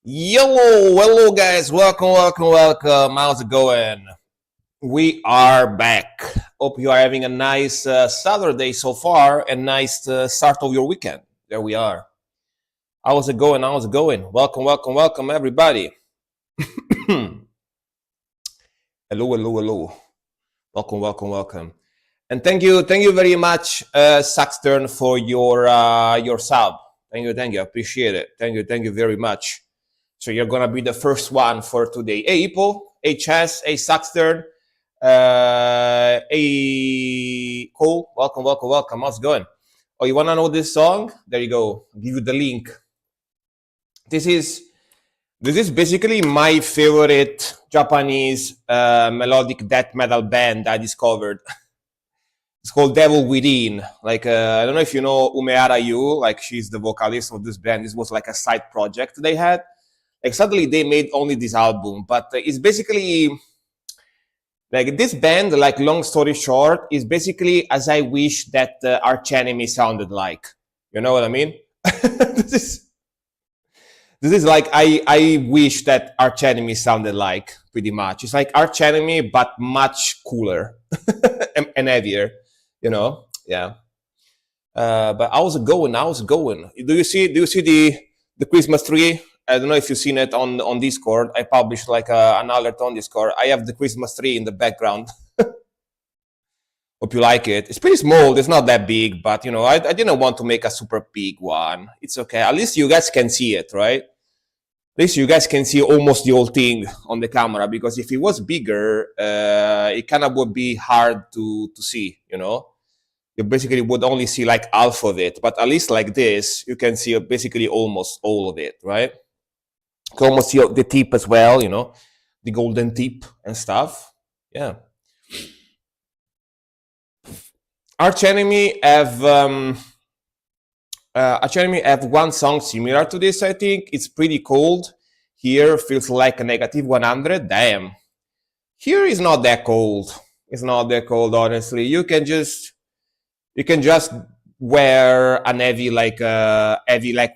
Yo, hello guys, welcome. How's it going? We are back. Hope you are having a nice Saturday so far and nice start of your weekend. There we are. How's it going? How's it going? Welcome, everybody. Hello, hello. Welcome. And thank you very much, Saxtern, for your sub. Thank you. Appreciate it. Thank you very much. So you're gonna be the first one for today. Hey, Ipo, hey, Chess, hey, Saxtern, hey, Cole, welcome. How's it going? Oh, you wanna know this song? There you go. I'll give you the link. This is basically my favorite Japanese melodic death metal band I discovered. It's called Devil Within. Like I don't know if you know Umehara Yu. Like she's the vocalist of this band. This was like a side project they had. Like suddenly they made only this album, but it's basically like this band. Like long story short, is basically as I wish that Arch Enemy sounded like. You know what I mean? this is like I wish that Arch Enemy sounded like pretty much. It's like Arch Enemy but much cooler and heavier. You know? Yeah. But how's it going? Do you see the Christmas tree? I don't know if you've seen it on Discord. I published like an alert on Discord. I have the Christmas tree in the background. Hope you like it. It's pretty small. It's not that big, but you know, I didn't want to make a super big one. It's okay. At least you guys can see it, right? At least you guys can see almost the whole thing on the camera, because if it was bigger, it kind of would be hard to see, you know? You basically would only see like half of it, but at least like this, you can see basically almost all of it, right? You can almost see the tip as well, you know, the golden tip and stuff. Yeah. Arch Enemy have one song similar to this. I think it's pretty cold. Here feels like a negative 100. Damn. Here is not that cold. It's not that cold, honestly. You can just wear an heavy like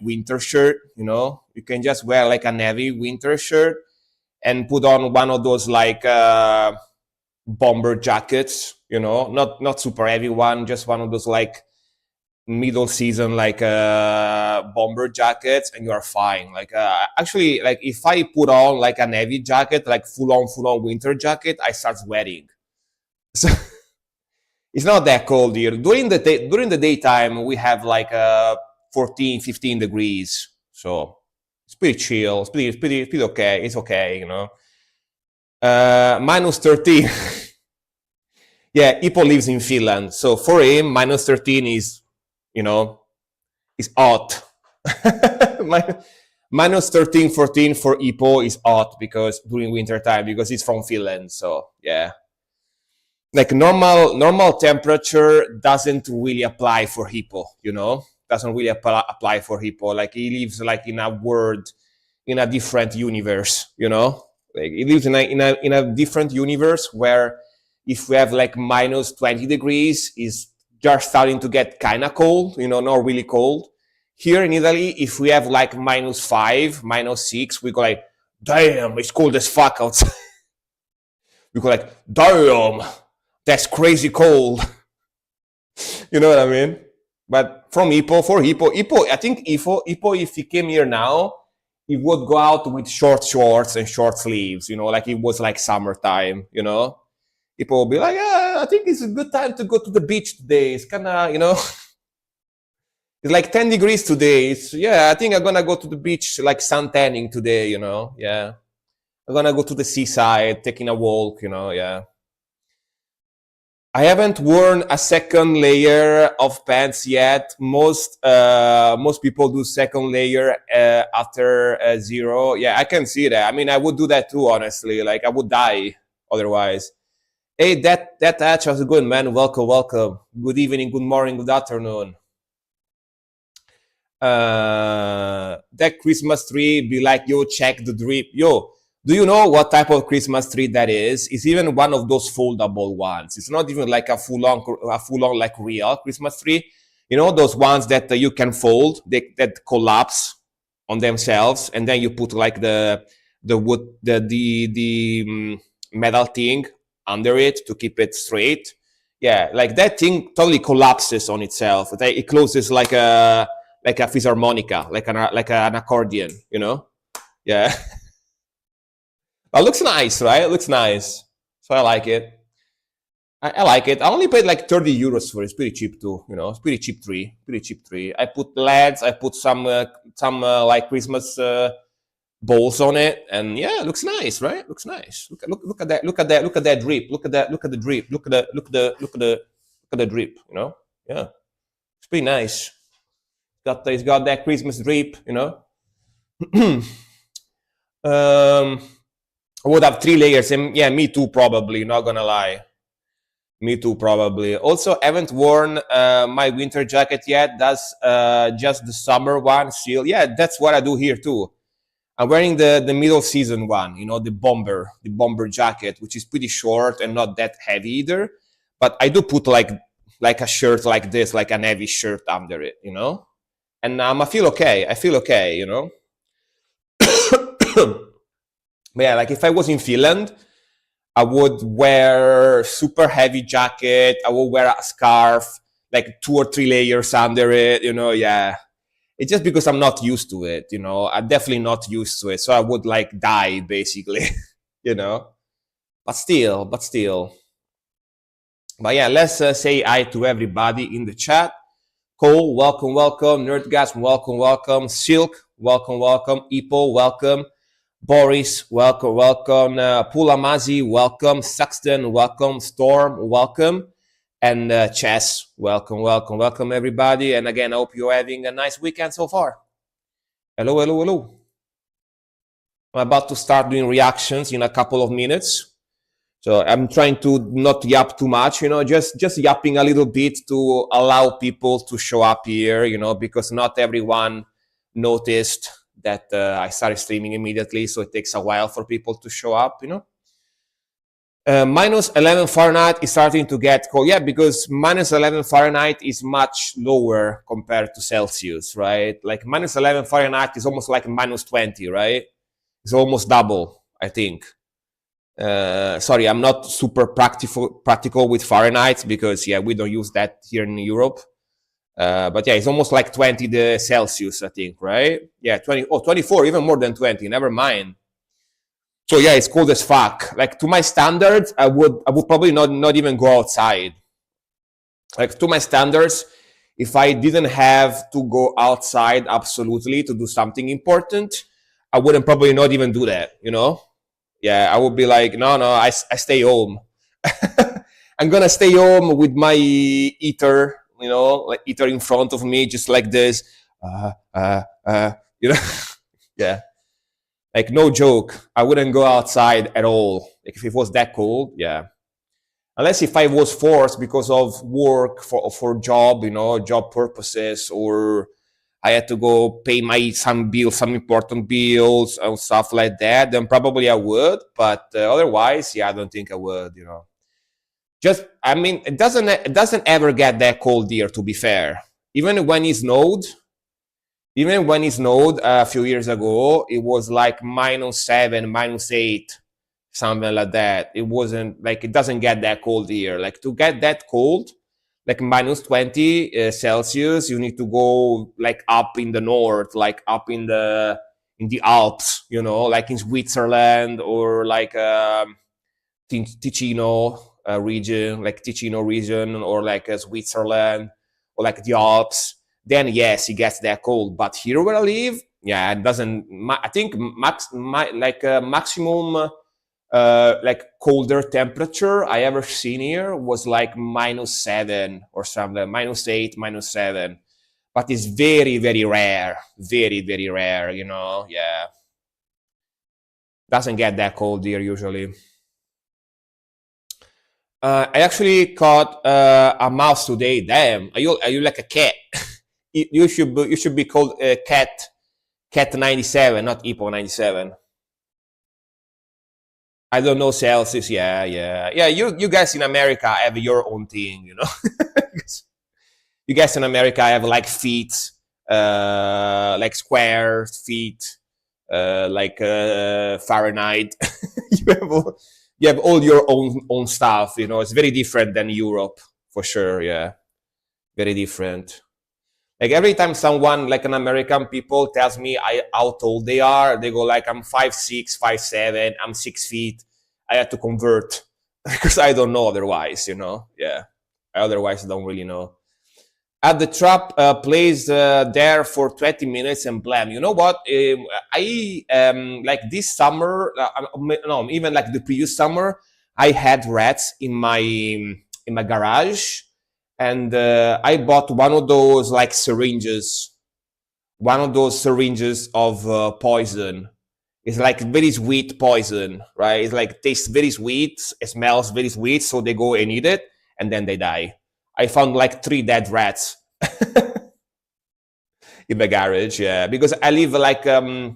winter shirt, you know. You can just wear like an heavy winter shirt and put on one of those like bomber jackets, you know, not super heavy one, just one of those like middle season like bomber jackets, and you are fine. Like actually, like if I put on like an heavy jacket, like full on winter jacket, I start sweating. So it's not that cold here. During the daytime, we have like 14, 15 degrees. So it's pretty chill. It's pretty okay. It's okay, you know. Minus 13. Yeah, Ipo lives in Finland. So for him, minus 13 is, you know, is hot. Minus 13, 14 for Ipo is hot because during winter time, because he's from Finland. So yeah. Like normal temperature doesn't really apply for Hippo, you know, doesn't really apply for Hippo. Like he lives like in a different universe, you know, like he lives in a different universe where if we have like minus 20 degrees is just starting to get kind of cold, you know, not really cold. Here in Italy, if we have like minus 5, minus 6, we go like, damn, it's cold as fuck outside. We go like, damn, that's crazy cold. You know what I mean? But for Hippo, I think Hippo, if he came here now, he would go out with short shorts and short sleeves, you know, like it was like summertime, you know? Hippo will be like, I think it's a good time to go to the beach today. It's kind of, you know, it's like 10 degrees today. I think I'm going to go to the beach, like sun tanning today, you know? Yeah. I'm going to go to the seaside, taking a walk, you know? Yeah. I haven't worn a second layer of pants yet. Most people do second layer after zero. Yeah, I can see that. I mean, I would do that too, honestly. Like I would die otherwise. Hey, that hatch was good, man. Welcome, welcome. Good evening, good morning, good afternoon. That Christmas tree be like, yo, check the drip. Yo, do you know what type of Christmas tree that is? It's even one of those foldable ones. It's not even like a full on like real Christmas tree. You know those ones that you can fold, that collapse on themselves, and then you put like the wood, the metal thing under it to keep it straight. Yeah, like that thing totally collapses on itself. It closes like a fisharmonica, like an accordion, you know? Yeah. But it looks nice, right? It looks nice. So I like it. I like it. I only paid like 30 euros for it. It's pretty cheap too, you know. It's pretty cheap tree. Pretty cheap tree. I put LEDs. I put some like Christmas balls on it, and yeah, it looks nice, right? Looks nice. Look at that. Look at that. Look at that drip. Look at that. Look at the drip. Look at the drip. You know? Yeah, it's pretty nice. It's got that Christmas drip, you know. I would have 3 layers, and yeah, me too, probably. Not gonna lie, me too, probably. Also, haven't worn my winter jacket yet. That's just the summer one still. Yeah, that's what I do here too. I'm wearing the middle season one, you know, the bomber jacket, which is pretty short and not that heavy either. But I do put like a shirt like this, like a heavy shirt under it, you know. And I feel okay. I feel okay, you know. But yeah, like if I was in Finland, I would wear super heavy jacket. I would wear a scarf, like 2 or 3 layers under it, you know. Yeah, it's just because I'm not used to it, you know. I'm definitely not used to it, so I would like die basically, you know. But still. But yeah, let's say hi to everybody in the chat. Cole, welcome, welcome. Nerdgasm, welcome, welcome. Silk, welcome, welcome. Ipo, welcome. Boris, welcome, welcome. Pulamazi, welcome. Saxton, welcome. Storm, welcome. And Chess, welcome, welcome, welcome, everybody. And again, I hope you're having a nice weekend so far. Hello, hello, hello. I'm about to start doing reactions in a couple of minutes. So I'm trying to not yap too much, you know, just yapping a little bit to allow people to show up here, you know, because not everyone noticed that I started streaming immediately. So it takes a while for people to show up, you know. Minus 11 Fahrenheit is starting to get cold. Yeah, because minus 11 Fahrenheit is much lower compared to Celsius, right? Like minus 11 Fahrenheit is almost like minus 20, right? It's almost double, I think. Sorry, I'm not super practical with Fahrenheit because yeah, we don't use that here in Europe. But yeah, it's almost like 20 the Celsius, I think, right? Yeah, 24, even more than 20. Never mind. So yeah, it's cold as fuck. Like to my standards, I would probably not even go outside. Like to my standards, if I didn't have to go outside absolutely to do something important, I wouldn't probably not even do that, you know? Yeah, I would be like, no, I stay home. I'm gonna stay home with my heater, you know, like heater in front of me, just like this. You know, yeah. Like no joke, I wouldn't go outside at all. Like if it was that cold, yeah. Unless if I was forced because of work for job, you know, job purposes, or I had to go pay some important bills and stuff like that, then probably I would. But otherwise, yeah, I don't think I would, you know. Just, I mean, it doesn't ever get that cold here, to be fair. Even when it snowed a few years ago, it was like -7, -8, something like that. It wasn't like, it doesn't get that cold here. Like to get that cold, like -20 Celsius, you need to go like up in the north, like up in the Alps, you know, like in Switzerland or like Ticino region, like Ticino region, or like Switzerland or like the Alps. Then yes, it gets that cold. But here where I live, yeah, it doesn't. I think maximum like colder temperature I ever seen here was like -7 or something, -8, -7. But it's very, very rare, very, very rare. Yeah, doesn't get that cold here usually. I actually caught a mouse today. Damn, are you like a cat? You should be called cat 97, not Epo 97. I don't know Celsius. Yeah, yeah, yeah. You guys in America have your own thing. You guys in America have like feet, like square feet, like Fahrenheit. you have all, you have all your own stuff. It's very different than Europe for sure. Yeah, very different. Like every time someone, like an American people, tells me how tall they are, they go like, I'm 5'6", 5'7", I'm 6 feet. I have to convert because I don't know otherwise. Yeah, I otherwise don't really know. At the trap plays there for 20 minutes and blam. You know what? I like this summer, no, even like the previous summer, I had rats in my garage, and I bought one of those like syringes, of poison. It's like very sweet poison, right? It's like tastes very sweet, it smells very sweet, so they go and eat it, and then they die. I found like 3 dead rats in the garage, yeah, because I live like I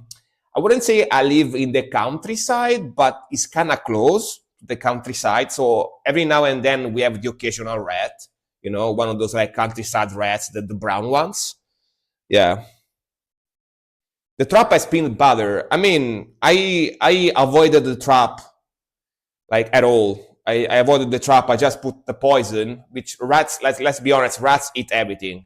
wouldn't say I live in the countryside, but it's kind of close to the countryside. So every now and then we have the occasional rat, one of those like countryside rats, the brown ones. Yeah. The trap has peanut butter. I mean, I avoided the trap like at all. I avoided the trap. I just put the poison, which rats, let's be honest, rats eat everything,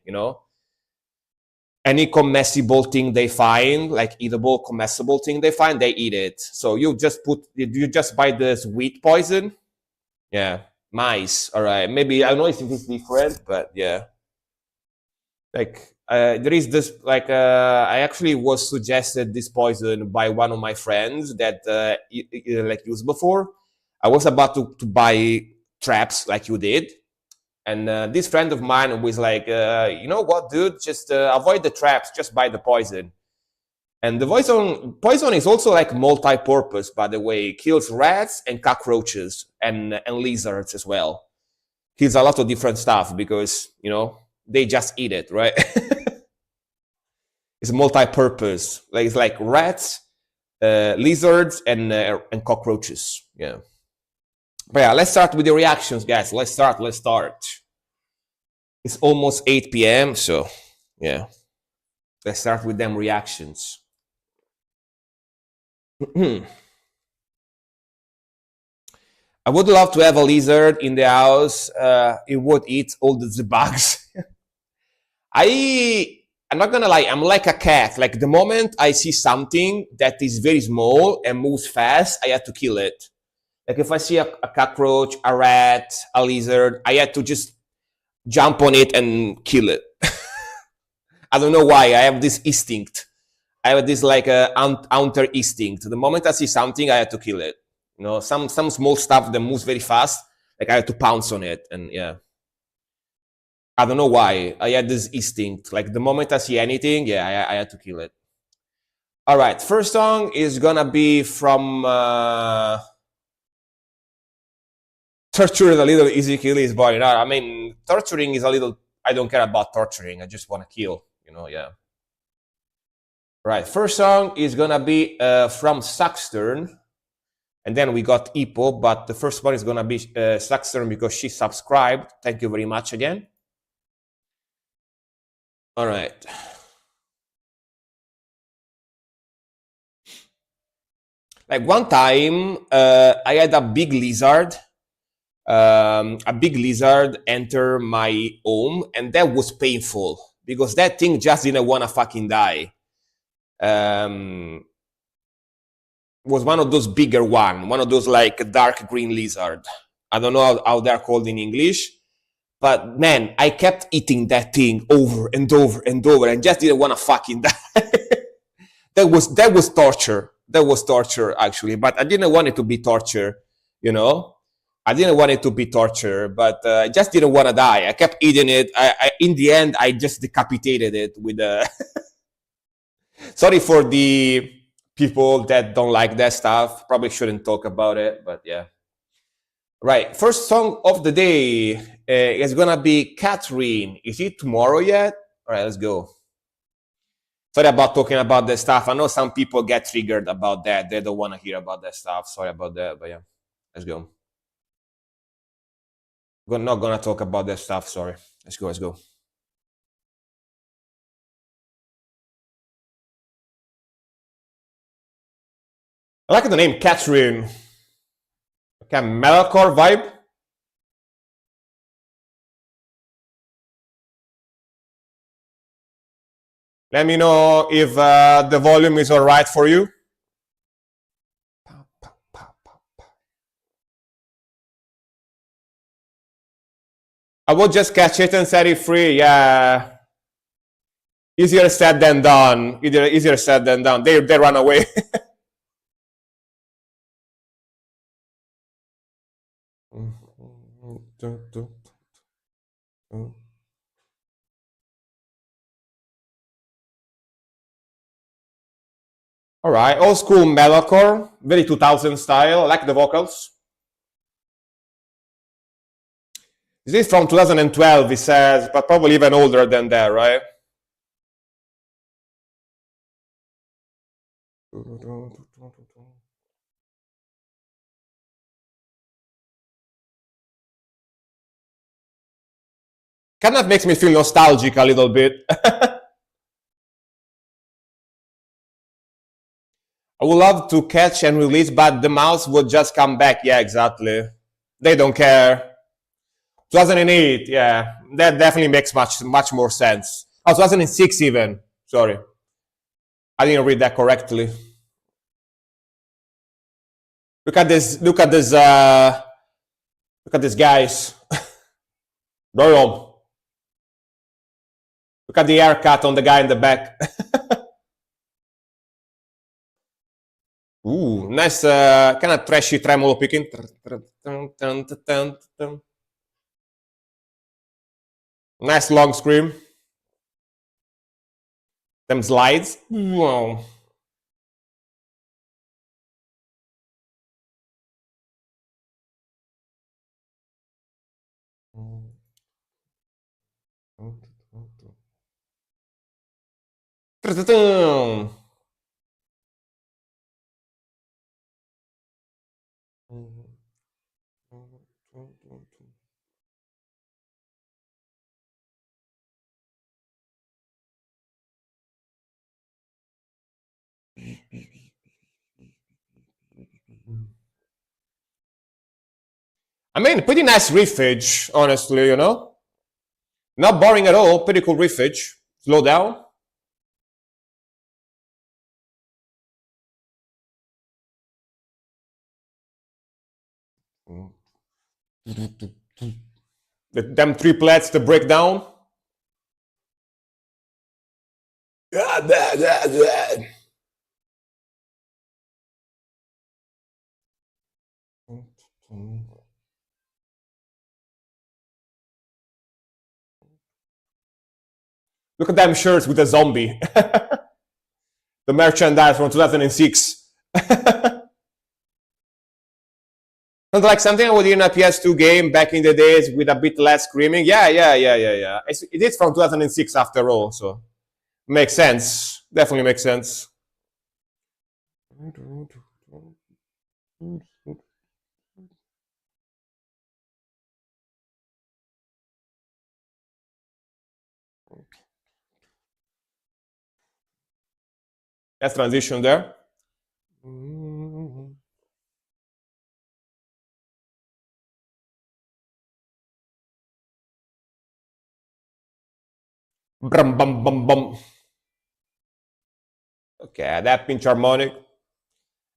Any comestible thing they find, like eatable comestible thing they find, they eat it. So you just buy the sweet poison. Yeah, mice. All right, maybe I don't know if it's different, but yeah. Like there is this like I actually was suggested this poison by one of my friends that like used before. I was about to buy traps like you did, and this friend of mine was like, you know what, dude, just avoid the traps, just buy the poison. And the poison is also like multi-purpose, by the way. It kills rats and cockroaches and lizards as well. Kills a lot of different stuff because they just eat it, right? It's multi-purpose. Like it's like rats, lizards, and cockroaches. Yeah. But yeah, let's start with the reactions, guys. Let's start. It's almost 8 p.m. So yeah, let's start with them reactions. I would love to have a lizard in the house. It would eat all the bugs. I'm not gonna lie, I'm like a cat. Like the moment I see something that is very small and moves fast, I have to kill it. Like if I see a cockroach, a rat, a lizard, I have to just jump on it and kill it. I don't know why. I have this instinct. I have this like hunter instinct. The moment I see something, I have to kill it. Some small stuff that moves very fast, like I have to pounce on it, and yeah. I don't know why. I had this instinct. Like the moment I see anything, yeah, I had to kill it. All right, first song is gonna be from Torturing a Little Easy Kill His Body. No, I mean, torturing is a little, I don't care about torturing. I just want to kill, yeah. Right, first song is gonna be from Saxtern. And then we got Epo, but the first one is gonna be Saxtern because she subscribed. Thank you very much again. All right. Like one time, I had a big lizard enter my home, and that was painful because that thing just didn't want to fucking die. Was one of those bigger one of those like dark green lizard. I don't know how they're called in English, but man, I kept eating that thing over and over and over and just didn't want to fucking die. That was torture. That was torture actually, but I didn't want it to be torture. You know, I didn't want it to be torture, but I just didn't want to die. I kept eating it. In the end, I just decapitated it with a. Sorry for the people that don't like that stuff. Probably shouldn't talk about it, but yeah. Right. First song of the day is gonna be Catherine. Is it tomorrow yet? All right, let's go. Sorry about talking about that stuff. I know some people get triggered about that. They don't want to hear about that stuff. Sorry about that, but yeah, let's go. We're not gonna talk about that stuff. Sorry. Let's go. Let's go. I like the name Catherine. Okay, metalcore vibe. Let me know if the volume is all right for you. I will just catch it and set it free. Yeah, easier said than done. Easier said than done. They run away. All right, old school metalcore, very 2000 style. I like the vocals. This is from 2012, it says, but probably even older than that, right? Kind of makes me feel nostalgic a little bit. I would love to catch and release, but the mouse would just come back. Yeah, exactly. They don't care. 2008, yeah, that definitely makes much more sense. Oh, 2006 even. Sorry, I didn't read that correctly. Look at this. Look at this. Look at this, guys. Damn. Look at the haircut on the guy in the back. Ooh, nice, kind of trashy tremolo picking. Nice long scream. Them slides. Wow. I mean, pretty nice riffage, honestly, you know? Not boring at all, pretty cool riffage. Slow down. Them triplets, the breakdown. Look at them shirts with a zombie. The merchandise from 2006. Sounds like something I would hear in a PS2 game back in the days with a bit less screaming. Yeah. It is from 2006 after all, so makes sense. Definitely makes sense. Let's transition there. Brum, bum, bum, bum. Okay, that pinch harmonic.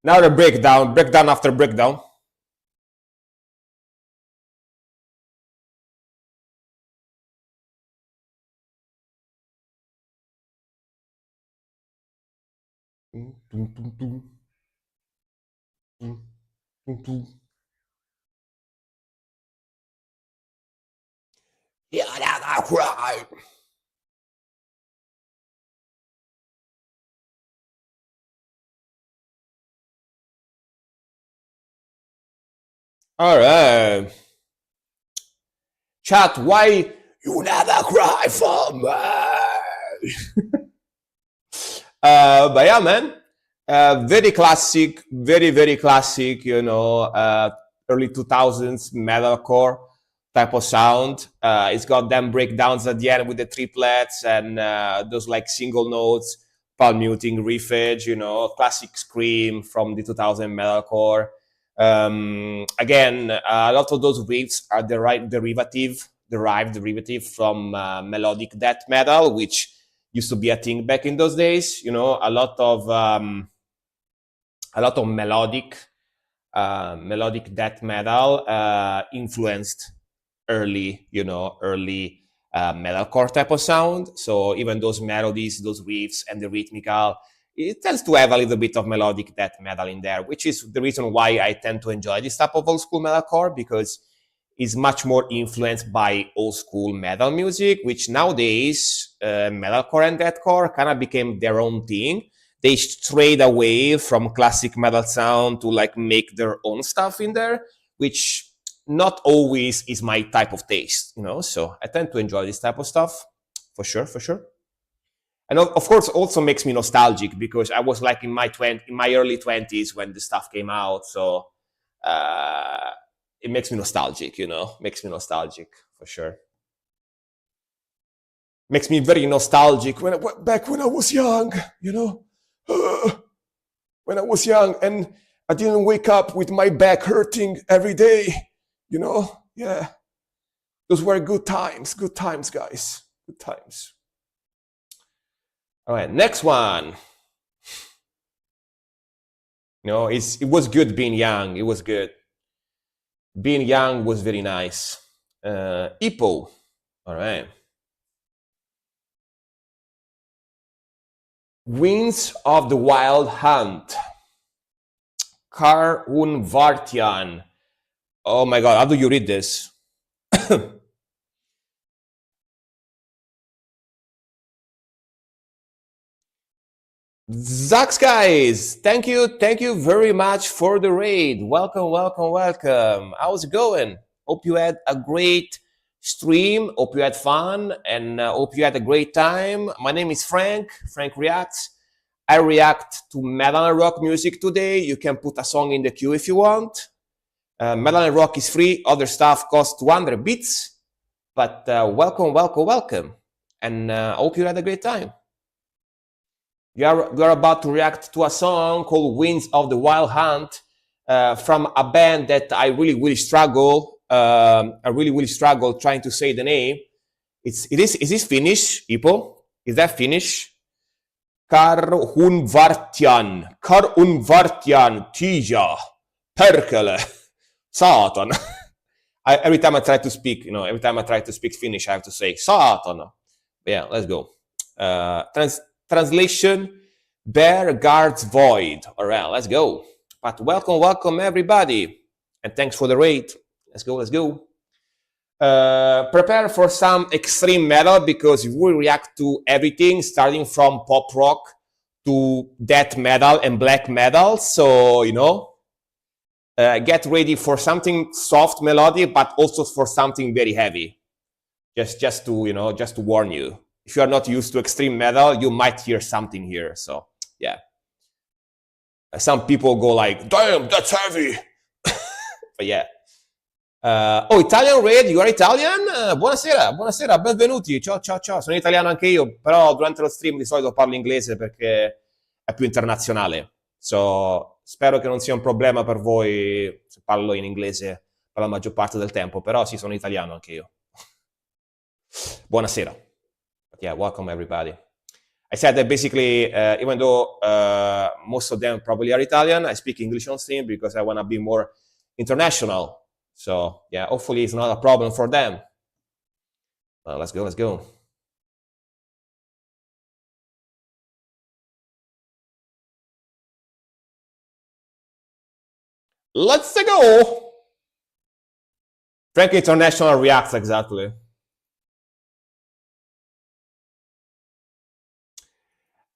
Now the breakdown after breakdown. Yeah, that's right. All right. Chat, why you never cry for me? But yeah, man, very classic, very very classic. Early 2000s metalcore type of sound. It's got them breakdowns at the end with the triplets and those like single notes, palm muting riffage. Classic scream from the 2000 metalcore. Again, a lot of those riffs are derived derivative from melodic death metal, which used to be a thing back in those days. A lot of melodic death metal influenced early metalcore type of sound. So even those melodies, those riffs, and the rhythmical, it tends to have a little bit of melodic death metal in there, which is the reason why I tend to enjoy this type of old school metalcore, because it's much more influenced by old school metal music, which nowadays metalcore and deathcore kind of became their own thing. They strayed away from classic metal sound to like make their own stuff in there, which not always is my type of taste. So I tend to enjoy this type of stuff, for sure, for sure. And of course, also makes me nostalgic because I was like in my early 20s when the stuff came out. So uh, it makes me nostalgic. Makes me nostalgic for sure. Makes me very nostalgic back when I was young. You know, when I was young and I didn't wake up with my back hurting every day. Yeah, those were good times, guys, good times. All right, next one. It was good being young. It was good. Being young was very nice. Ipo. All right. Winds of the Wild Hunt. Kar Vartian. Oh my god, how do you read this? Zax, guys, thank you very much for the raid. Welcome, welcome, welcome. How's it going? Hope you had a great stream. Hope you had fun, and hope you had a great time. My name is Frank. Frank Reacts. I react to metal and rock music today. You can put a song in the queue if you want. Metal and rock is free. Other stuff costs 200 bits. But welcome, welcome, welcome. And I hope you had a great time. We are about to react to a song called Winds of the Wild Hunt from a band that I really, really struggle. I really, really struggle trying to say the name. Is this Finnish, Ipo? Is that Finnish? Karhunvartian. Karhunvartian. Tija. Perkele. Satan. Every time I try to speak Finnish, I have to say Satan. But yeah, let's go. Translation: Bear guards void. All right, let's go. But welcome everybody, and thanks for the raid. Let's go. Prepare for some extreme metal because we will react to everything, starting from pop rock to death metal and black metal. So get ready for something soft melodic, but also for something very heavy. Just to warn you. If you are not used to extreme metal, you might hear something here. So yeah, some people go like, "Damn, that's heavy," but yeah. Italian Raid, you are Italian? Buonasera, benvenuti. Ciao. Sono italiano anche io, però durante lo stream di solito parlo inglese perché è più internazionale. So, spero che non sia un problema per voi se parlo in inglese per la maggior parte del tempo, però sì, sono italiano anche io. Buonasera. But yeah, welcome everybody. I said that basically, even though most of them probably are Italian, I speak English on stream because I want to be more international. So yeah, hopefully it's not a problem for them. Let's go. Let's go. Frank International reacts exactly.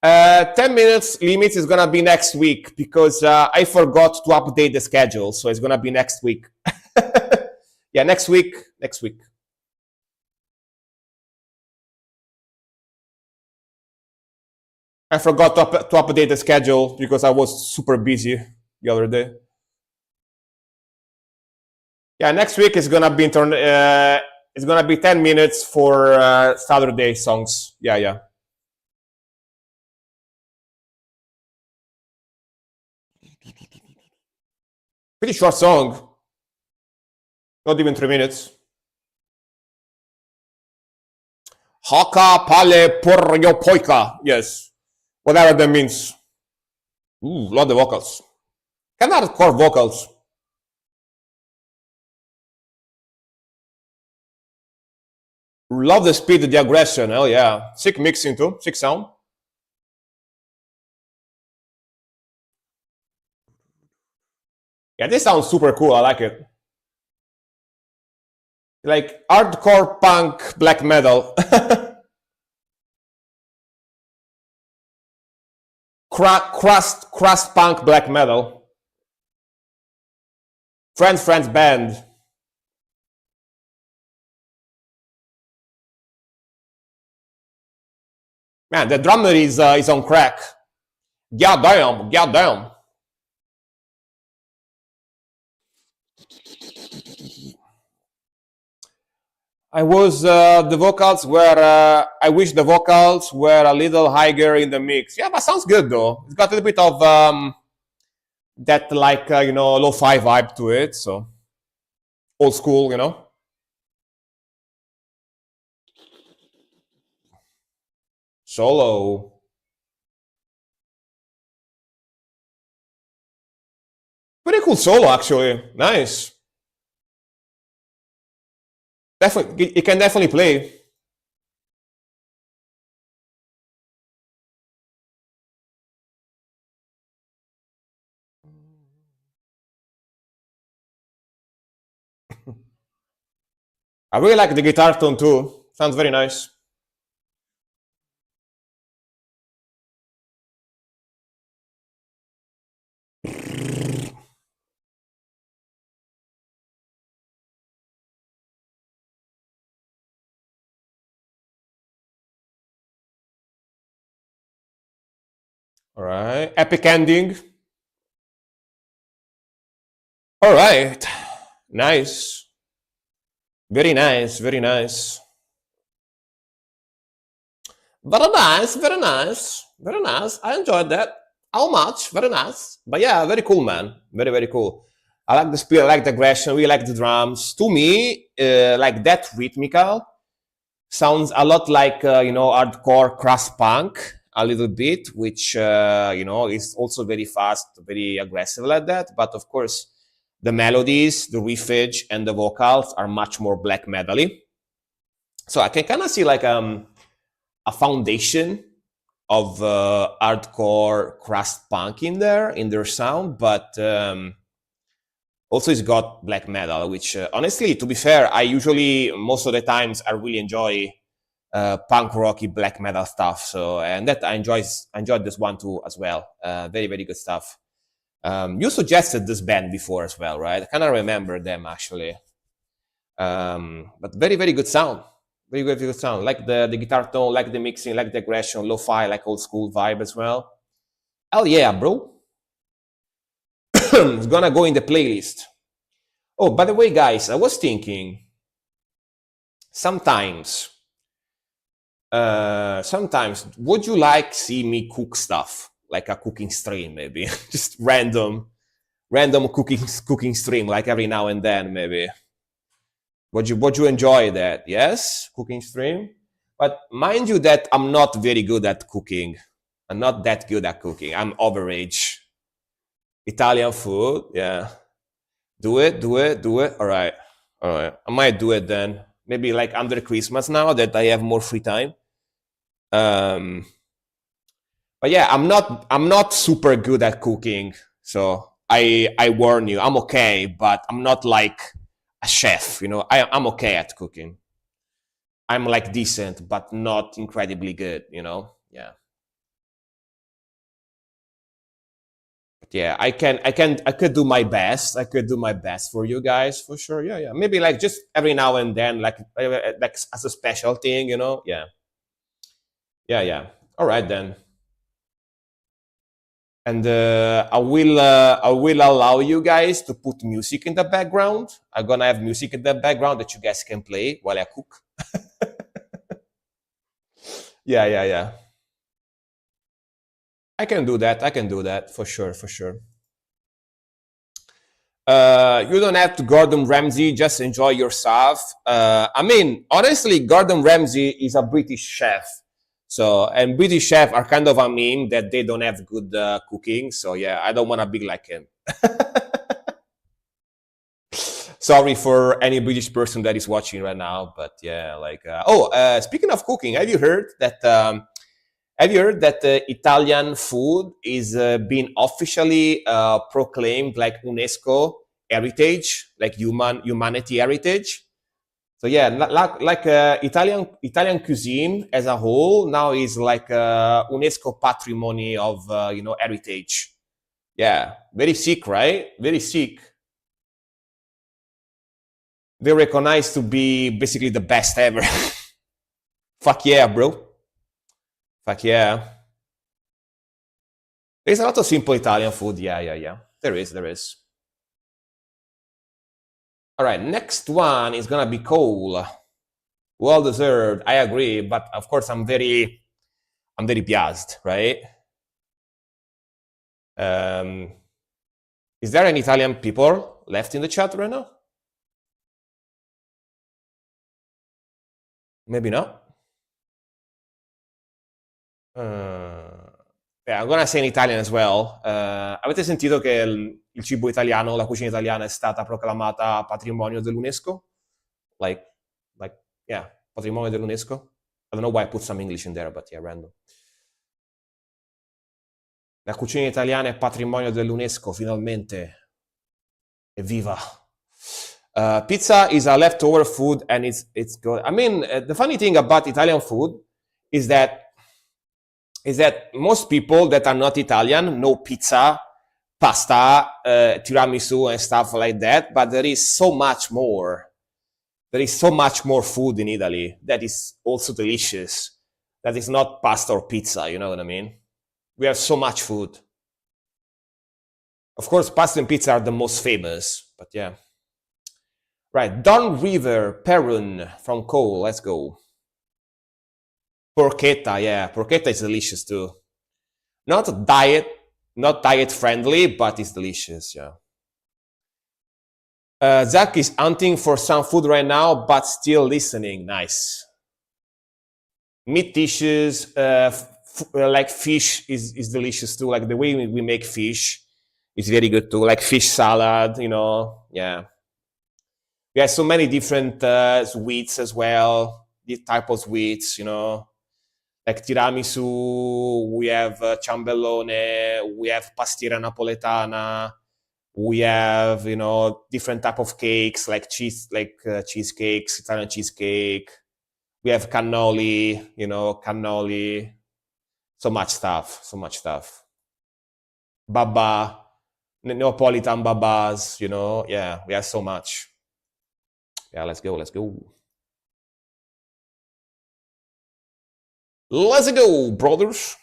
10 minutes limit is gonna be next week because I forgot to update the schedule, so it's gonna be next week. Yeah, next week. I forgot to update the schedule because I was super busy the other day. Yeah, next week is gonna be it's gonna be 10 minutes for Saturday songs. Yeah. Pretty short song. Not even 3 minutes. Haka pale poryo poika. Yes. Whatever that means. Ooh, love the vocals. Kind of hardcore vocals. Love the speed, the aggression. Hell yeah. Sick mixing too. Sick sound. Yeah, this sounds super cool. I like it. Like hardcore punk black metal. crust punk black metal. Friends band. Man, the drummer is on crack. Goddamn. I wish the vocals were a little higher in the mix. Yeah, that sounds good though. It's got a little bit of that like lo-fi vibe to it, so old school, Solo. Pretty cool solo actually. Nice. Definitely, it can definitely play. I really like the guitar tone too. Sounds very nice. All right, epic ending. All right, nice. Very nice. Very nice. I enjoyed that. How much? Very nice. But yeah, very cool, man. Very cool. I like the speed. I like the aggression. We like the drums. To me, like that rhythmical sounds a lot like hardcore crust punk a little bit, which is also very fast, very aggressive like that. But of course, the melodies, the riffage, and the vocals are much more black metal-y. So I can kind of see like a foundation of hardcore crust punk in their sound, but also it's got black metal, which honestly, to be fair, I usually most of the times I really enjoy punk rocky black metal stuff. So and that I enjoyed this one too as well. Very good stuff. You suggested this band before as well, right? I kind of remember them actually. But very good sound. Very good sound. Like the guitar tone, like the mixing, like the aggression, lo-fi, like old school vibe as well. Hell yeah, bro. It's gonna go in the playlist. Oh, by the way, guys, I was thinking sometimes would you like see me cook stuff? Like a cooking stream, maybe. Just random cooking stream, like every now and then, maybe. Would you enjoy that? Yes, cooking stream. But mind you that I'm not very good at cooking. I'm not that good at cooking. I'm overage. Italian food, yeah. Do it. All right. I might do it then. Maybe like under Christmas now that I have more free time. But yeah, I'm not super good at cooking, so I warn you, I'm okay, but I'm not like a chef. You know, I'm okay at cooking. I'm like decent, but not incredibly good. You know, yeah. Yeah, I could do my best. I could do my best for you guys for sure. Yeah, yeah. Maybe like just every now and then, like as a special thing, you know. Yeah, yeah, yeah. All right then. And I will allow you guys to put music in the background. I'm gonna have music in the background that you guys can play while I cook. Yeah, yeah, yeah. I can do that. I can do that for sure, for sure. You don't have to Gordon Ramsay. Just enjoy yourself. I mean, honestly, Gordon Ramsay is a British chef. So, and British chefs are kind of a meme that they don't have good cooking. So, yeah, I don't want to be like him. Sorry for any British person that is watching right now, but yeah, like speaking of cooking, have you heard that? Italian food is being officially proclaimed like UNESCO heritage, like humanity heritage? So yeah, Italian cuisine as a whole now is like UNESCO patrimony of heritage. Yeah, very sick, right? Very sick. They recognize to be basically the best ever. Fuck yeah, bro. Fuck yeah. There's a lot of simple Italian food. Yeah, yeah, yeah. There is, there is. All right, next one is gonna be coal. Well deserved. I agree, but of course I'm very biased, right? Um, is there any Italian people left in the chat right now? Maybe not. Yeah, I'm gonna say in Italian as well. Avete sentito che il cibo italiano, la cucina italiana è stata proclamata patrimonio dell'UNESCO? Like, yeah, patrimonio dell'UNESCO. I don't know why I put some English in there, but yeah, random. La cucina italiana è patrimonio dell'UNESCO, finalmente. Evviva! Pizza is a leftover food and it's good. I mean, the funny thing about Italian food is that most people that are not Italian know pizza, pasta, tiramisu, and stuff like that. But there is so much more. There is so much more food in Italy that is also delicious. That is not pasta or pizza. You know what I mean? We have so much food. Of course, pasta and pizza are the most famous, but yeah. Right, Don River Perun from Cole. Let's go. Porchetta, yeah, porchetta is delicious too. Not diet friendly, but it's delicious. Yeah. Zach is hunting for some food right now, but still listening. Nice. Meat dishes, like fish is delicious too. Like the way we make fish is very good too. Like fish salad, you know. Yeah. We have so many different sweets as well. These type of sweets, you know, like tiramisu. We have ciambellone. We have pastiera napoletana. We have different type of cakes like cheesecakes, Italian cheesecake. We have cannoli. Cannoli. So much stuff. So much stuff. Baba, Neapolitan babas. Yeah, we have so much. Yeah, let's go. Let's go. Let's go, brothers.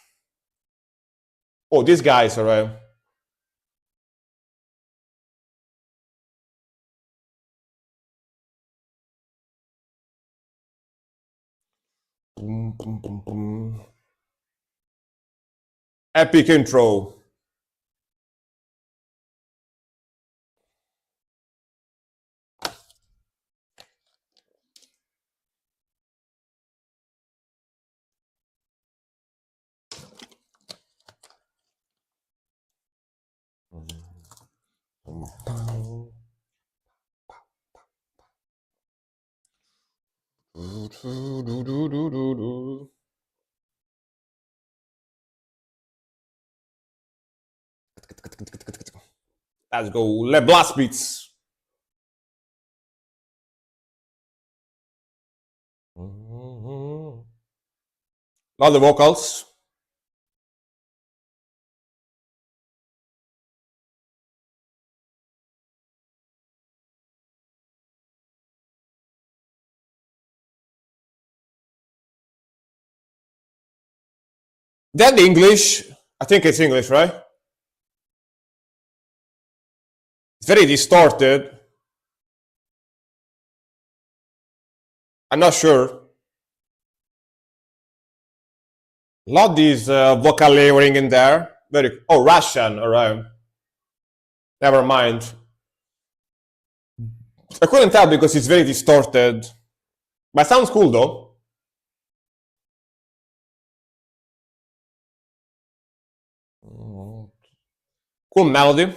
Oh, these guys are right. Epic intro. Let's go. Le blast beats. Not the vocals. Then the English. I think it's English, right? It's very distorted. I'm not sure. A lot of these vocal layering in there. Very. Oh, Russian. All right. Never mind. I couldn't tell because it's very distorted. But sounds cool though. Cool melody.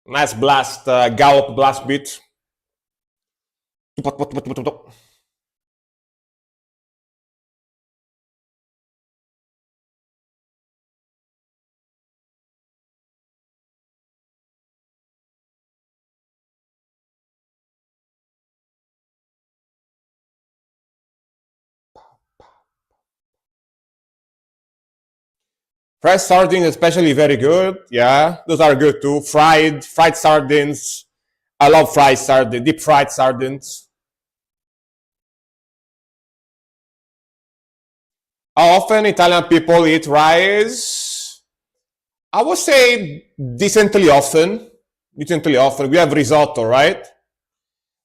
Nice blast, gallop blast beat. Fried sardines, especially, very good. Yeah, those are good too. Fried sardines. I love fried sardines, deep fried sardines. How often Italian people eat rice? I would say decently often. Decently often. We have risotto, right?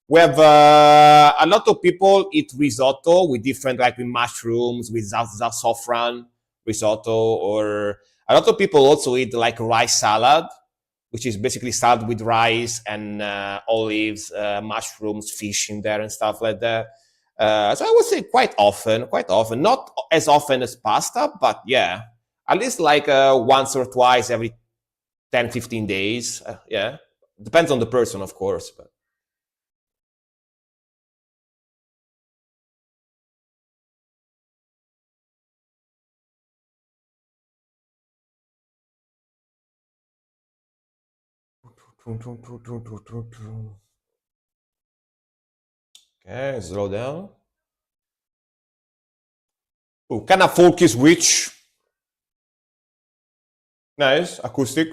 We have a lot of people eat risotto with different, like with mushrooms, with saffron risotto, or a lot of people also eat like rice salad, which is basically salad with rice and olives, mushrooms, fish in there and stuff like that. So I would say quite often, not as often as pasta, but yeah, at least like once or twice every 10, 15 days. Yeah, depends on the person, of course. But okay, slow down. Oh, kind of folky switch. Nice, acoustic.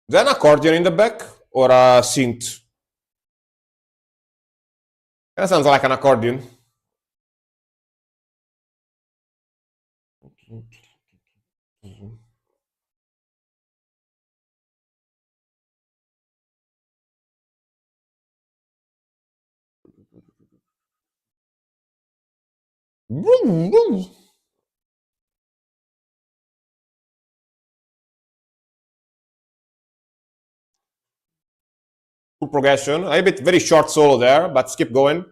Is there an accordion in the back or a synth? That sounds like an accordion. Cool progression. A bit very short solo there, but keep going.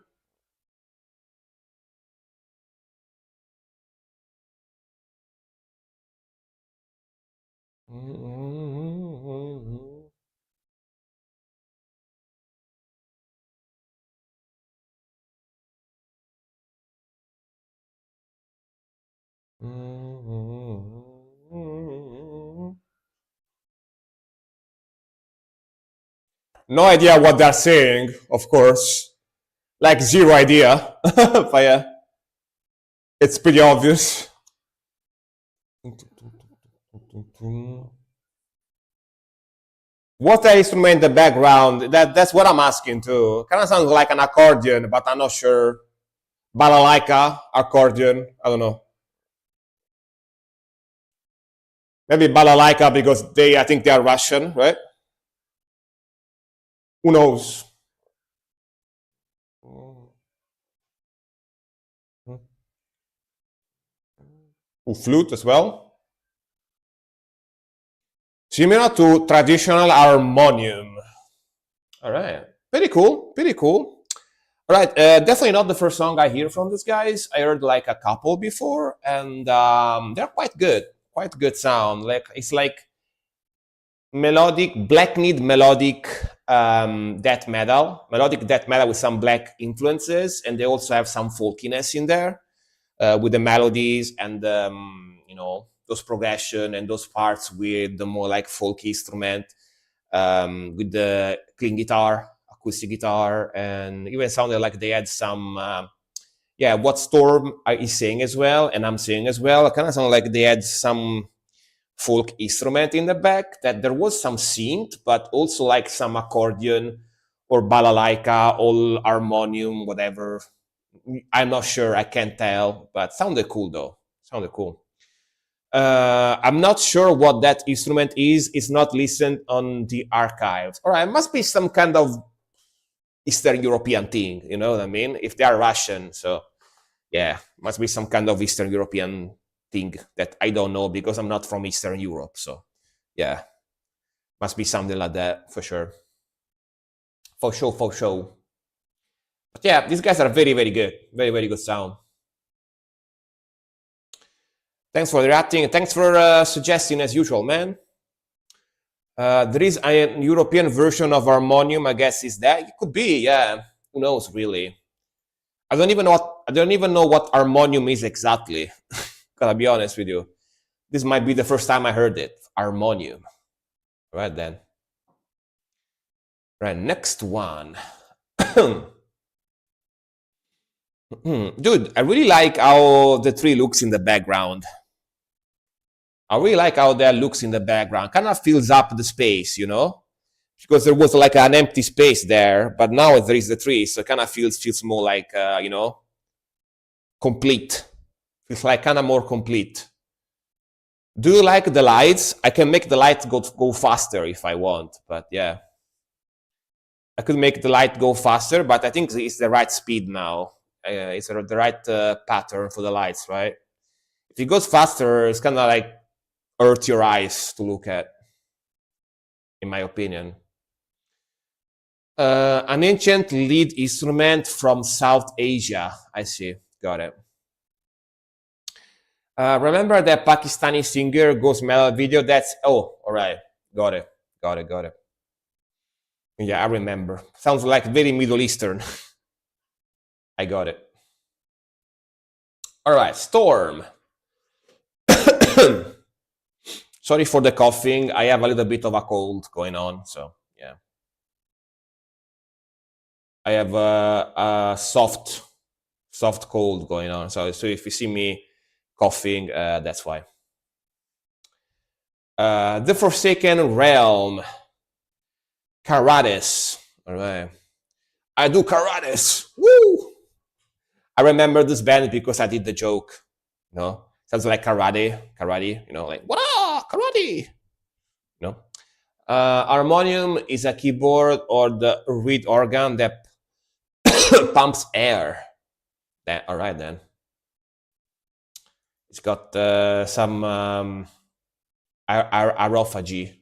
No idea what they're saying, of course. Like zero idea. But yeah, it's pretty obvious. What instrument in the background? That's what I'm asking too. Kind of sounds like an accordion, but I'm not sure. Balalaika, accordion. I don't know. Maybe balalaika because I think they are Russian, right? Who knows? Who flute as well. Similar to traditional harmonium. All right, pretty cool, pretty cool. All right, definitely not the first song I hear from these guys. I heard like a couple before, and they're quite good. quite good sound. Like it's like melodic, black-kneed melodic melodic death metal with some black influences, and they also have some folkiness in there with the melodies and those progression and those parts with the more like folk instrument, with the clean guitar, acoustic guitar, and even sounded like they had some what Storm is saying as well, and I'm saying as well. It kind of sounded like they had some folk instrument in the back, that there was some synth, but also like some accordion or balalaika, all harmonium, whatever. I'm not sure, I can't tell, but sounded cool though. Sounded cool. I'm not sure what that instrument is. It's not listened on the archives. All right, it must be some kind of Eastern European thing, you know what I mean? If they are Russian, so yeah, must be some kind of Eastern European thing that I don't know because I'm not from Eastern Europe. So yeah, must be something like that for sure. For sure, for sure. But yeah, these guys are very, very good. Very, very good sound. Thanks for reacting. Thanks for suggesting as usual, man. There is a European version of Harmonium, I guess. Is that? It could be, yeah. Who knows, really? I don't even know what Harmonium is exactly. Gotta be honest with you. This might be the first time I heard it. Harmonium. Right then. Right, next one. Dude, I really like how the tree looks in the background. I really like how that looks in the background. Kind of fills up the space, you know? Because there was like an empty space there, but now there is the tree, so it kind of feels more like complete. Feels like kind of more complete. Do you like the lights? I can make the lights go faster if I want, but yeah. I could make the light go faster, but I think it's the right speed now. It's the right pattern for the lights, right? If it goes faster, it's kind of like hurt your eyes to look at, in my opinion. An ancient lead instrument from South Asia. I see. Got it. Remember that Pakistani singer Ghost Metal video? That's, oh, all right. Got it. Got it. Got it. Yeah, I remember. Sounds like very Middle Eastern. I got it. All right, Storm. Sorry for the coughing. I have a little bit of a cold going on, so yeah. I have a soft cold going on. So if you see me coughing, that's why. The Forsaken Realm. Karates. All right. I do karates. Woo! I remember this band because I did the joke. You know, sounds like karate. You know, like what? Karate. You know, harmonium is a keyboard or the reed organ that pumps air. All right then. It's got some aerophagy.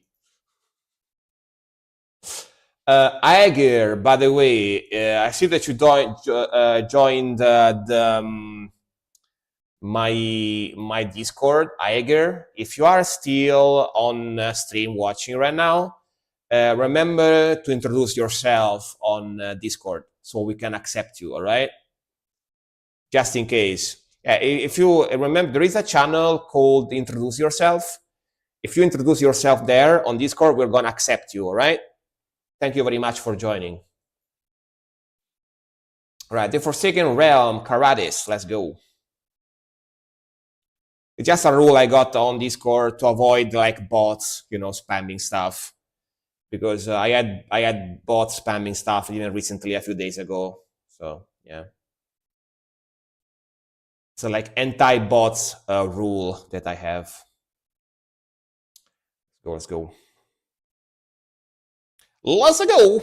Aegir, by the way, I see that you joined my Discord, Aegir. If you are still on stream watching right now, remember to introduce yourself on Discord so we can accept you. All right, just in case. If you remember, there is a channel called Introduce Yourself. If you introduce yourself there on Discord, we're gonna accept you. All right. Thank you very much for joining. All right, the Forsaken Realm, Karates, let's go. It's just a rule I got on Discord to avoid like bots, you know, spamming stuff. Because I had bots spamming stuff even recently, a few days ago. So yeah. So like anti-bots rule that I have. Let's go. Let's go.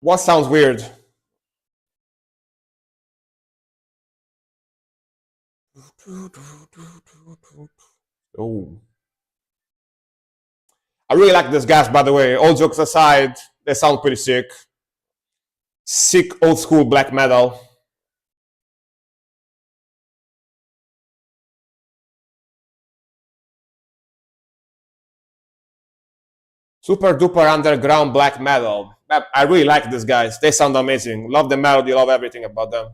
What sounds weird? Oh. I really like these guys, by the way. All jokes aside, they sound pretty sick. Sick old school black metal. Super duper underground black metal. I really like these guys. They sound amazing. Love the melody, love everything about them.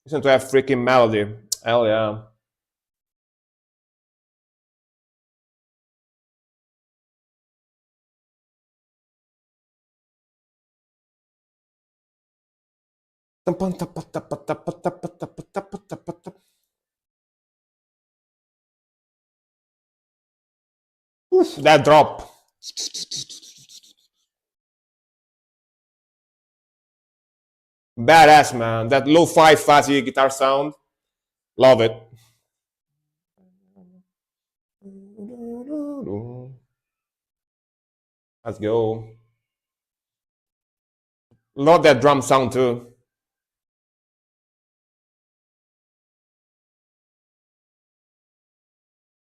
Listen to that freaking melody. Hell yeah. Oof, that drop. Badass, man. That lo-fi fuzzy guitar sound. Love it. Let's go. Love that drum sound too.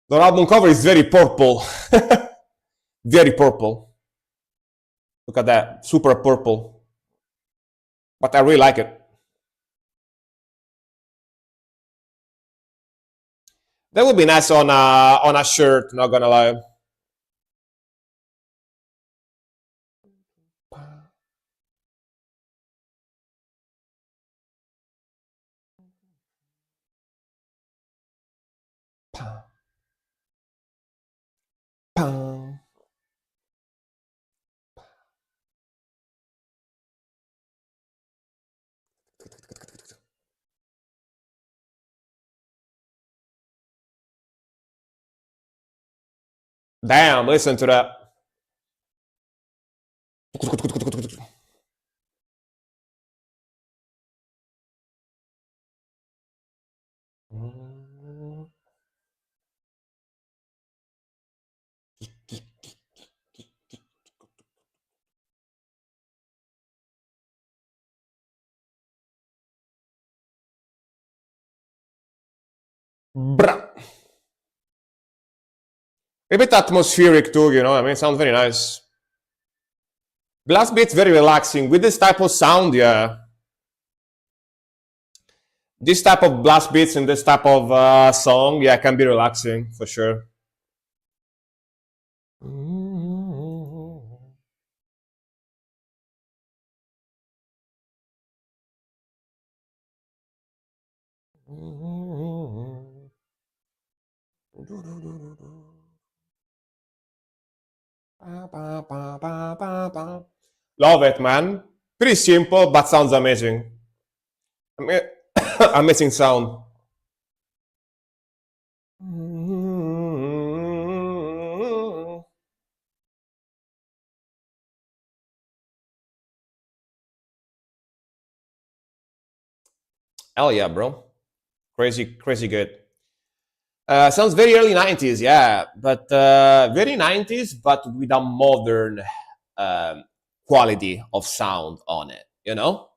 The album cover is very purple. Very purple. Look at that. Super purple. But I really like it. That would be nice on a shirt, not gonna lie. Damn, listen to that. Bruh. A bit atmospheric too, you know. I mean, it sounds very nice. Blast beats very relaxing with this type of sound, yeah. This type of blast beats and this type of song, yeah, can be relaxing for sure. Love it, man. Pretty simple, but sounds amazing. Amazing sound. Hell yeah, bro. Crazy, crazy good. Sounds very early 90s, yeah, but very 90s, but with a modern um, quality of sound on it, you know?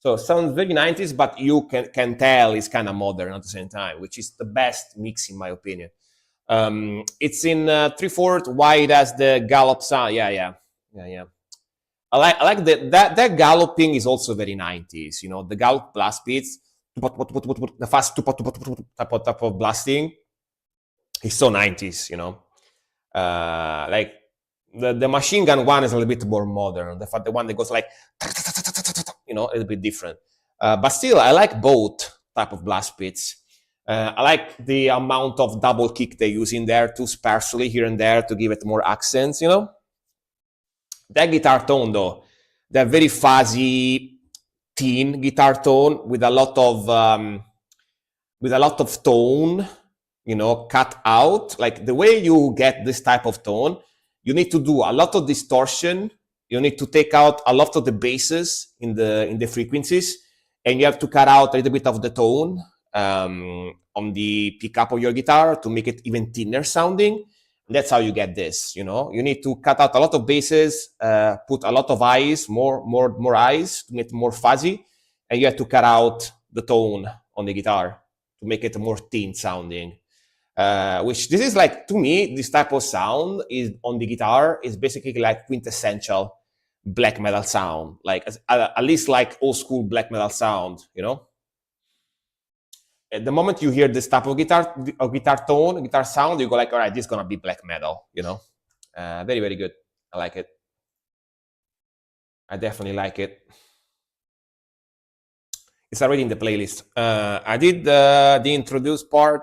So sounds very 90s, but you can tell it's kind of modern at the same time, which is the best mix in my opinion. It's in 3/4 wide as the gallop sound. Yeah. I like that galloping is also very 90s. You know, the gallop blast beats, the fast type of blasting is so 90s. You know, like the machine gun one is a little bit more modern. The one that goes like, you know, a little bit different. But still, I like both type of blast beats. I like the amount of double kick they use in there too, sparsely here and there to give it more accents. You know. That guitar tone, though, that very fuzzy teen guitar tone with a lot of tone, you know, cut out. Like the way you get this type of tone, you need to do a lot of distortion. You need to take out a lot of the basses in the frequencies, and you have to cut out a little bit of the tone on the pickup of your guitar to make it even thinner sounding. That's how you get this. You know, you need to cut out a lot of basses, put a lot of eyes, more eyes to make it more fuzzy, and you have to cut out the tone on the guitar to make it more thin sounding. Which this is like, to me, this type of sound is on the guitar is basically like quintessential black metal sound, like at least like old school black metal sound, you know. At the moment you hear this type of guitar tone, guitar sound, you go like, all right, this is gonna be black metal, you know. Very, very good. I like it. I definitely like it. It's already in the playlist. I did the introduce part,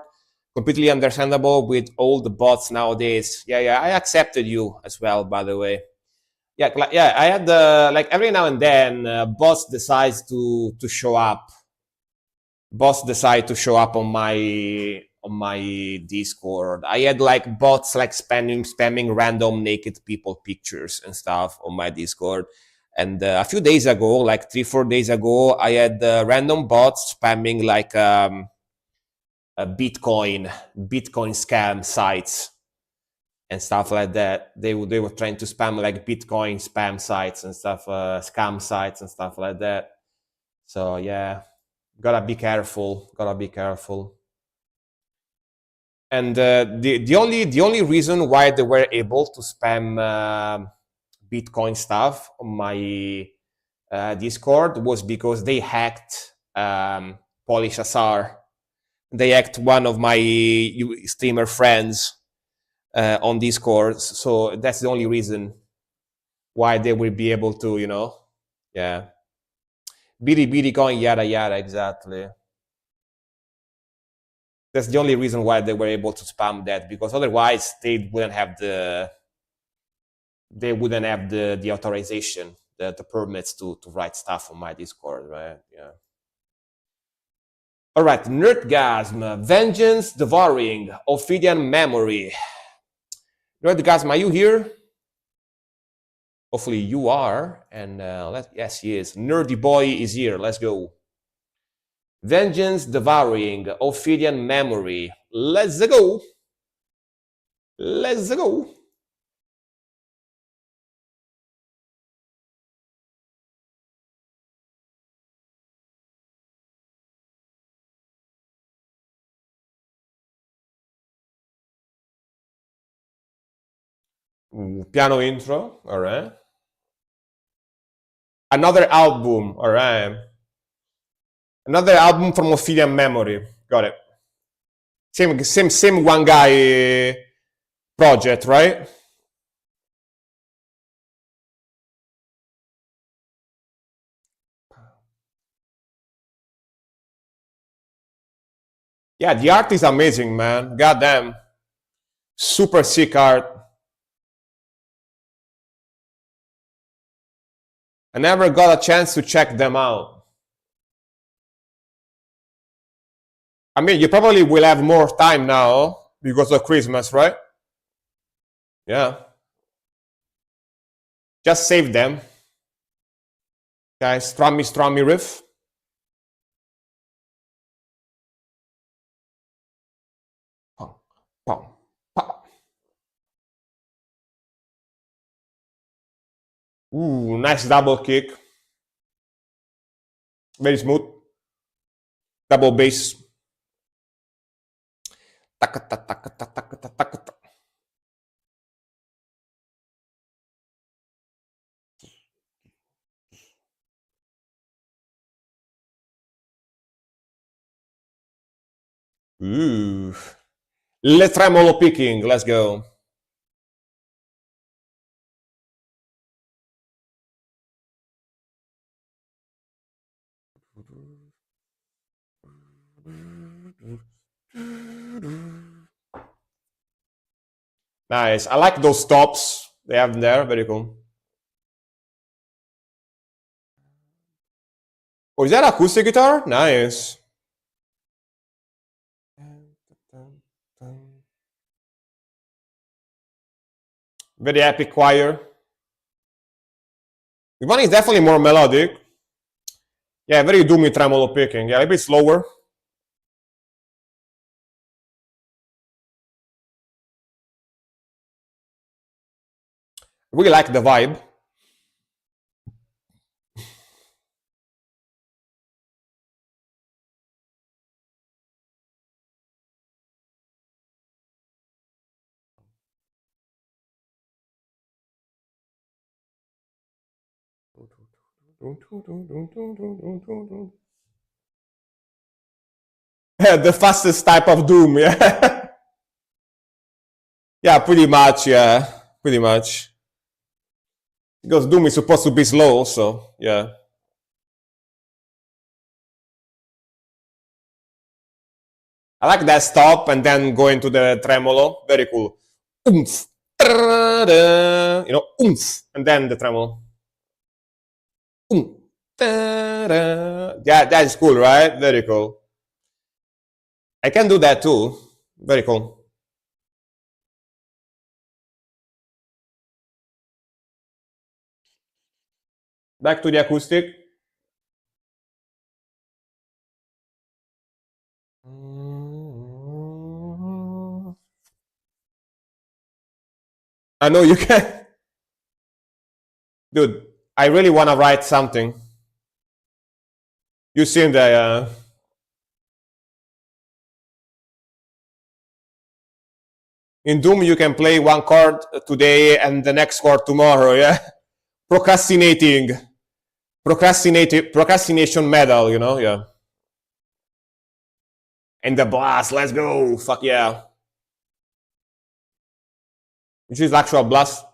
completely understandable with all the bots nowadays. Yeah, I accepted you as well, by the way. Yeah, yeah, I had like every now and then bots decides to show up. Bots decide to show up on my Discord. I had like bots like spamming random naked people pictures and stuff on my Discord. And a few days ago, like 3-4 days ago, I had random bots spamming like a Bitcoin scam sites and stuff like that. They were trying to spam like Bitcoin spam sites and stuff, scam sites and stuff like that. So yeah, gotta be careful. And the only reason why they were able to spam Bitcoin stuff on my Discord was because they hacked Polish Azar. They hacked one of my streamer friends on Discord, so that's the only reason why they will be able to, you know, yeah. BD coin, yada yada, exactly. That's the only reason why they were able to spam that, because otherwise they wouldn't have the authorization, the permits to write stuff on my Discord, right? Yeah. All right, Nerdgasm, Vengeance Devouring, Ophidian Memory. Nerdgasm, are you here? Hopefully you are, and yes, he is. Nerdy Boy is here, let's go. Vengeance Devouring, Ophidian Memory. Let's go. Let's go. Piano intro, all right. Another album, all right. Another album from Ophidian Memory, got it. Same one guy project, right? Yeah, the art is amazing, man. Goddamn. Super sick art. I never got a chance to check them out. I mean, you probably will have more time now because of Christmas, right? Yeah. Just save them. Guys, strummy riff. Pum, pum, pum. Ooh, nice double kick. Very smooth. Double bass. Ooh. Let's tremolo picking. Let's go. Nice. I like those stops they have there. Very cool. Oh, is that acoustic guitar? Nice. Very epic choir. The one is definitely more melodic. Yeah, very doomy tremolo picking. Yeah, a bit slower. I really like the vibe. The fastest type of Doom, yeah. Yeah, pretty much, yeah. Pretty much. Because Doom is supposed to be slow, so yeah. I like that stop and then go into the tremolo. Very cool. Oomph. You know, oomph. And then the tremolo. Oomph. Yeah, that is cool, right? Very cool. I can do that too. Very cool. Back to the acoustic. I know you can. Dude, I really want to write something. You seen the. In Doom, you can play one chord today and the next chord tomorrow, yeah? Procrastinating. Procrastination medal, you know? Yeah. And the blast, let's go. Fuck yeah. Which is actual blast.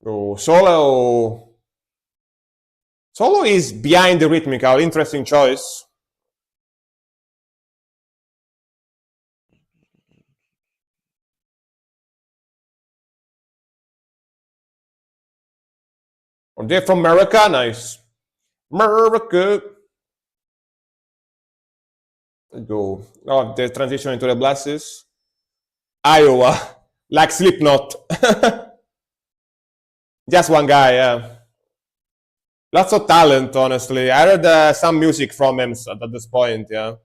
Oh, solo. Solo is behind the rhythmical. Interesting choice. Or they're from America? Nice. America. Let's go. Oh, the transition into the blasts. Iowa. Like Slipknot. Just one guy, yeah. Lots of talent, honestly. I heard some music from him at this point, yeah.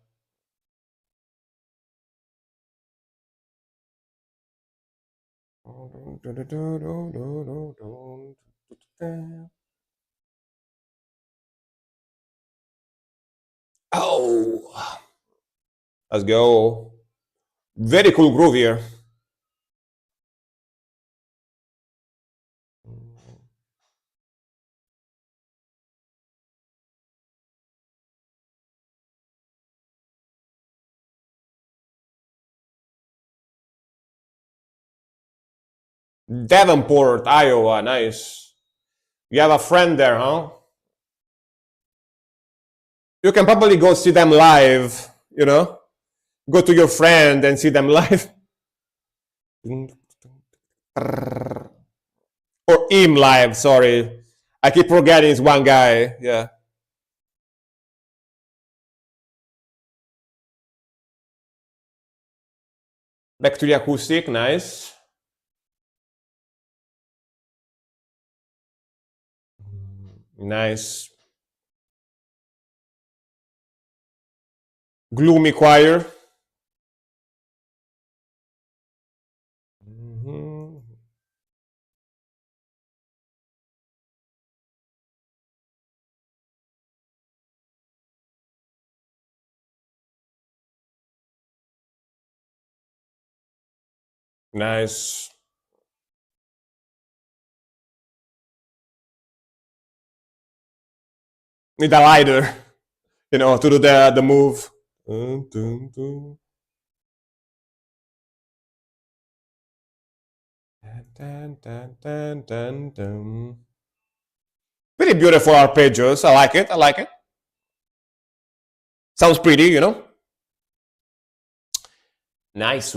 Oh, let's go. Very cool groove here. Davenport, Iowa, nice. You have a friend there, huh? You can probably go see them live, you know? Go to your friend and see them live. Or him live, sorry. I keep forgetting it's one guy, yeah. Back to the acoustic, nice. Nice. Gloomy choir. Nice. Need a lighter, you know, to do the move. Pretty beautiful arpeggios. I like it. I like it. Sounds pretty, you know. Nice.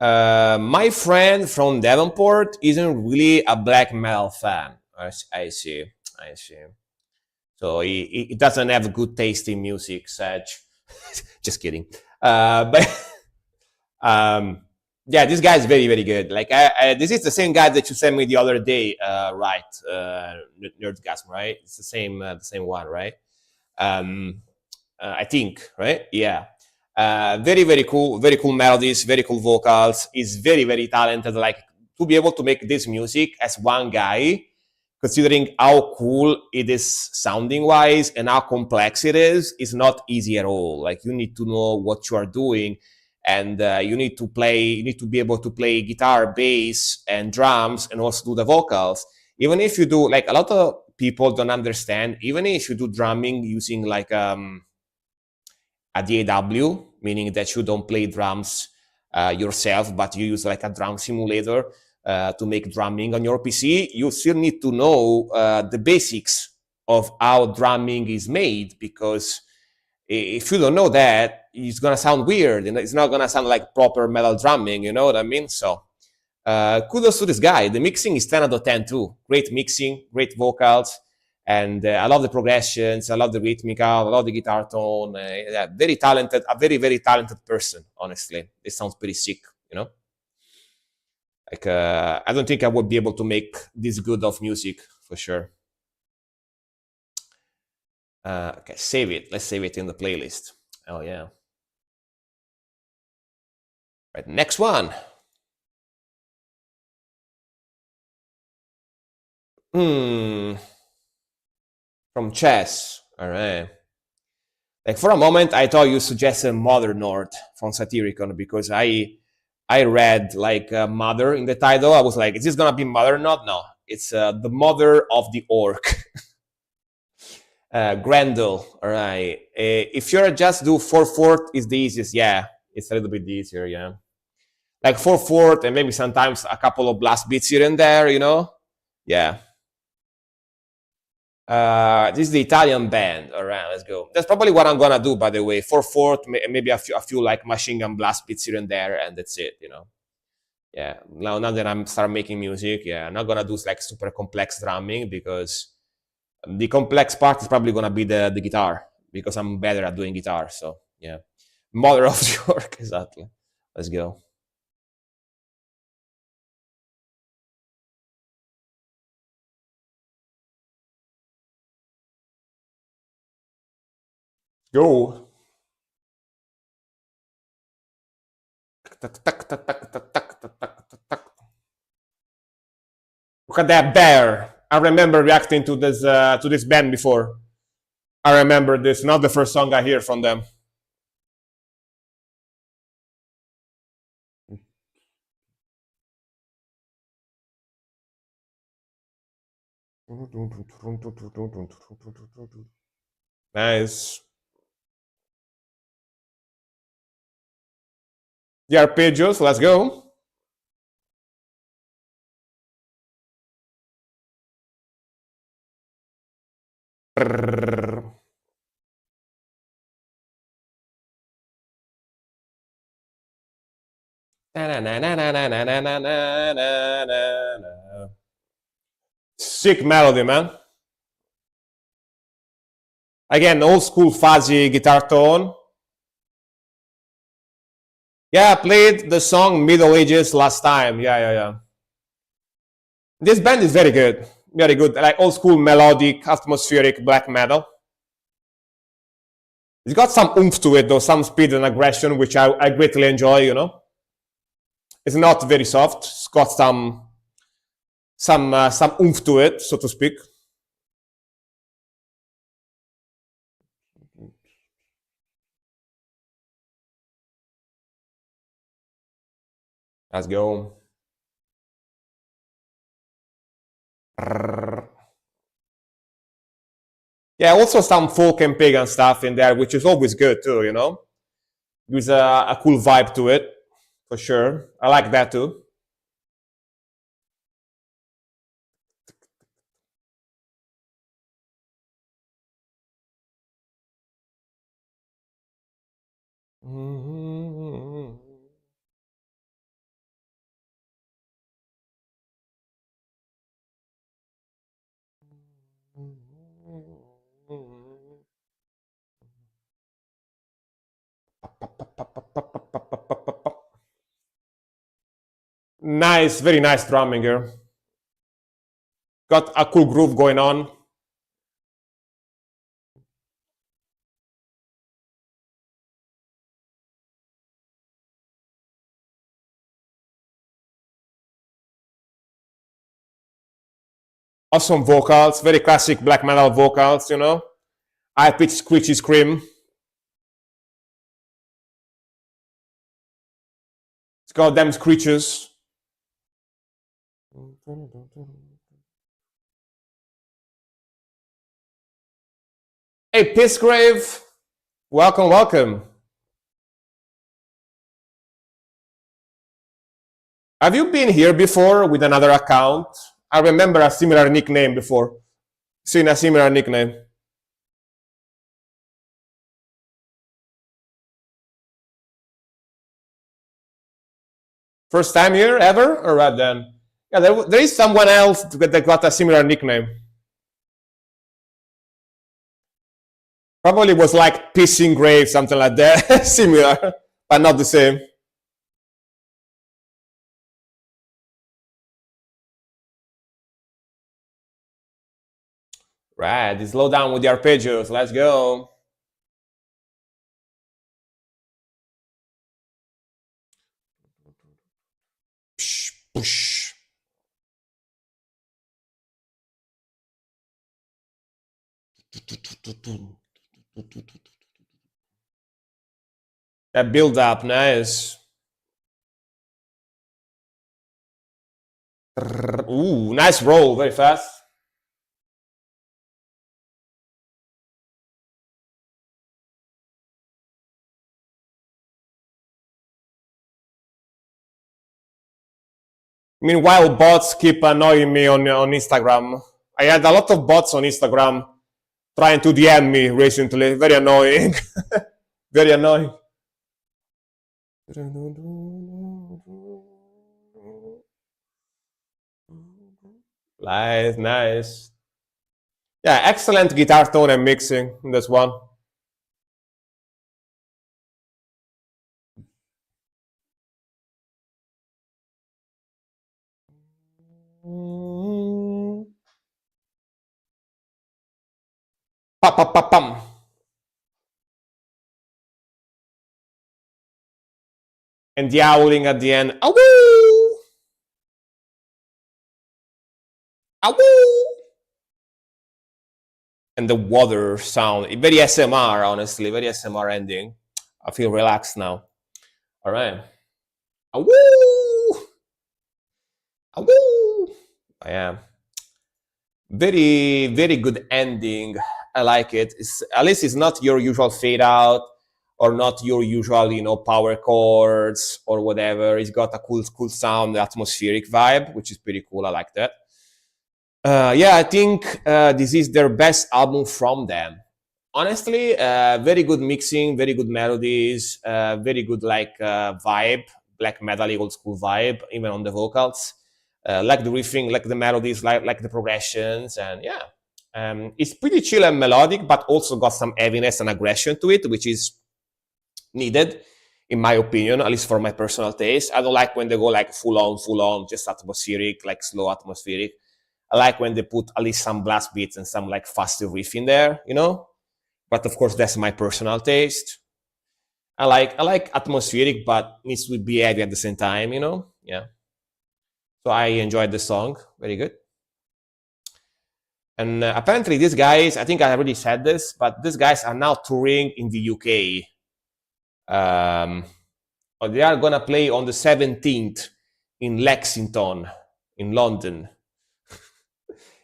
My friend from Devonport isn't really a black metal fan. I see. I see. So he doesn't have good taste in music, Sag. Just kidding. But Yeah, this guy is very, very good. Like, this is the same guy that you sent me the other day, right? Nerdgasm, right? It's the same one, right? Um, I think, right? Yeah. Very, very cool melodies, very cool vocals. He's very, very talented. Like, to be able to make this music as one guy, considering how cool it is sounding wise and how complex it is not easy at all. Like, you need to know what you are doing, and you need to play. You need to be able to play guitar, bass, and drums, and also do the vocals. Even if you do, like, a lot of people don't understand. Even if you do drumming using like a DAW, meaning that you don't play drums yourself, but you use like a drum simulator to make drumming on your PC, you still need to know the basics of how drumming is made, because if you don't know that, it's gonna sound weird and it's not gonna sound like proper metal drumming. You know what I mean? So kudos to this guy. The mixing is 10 out of 10 too. Great mixing, great vocals, and I love the progressions. I love the rhythmical. I love the guitar tone. Yeah, very talented. A very, very talented person. Honestly, it sounds pretty sick. You know, like I don't think I would be able to make this good of music for sure. Okay, save it. Let's save it in the playlist. Oh yeah. Right, next one. Hmm. From Chess. All right. Like, for a moment, I thought you suggested Mother North from Satyricon, because I read like Mother in the title. I was like, is this gonna be Mother North? No, it's the mother of the orc. Grendel. All right. If you're just do 4/4 is the easiest. Yeah, it's a little bit easier. Yeah, like 4/4 and maybe sometimes a couple of blast beats here and there. You know. Yeah. This is the Italian band. All right, let's go. That's probably what I'm gonna do, by the way. 4/4, maybe a few like machine gun blast beats here and there, and that's it. You know. Yeah. Now that I'm start making music, yeah, I'm not gonna do like super complex drumming, because the complex part is probably gonna be the guitar, because I'm better at doing guitar. So yeah, mother of the orc, exactly. Let's go. Go. Look at that bear. I remember reacting to this band before. I remember this. Not the first song I hear from them. Nice. The arpeggios. Let's go. Sick melody, man. Again, old school fuzzy guitar tone. Yeah, I played the song Middle Ages last time. Yeah. This band is very good. Very good. Like old school melodic, atmospheric black metal. It's got some oomph to it, though, some speed and aggression, which I greatly enjoy, you know. It's not very soft. It's got some oomph to it, so to speak. Let's go. Yeah, also some folk and pagan stuff in there, which is always good too, you know. There's a cool vibe to it, for sure. I like that too. Nice, very nice drumming here. Got a cool groove going on. Awesome vocals, very classic black metal vocals, you know. High pitched screechy scream. It's got them screeches. Hey, Pissgrave, welcome, welcome. Have you been here before with another account? I remember a similar nickname before. Seen a similar nickname. First time here ever, or what then? Yeah, there is someone else that got a similar nickname. Probably was like Pissing Grave, something like that. Similar, but not the same. Right, slow down with the arpeggios. Let's go. Psh, push. That build up, nice. Ooh, nice roll, very fast. Meanwhile, bots keep annoying me on Instagram. I had a lot of bots on Instagram trying to DM me recently. Very annoying. Very annoying. Nice, nice. Yeah, excellent guitar tone and mixing in this one. Pa pa pa pam. And the howling at the end. Awoo! Awoo! And the water sound. Very SMR, honestly. Very SMR ending. I feel relaxed now. All right. Awoo! Awoo! I am. Very, very good ending. I like it. At least it's not your usual fade out or not your usual, you know, power chords or whatever. It's got a cool sound, atmospheric vibe, which is pretty cool. I like that. Yeah, I think this is their best album from them. Honestly, very good mixing, very good melodies, very good like vibe, black metal old school vibe, even on the vocals. Like the riffing, like the melodies, like the progressions, and yeah, it's pretty chill and melodic, but also got some heaviness and aggression to it, which is needed, in my opinion, at least for my personal taste. I don't like when they go like full on, just atmospheric, like slow atmospheric. I like when they put at least some blast beats and some like faster riff in there, you know. But of course, that's my personal taste. I like atmospheric, but needs to be heavy at the same time, you know. Yeah. So I enjoyed the song. Very good. And apparently these guys, I think I already said this, but these guys are now touring in the UK. They are going to play on the 17th in Lexington, in London.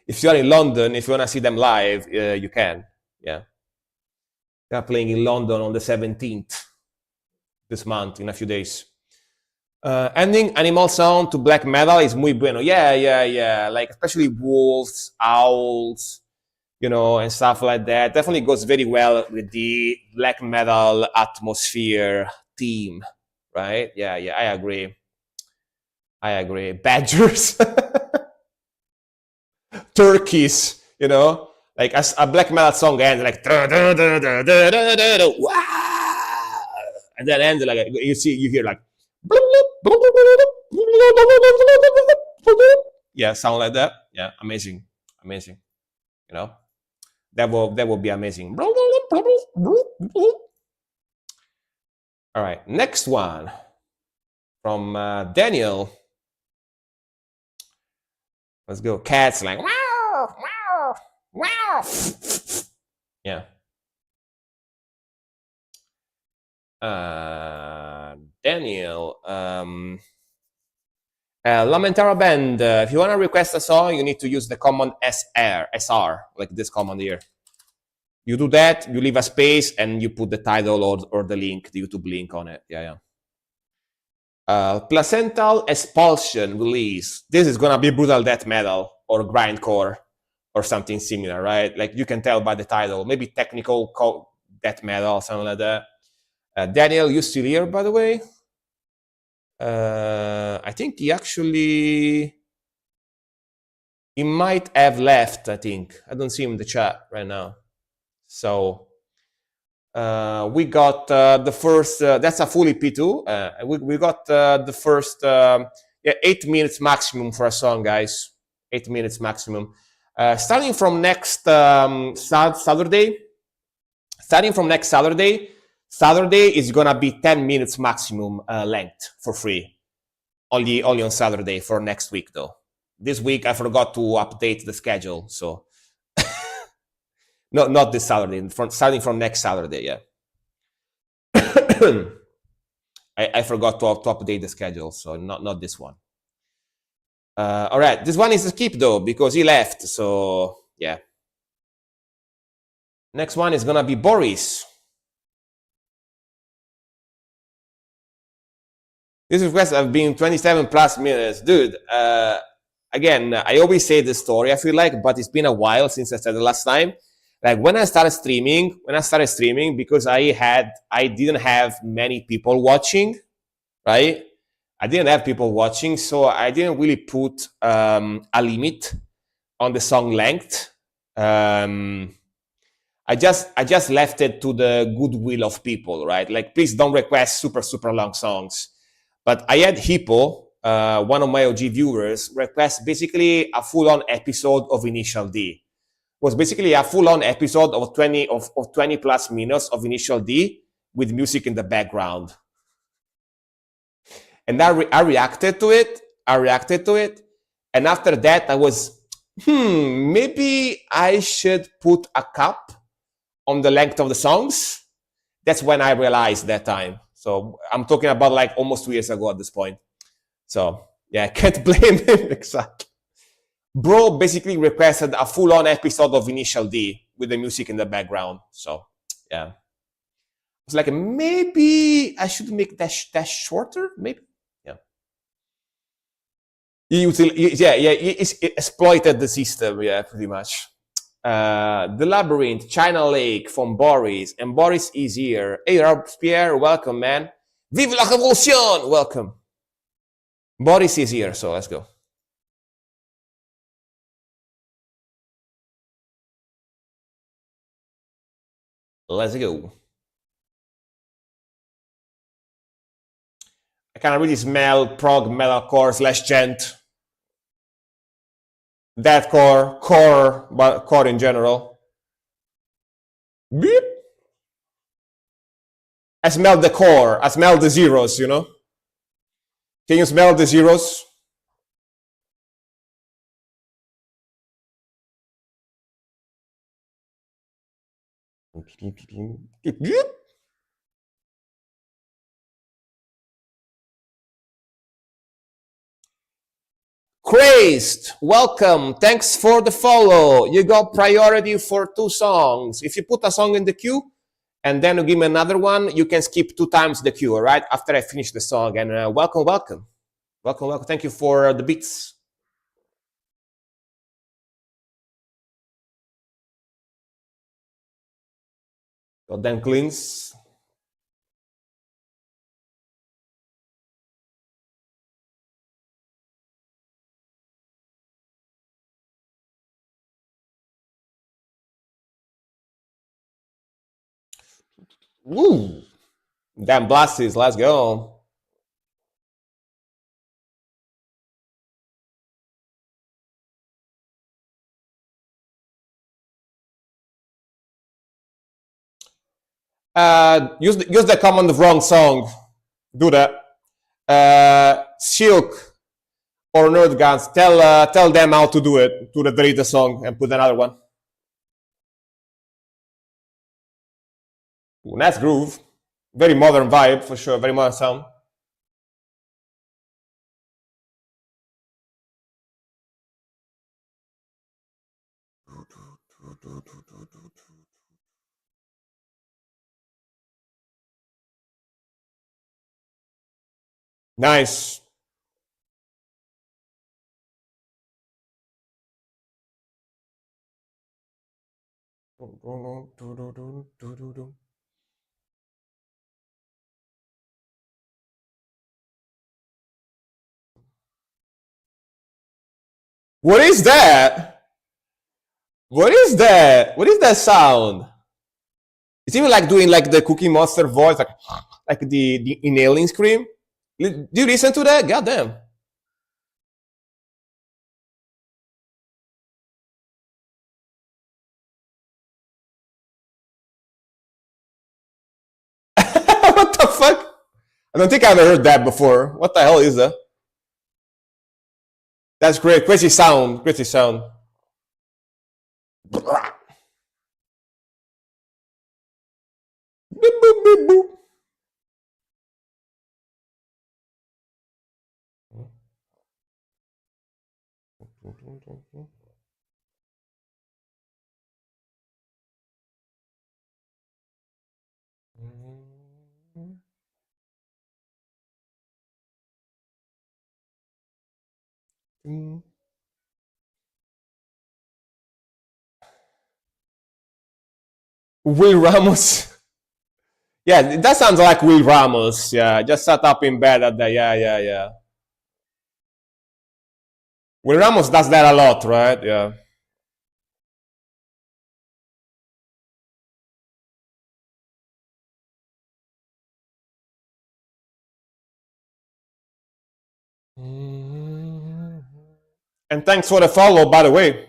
If you are in London, if you want to see them live, you can. Yeah. They are playing in London on the 17th this month, in a few days. Ending animal sound to black metal is muy bueno. Yeah. Like especially wolves, owls, you know, and stuff like that. Definitely goes very well with the black metal atmosphere theme, right? Yeah, I agree. Badgers, turkeys, you know, like as a black metal song ends like, and then ends like you hear like. Yeah, sound like that. Yeah, amazing, amazing. You know, that will be amazing. All right, next one from Daniel. Let's go. Cats like wow, wow, wow. Yeah. Daniel. Lamentara Band. If you want to request a song, you need to use the command SR, like this command here. You do that, you leave a space, and you put the title or the link, the YouTube link on it. Yeah, yeah. Placental Expulsion release. This is gonna be brutal death metal or grindcore or something similar, right? Like you can tell by the title, maybe technical death metal, something like that. Daniel, you still here, by the way? I think he might have left. I think I don't see him in the chat right now. So we got the first. That's a full EP2. We got the first 8 minutes maximum for a song, guys. 8 minutes maximum. Starting from next Saturday. Starting from next Saturday. Saturday is gonna be 10 minutes maximum length for free. Only on Saturday for next week though. This week I forgot to update the schedule, so no, not this Saturday. Starting from next Saturday, yeah. I forgot to update the schedule, so not this one. All right, this one is a skip though because he left, so yeah. Next one is gonna be Boris. This request have been 27 plus minutes, dude. Again, I always say this story. I feel like, but it's been a while since I said the last time. Like when I started streaming, because I didn't have many people watching, right? I didn't have people watching, so I didn't really put a limit on the song length. I just left it to the goodwill of people, right? Like, please don't request super long songs. But I had Hippo, one of my OG viewers, request basically a full-on episode of Initial D. It was basically a full-on episode of 20 plus minutes of Initial D with music in the background. And I reacted to it. And after that, I was, maybe I should put a cap on the length of the songs. That's when I realized that time. So I'm talking about like almost 2 years ago at this point. So yeah, I can't blame him. Exactly. Bro basically requested a full-on episode of Initial D with the music in the background. So yeah, it's like maybe I should make that shorter. Maybe he exploited the system. Yeah, pretty much. The Labyrinth, China Lake from Boris, and Boris is here. Hey, Robespierre, welcome, man. Vive la Révolution! Welcome. Boris is here, so let's go. Let's go. I can really smell prog metalcore / gent. Deathcore, but core in general. Beep. I smell the core. I smell the zeros, you know? Can you smell the zeros? Crazed, welcome. Thanks for the follow. You got priority for 2 songs. If you put a song in the queue and then you give me another one, you can skip 2 times the queue, all right? After I finish the song. And welcome. Thank you for the beats. Got Dan Cleans. Woo! Damn Blasties, let's go. Use the command wrong song. Do that. Silk or Nerdguns, tell them how to do it, to delete the song and put another one. Ooh, nice groove. Very modern vibe, for sure. Very modern sound. Nice. What is that? What is that? What is that sound? It's even like doing like the Cookie Monster voice, like the inhaling scream. Do you listen to that? God damn. What the fuck? I don't think I've ever heard that before. What the hell is that? That's great. Crazy sound. Crazy sound. Boop, boop, boop, boop. Will Ramos. Yeah, that sounds like Will Ramos. Yeah, just sat up in bed at the. Yeah. Will Ramos does that a lot, right? Yeah. And thanks for the follow, by the way.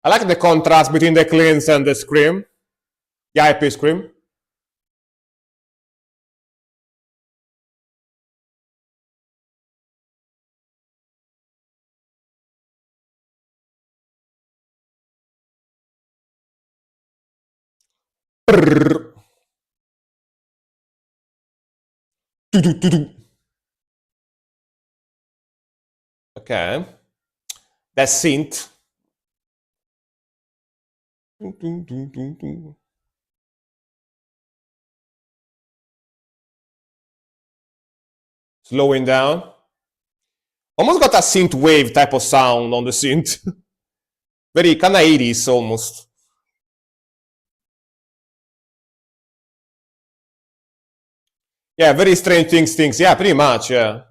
I like the contrast between the cleans and the scream. The IP scream. Okay. That's synth. Slowing down. Almost got a synth wave type of sound on the synth. Very kind of 80s almost. Yeah, very strange things. Yeah, pretty much. Yeah.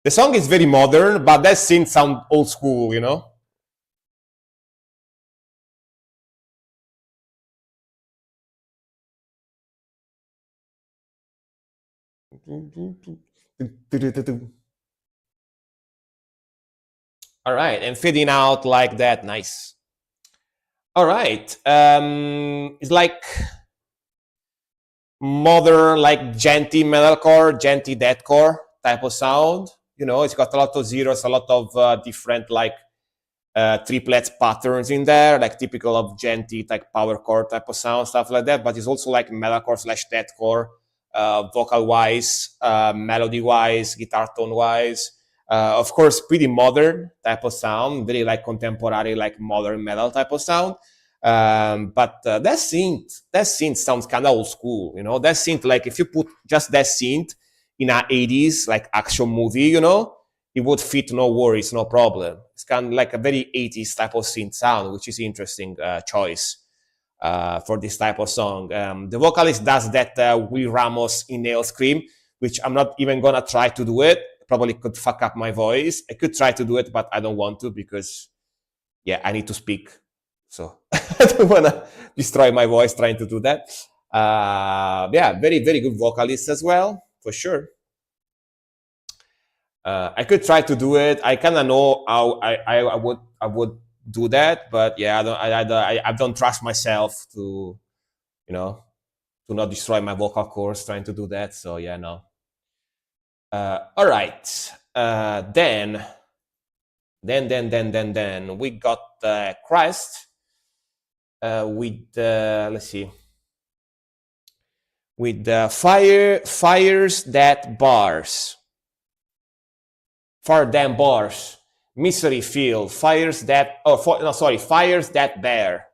The song is very modern, but that synth sound old school, you know? All right, and fading out like that. Nice. All right. It's like modern, like genty metalcore, genty deathcore type of sound. You know, it's got a lot of zeros, a lot of different like triplets patterns in there, like typical of genty type power chord type of sound, stuff like that. But it's also like metalcore slash deathcore, vocal wise, melody wise, guitar tone wise. Of course, pretty modern type of sound, very like contemporary, like modern metal type of sound. But that synth sounds kind of old school, you know. That synth, like if you put just that synth in an 80s like action movie, you know, it would fit, no worries, no problem. It's kind of like a very 80s type of synth sound, which is interesting choice for this type of song. The vocalist does that Will Ramos inhale scream, which I'm not even gonna try to do it probably could fuck up my voice. I could try to do it, but I don't want to because, yeah, I need to speak. So I don't want to destroy my voice trying to do that. Yeah, very, very good vocalist as well, for sure. I could try to do it. I kind of know how I would do that, but yeah, I don't trust myself to, you know, to not destroy my vocal cords trying to do that. So yeah, no. All right. Then we got Christ with let's see, with fires that bars. Fire damn bars. Misery field. Fires that fires that bear.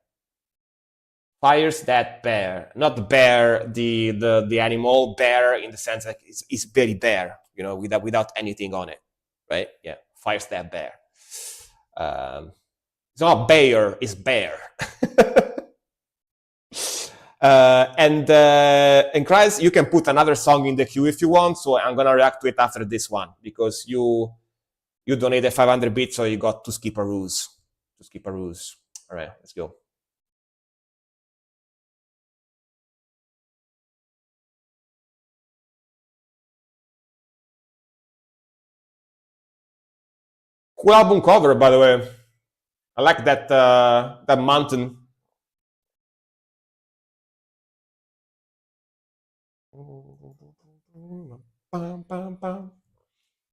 Fires that bear. Not bear the animal, bear in the sense that it's very bare, you know, without anything on it. Right? Yeah. Fires that bear. It's not bear, it's bear. And Christ, you can put another song in the queue if you want. So I'm gonna react to it after this one because you donated 500 bits, so you got to skip a ruse. All right, let's go. Cool album cover, by the way. I like that that mountain.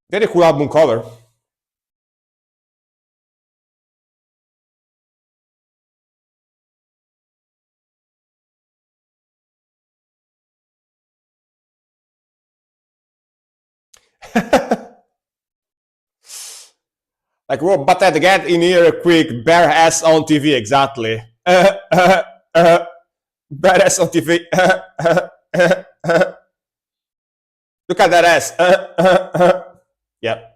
Very cool album cover. Like, well, but I'd get in here a quick bare ass on TV, exactly. Bare ass on TV. Look at that ass. Yeah.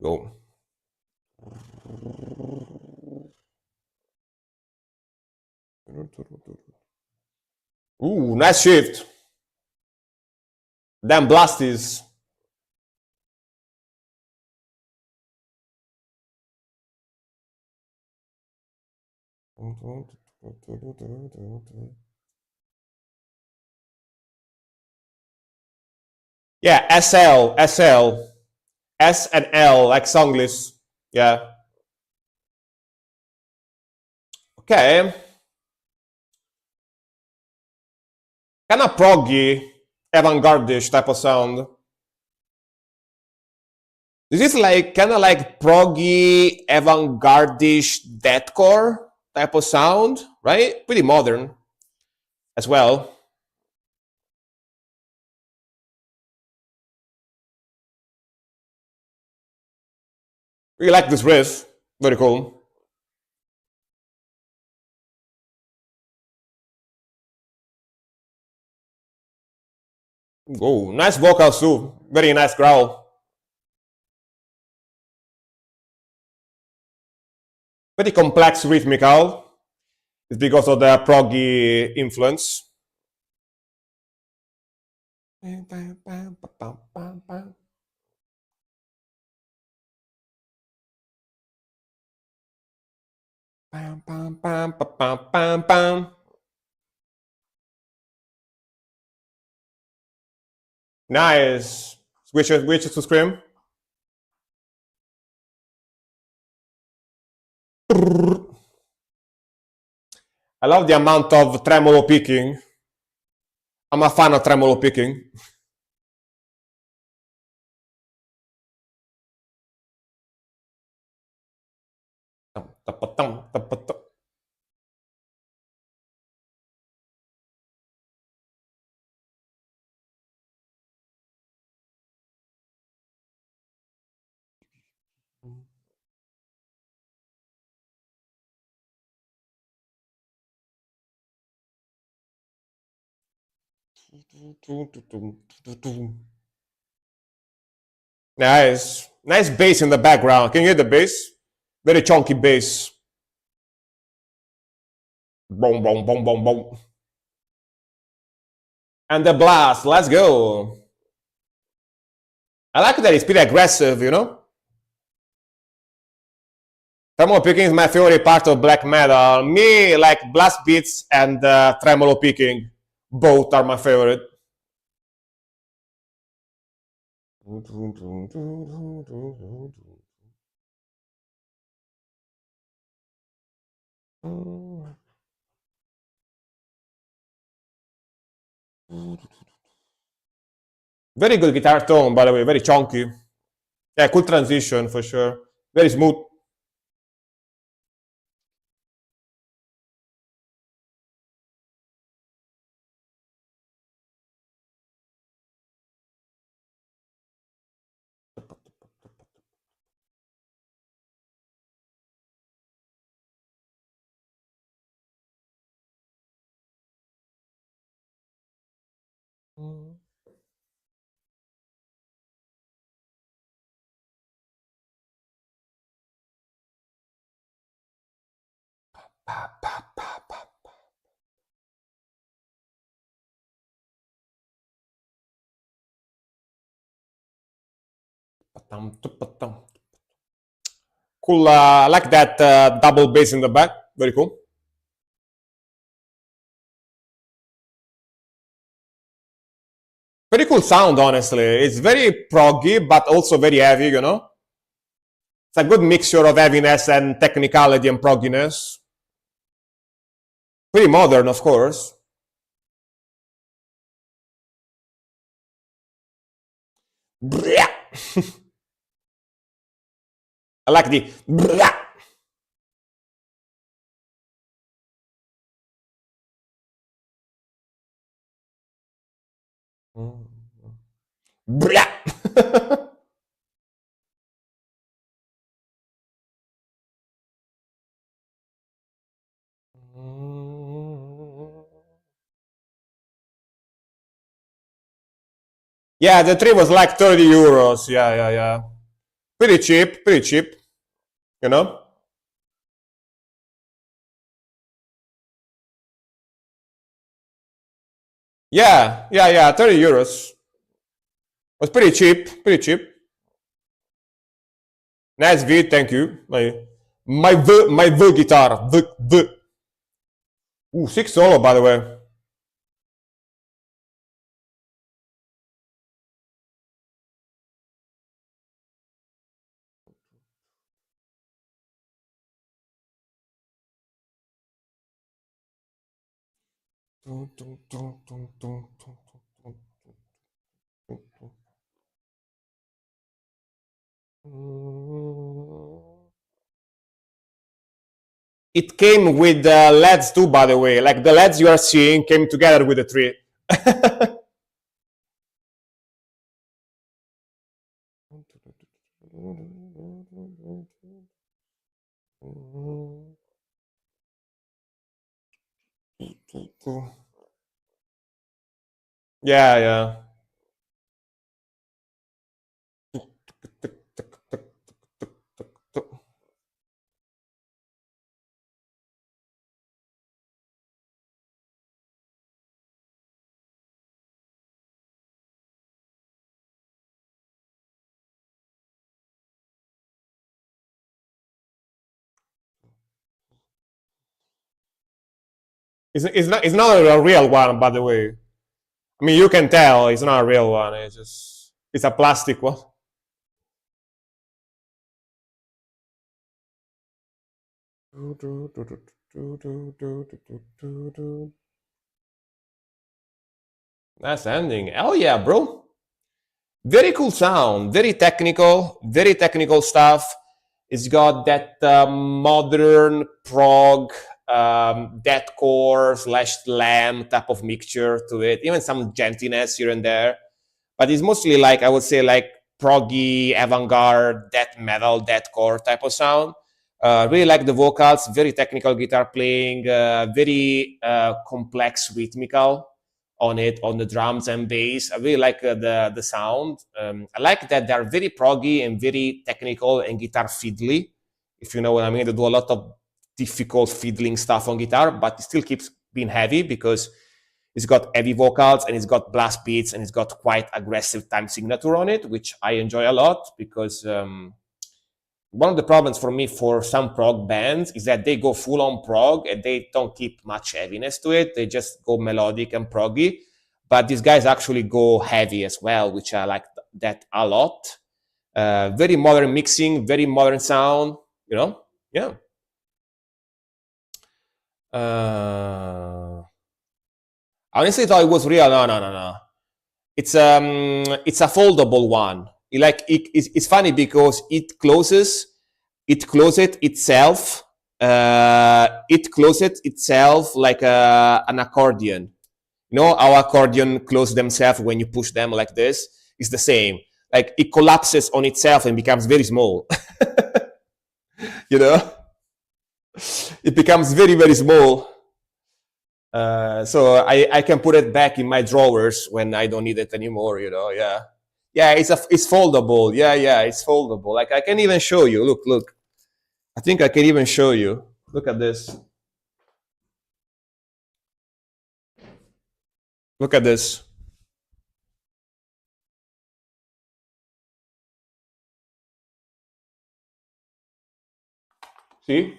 Go. Ooh, nice shift. Damn blasties. Yeah, SL, S and L, like song list. Yeah. Okay. Kind of proggy, avant-garde-ish type of sound. This is like kind of like proggy, avant-garde-ish deathcore type of sound, right? Pretty modern as well. Really like this riff. Very cool. Oh, nice vocals too. Very nice growl. Very complex rhythmical. It's because of the proggy influence. Nice. Switches to scream. I love the amount of tremolo picking. I'm a fan of tremolo picking. Nice. Nice bass in the background. Can you hear the bass? Very chunky bass. Boom, boom, boom, boom, boom. And the blast. Let's go. I like that it's pretty aggressive, you know? Tremolo picking is my favorite part of black metal. Me, like blast beats and tremolo picking, both are my favorite. Very good guitar tone, by the way, very chunky. Yeah, cool transition for sure. Very smooth. Cool, I like that double bass in the back. Very cool. Very cool sound, honestly. It's very proggy, but also very heavy, you know? It's a good mixture of heaviness and technicality and progginess. Pretty modern, of course. I like the Yeah, the tree was like 30 euros. Yeah, yeah, yeah. Pretty cheap, you know? Yeah, yeah, yeah, 30 euros. Was pretty cheap, pretty cheap. Nice V, thank you. My V guitar. V. Ooh, 6 solo, by the way. It came with the LEDs too, by the way. Like the LEDs you are seeing came together with the tree. Yeah, yeah. It's not a real one, by the way. I mean, you can tell it's not a real one. It's a plastic one. Nice ending. Hell yeah, bro. Very cool sound. Very technical stuff. It's got that modern prog, deathcore slash slam type of mixture to it. Even some gentleness here and there, but it's mostly like I would say like proggy, avant-garde, death metal, deathcore type of sound. Really like the vocals. Very technical guitar playing. Very complex rhythmical on it, on the drums and bass. I really like the sound. I like that they're very proggy and very technical and guitar fiddly, if you know what I mean. They do a lot of difficult fiddling stuff on guitar, but it still keeps being heavy because It's got heavy vocals and it's got blast beats and it's got quite aggressive time signature on it, which I enjoy a lot because one of the problems for me for some prog bands is that they go full on prog and they don't keep much heaviness to it. They just go melodic and proggy. But these guys actually go heavy as well, which I like that a lot. Very modern mixing, very modern sound, you know? Yeah. I honestly thought it was real. No. It's a foldable one. It's funny because it closes itself. It closes itself like an accordion. You know how accordion close themselves when you push them like this? It's the same. Like it collapses on itself and becomes very small. You know, it becomes very, very small. So I can put it back in my drawers when I don't need it anymore. You know, yeah. It's foldable. Yeah, it's foldable. Like I can even show you. Look. I think I can even show you. Look at this. Look at this. See?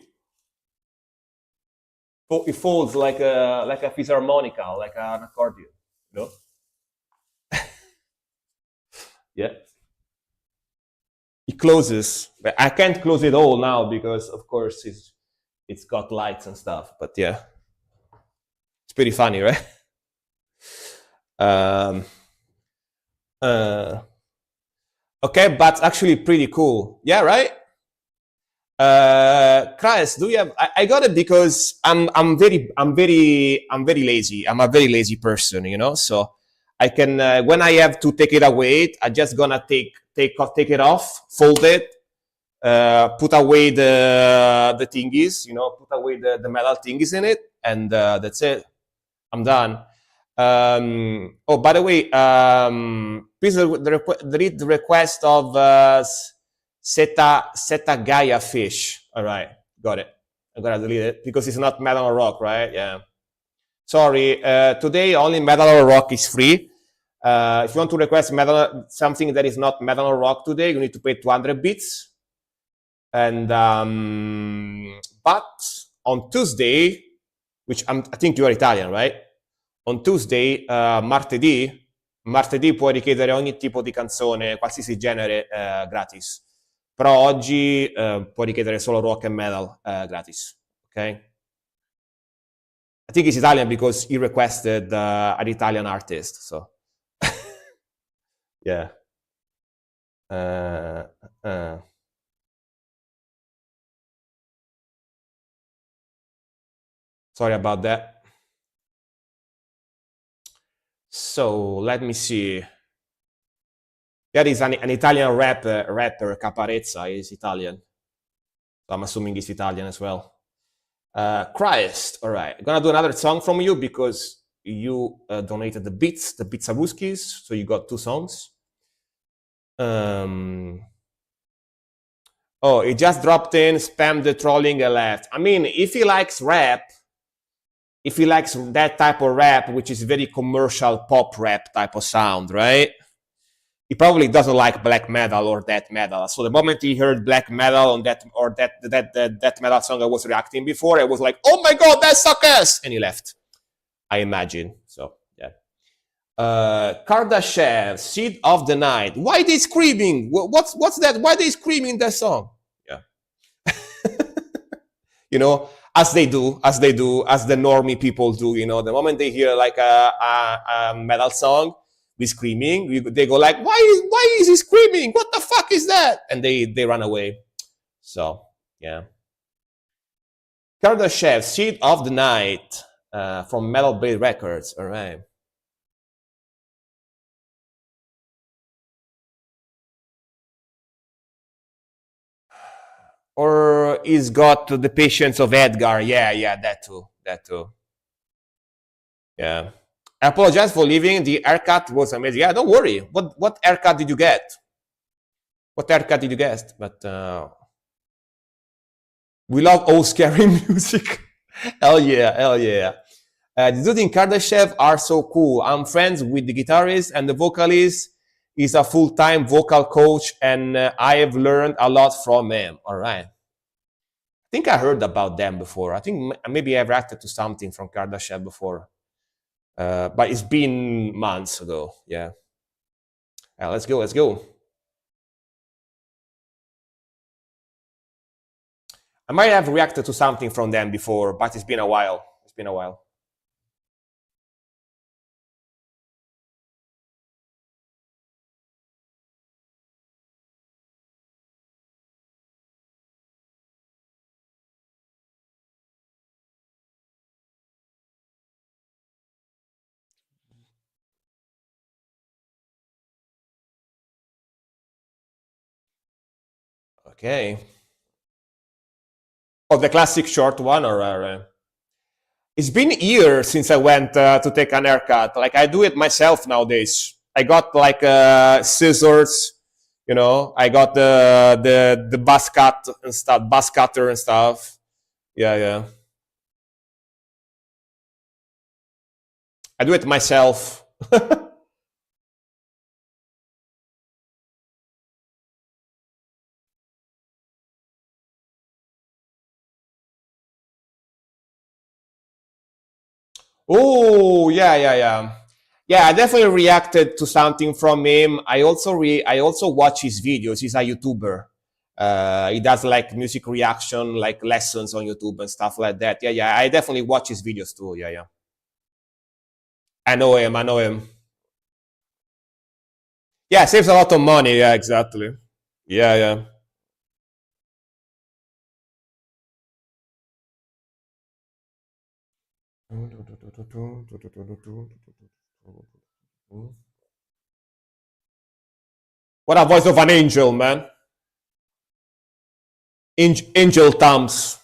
It folds like a fisharmonica, like an accordion. You know? Yeah. It closes. But I can't close it all now because, of course, it's got lights and stuff. But yeah, it's pretty funny, right? Okay, but actually pretty cool. Yeah, right? Christ, do you have? I got it because I'm very lazy. I'm a very lazy person, you know. So I can when I have to take it away, I just gonna take it off, fold it, put away the thingies, you know, put away the metal thingies in it, and that's it. I'm done. Oh, by the way, please read the request of Seta Gaia Fish. All right, got it. I'm gonna delete it because it's not metal or rock, right? Yeah. Sorry. Today only metal or rock is free. If you want to request something that is not metal or rock today, you need to pay 200 bits. And but on Tuesday, which I think you are Italian, right? On Tuesday, martedì puoi richiedere ogni tipo di canzone, qualsiasi genere, gratis. Però oggi puoi richiedere solo rock and metal gratis, okay? I think he's Italian because he requested an Italian artist, so yeah. Sorry about that. So let me see. There is an Italian rapper, Caparezza, is Italian. So I'm assuming he's Italian as well. Christ, all right. I'm gonna do another song from you because you donated the beats are Ruskis, so you got 2 songs. Oh, he just dropped in, spammed the trolling and left. I mean, if he likes rap, if he likes that type of rap, which is very commercial pop rap type of sound, right? He probably doesn't like black metal or death metal. So the moment he heard black metal on that metal song I was reacting before, I was like, "Oh my god, that sucks!" And he left. I imagine. So yeah. Kardashev, Seed of the Night. Why they screaming? What's that? Why they screaming that song? Yeah. You know, as the normie people do. You know, the moment they hear like a metal song, we screaming, they go like, why is he screaming? What the fuck is that? And they run away. So yeah. Kardashev, Seed of the Night, from Metal Blade Records. All right. Or he's got the Patience of Edgar. Yeah, that too. Yeah. I apologize for leaving. The haircut was amazing. Yeah, don't worry. What haircut did you get? What haircut did you get? But we love all scary music. Hell yeah. The dude in Kardashev are so cool. I'm friends with the guitarist and the vocalist. He's a full-time vocal coach, and I have learned a lot from him. All right. I think I heard about them before. I think maybe I've reacted to something from Kardashev before, but it's been months ago. Yeah. Let's go. Let's go. I might have reacted to something from them before, but it's been a while. It's been a while. Okay. Oh, the classic short one, or it's been years since I went to take an haircut. Like I do it myself nowadays. I got like scissors, you know. I got the buzz cut and stuff, buzz cutter and stuff. Yeah, yeah. I do it myself. Oh, yeah, yeah, yeah. Yeah, I definitely reacted to something from him. I also watch his videos. He's a YouTuber. He does like music reaction, like lessons on YouTube and stuff like that. Yeah, yeah. I definitely watch his videos too. Yeah, yeah. I know him. I know him. Yeah, saves a lot of money. Yeah, exactly. Yeah, yeah. What a voice of an angel, man. Angel thumbs.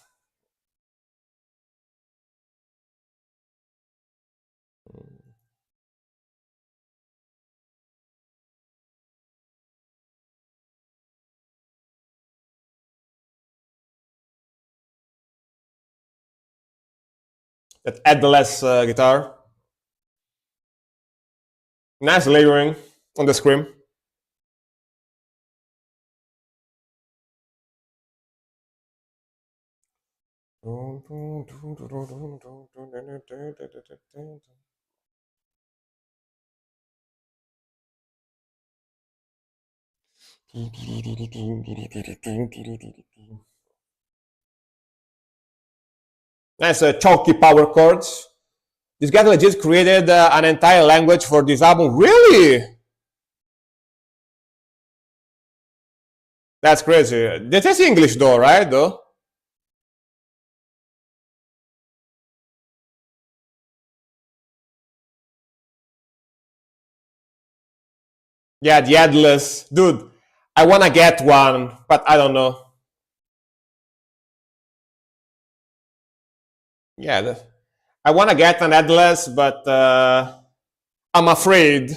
That headless guitar. Nice layering on the scream. Nice chunky power chords. This guy legit created an entire language for this album. Really? That's crazy. This is English though, right? Though. Yeah, the headless. Dude, I wanna get one, but I don't know. Yeah, I wanna get an headless, but I'm afraid.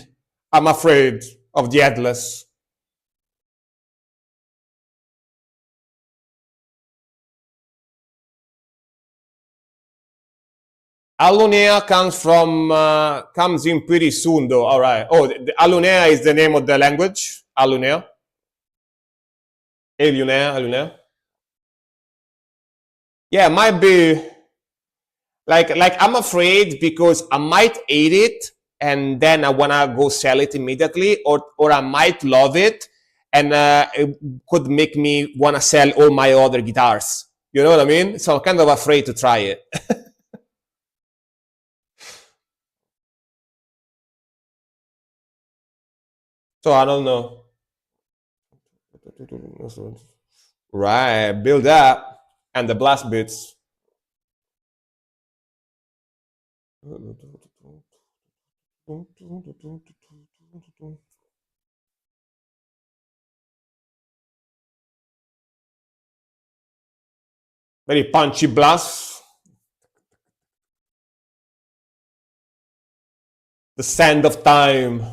I'm afraid of the headless. Alunea comes in pretty soon though. All right. Oh, Alunea is the name of the language. Alunea. Alunea. Alunea. Yeah, it might be like I'm afraid because I might hate it and then I wanna go sell it immediately, or I might love it and it could make me wanna sell all my other guitars. You know what I mean? So I'm kind of afraid to try it. So I don't know. Right, build up and the blast beats. Very punchy blast. The sand of time.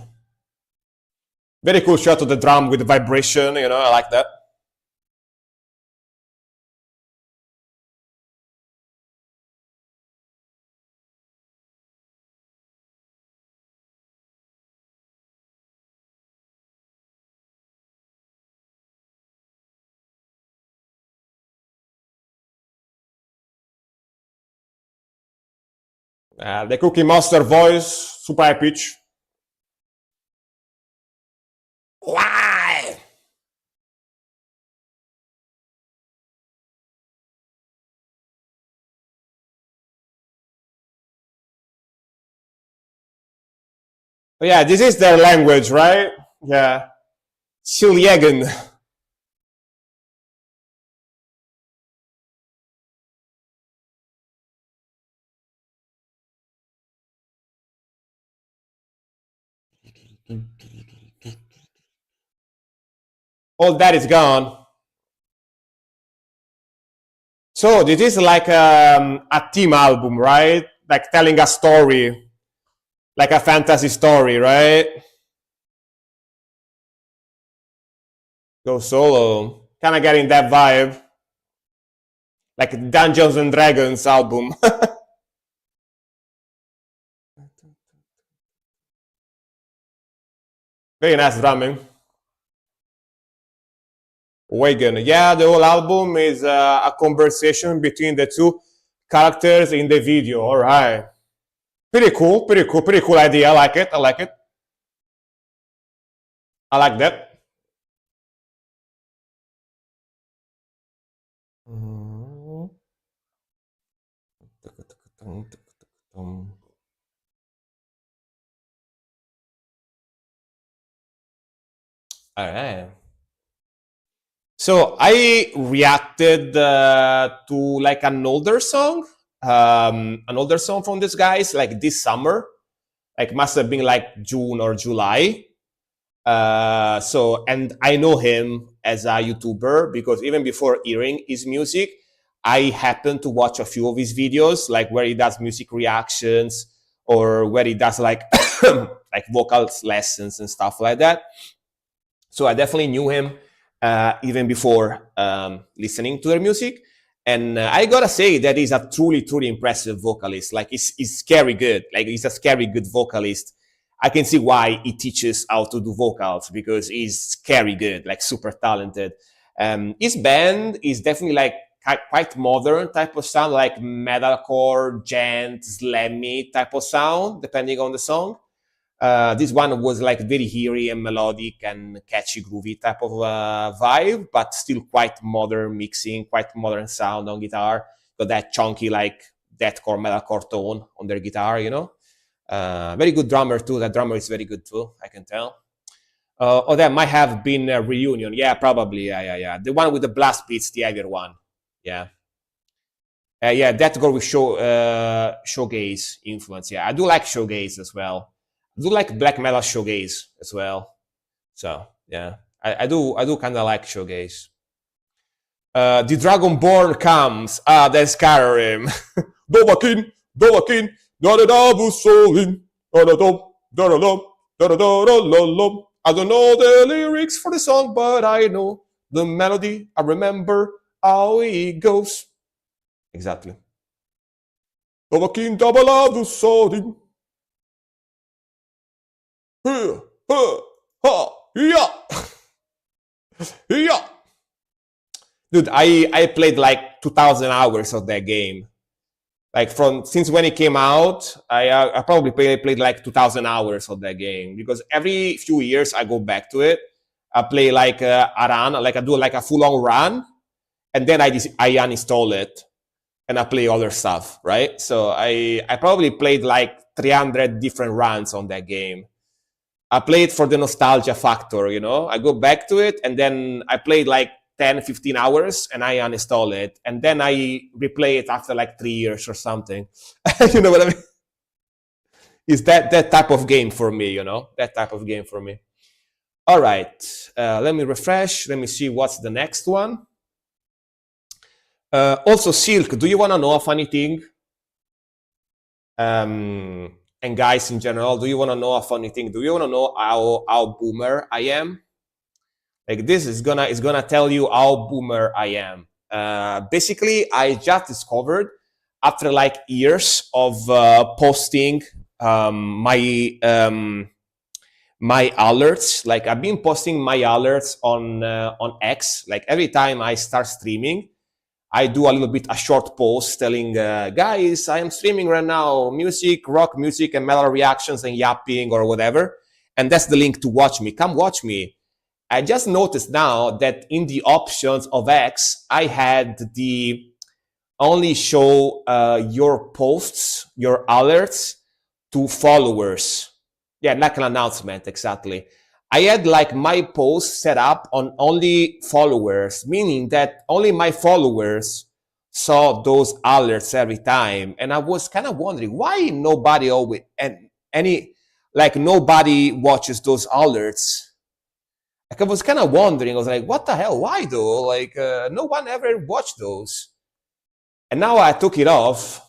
Very cool shot of the drum with the vibration, you know, I like that. The Cookie Monster voice, super high pitch. Why? Oh, yeah, this is their language, right? Yeah. Chiliagan. All that is gone. So this is like a team album, right? Like telling a story, like a fantasy story, right? Go solo. Kind of getting that vibe. Like Dungeons and Dragons album. Very nice drumming. Wagon. Yeah, the whole album is a conversation between the two characters in the video. All right. Pretty cool, pretty cool, pretty cool idea. I like it. I like it. I like that. All right. So I reacted to like an older song from these guys, like this summer, like must have been like June or July. So and I know him as a YouTuber because even before hearing his music, I happened to watch a few of his videos, like where he does music reactions or where he does like like vocals lessons and stuff like that. So I definitely knew him even before listening to their music. And I gotta say that he's a truly, truly impressive vocalist. Like he's scary good. Like he's a scary good vocalist. I can see why he teaches how to do vocals because he's scary good, like super talented. His band is definitely like quite modern type of sound, like metalcore, gent, slammy type of sound, depending on the song. This one was like very eerie and melodic and catchy, groovy type of vibe, but still quite modern mixing, quite modern sound on guitar. Got that chunky like deathcore, metalcore tone on their guitar, you know. Very good drummer too. That drummer is very good too. I can tell. Oh, that might have been a reunion. Yeah, probably. Yeah. The one with the blast beats, the other one. Yeah. Yeah, that go with showgaze influence. Yeah, I do like showgaze as well. I do like black metal showgaze as well. So yeah, I do kind of like showgaze. The Dragonborn comes. Ah, that's Skyrim. Dovahkiin, Dovahkiin, da-da-da, Solin, da-da-dum, da-da-dum, da-da-da-da-la-lum. I don't know the lyrics for the song, but I know the melody. I remember how it goes. Exactly. Dovahkiin, da-ba-la, Solin. Yeah. Yeah. Dude, I played like 2,000 hours of that game. Like from since when it came out, I probably played like 2,000 hours of that game because every few years I go back to it. I play like a run, like I do like a full on run, and then I uninstall it and I play other stuff, right? So I probably played like 300 different runs on that game. I play it for the nostalgia factor, you know. I go back to it and then I played like 10, 15 hours and I uninstall it. And then I replay it after like 3 years or something. You know what I mean? It's that type of game for me, you know? That type of game for me. All right. Let me refresh. Let me see what's the next one. Also, Silk, do you want to know a funny thing? And guys in general, do you want to know a funny thing? Do you want to know how boomer I am? Like this is gonna tell you how boomer I am. Basically, I just discovered after like years of posting my alerts. Like I've been posting my alerts on X. Like every time I start streaming, I do a little bit a short post telling guys, I am streaming right now, music, rock music, and metal reactions and yapping or whatever, and that's the link to watch me. Come watch me. I just noticed now that in the options of X, I had the only show your posts, your alerts to followers. Yeah, like an announcement, exactly. I had like my post set up on only followers, meaning that only my followers saw those alerts every time. And I was kind of wondering why nobody always, and nobody watches those alerts. Like I was kind of wondering, I was like, what the hell? Why though? Like no one ever watched those. And now I took it off.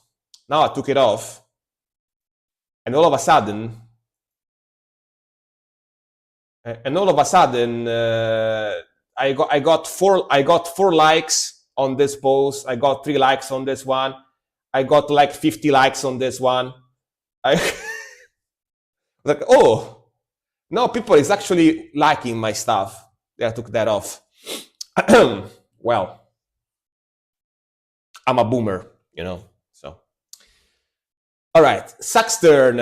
And all of a sudden, I got four likes on this post. I got 3 likes on this one. I got like 50 likes on this one. Like, oh, no, people is actually liking my stuff. Yeah, I took that off. Well, I'm a boomer, you know. So, all right, Saxton.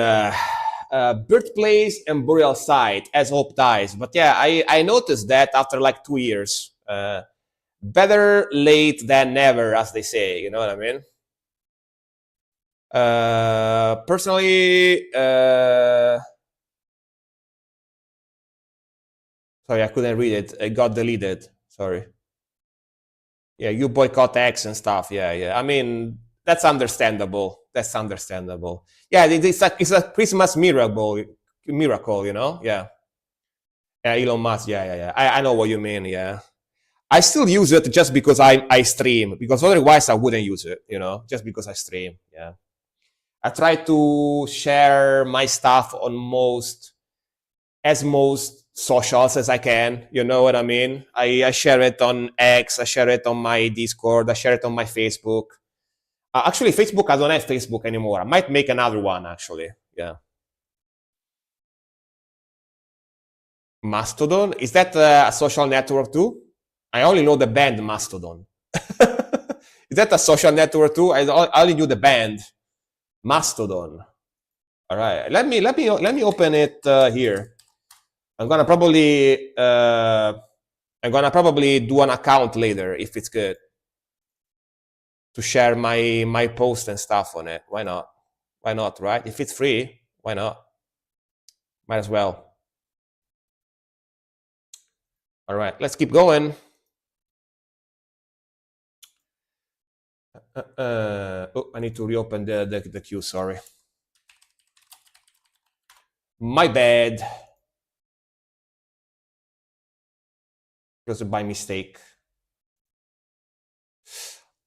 Birthplace and burial site as hope dies. But yeah, I noticed that after like 2 years. Better late than never, as they say, you know what I mean? Personally, sorry, I couldn't read it. It got deleted. Sorry. Yeah, you boycott X and stuff. Yeah. I mean, that's understandable. Yeah, it's a Christmas miracle, you know? Yeah. Yeah, Elon Musk. Yeah. I know what you mean. Yeah. I still use it just because I stream, because otherwise I wouldn't use it, you know, just because I stream. Yeah. I try to share my stuff on most socials as I can, you know what I mean? I share it on X, I share it on my Discord, I share it on my Facebook. Actually, Facebook, I don't have Facebook anymore. I might make another one, actually. Yeah. Mastodon? Is that a social network too? I only know the band Mastodon. Is that a social network too? I only knew the band Mastodon. All right. Let me open it here. I'm gonna probably do an account later if it's good, to share my post and stuff on it. Why not? Right? If it's free, why not? Might as well. All right, let's keep going. Oh, I need to reopen the queue. Sorry, my bad. It was by mistake.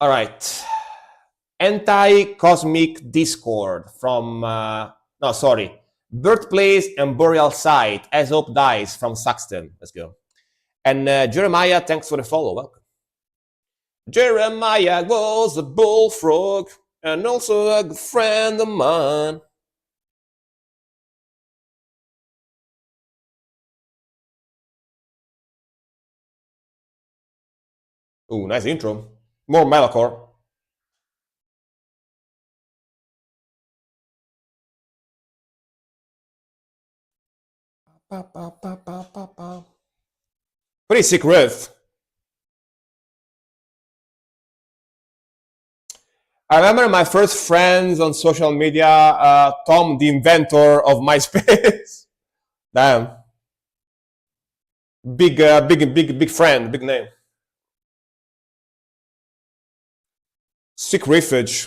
All right. Anti-Cosmic Discord from, Birthplace and Burial Site, As Hope Dies from Saxton. Let's go. And Jeremiah, thanks for the follow. Welcome. Jeremiah was a bullfrog and also a good friend of mine. Ooh, nice intro. More metalcore. Pretty sick riff. I remember my first friends on social media, Tom, the inventor of MySpace. Damn. Big friend, big name. Sick riffage.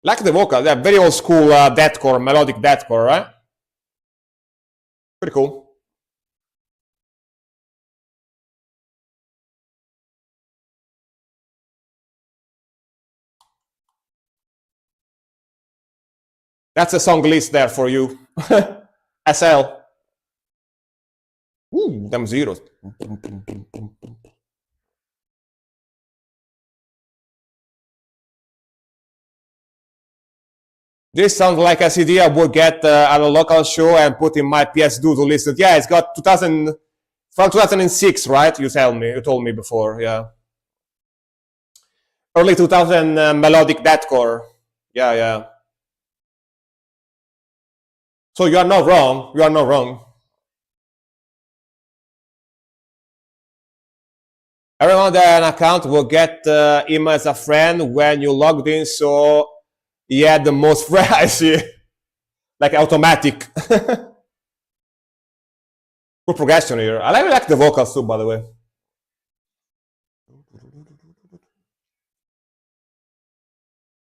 Like the vocal, they're very old school deathcore, melodic deathcore, right? Pretty cool. That's a song list there for you. SL. Ooh, them zeros. This sounds like a CD I would get at a local show and put in my PS2 to listen. Yeah, it's got 2000, From 2006, right? You told me before, yeah. Early 2000 melodic deathcore. Yeah, yeah. So you are not wrong. You are not wrong. Everyone that an account will get him as a friend when you logged in, so he had the most friends. I see. Like automatic. Good progression here. I like the vocals too, by the way.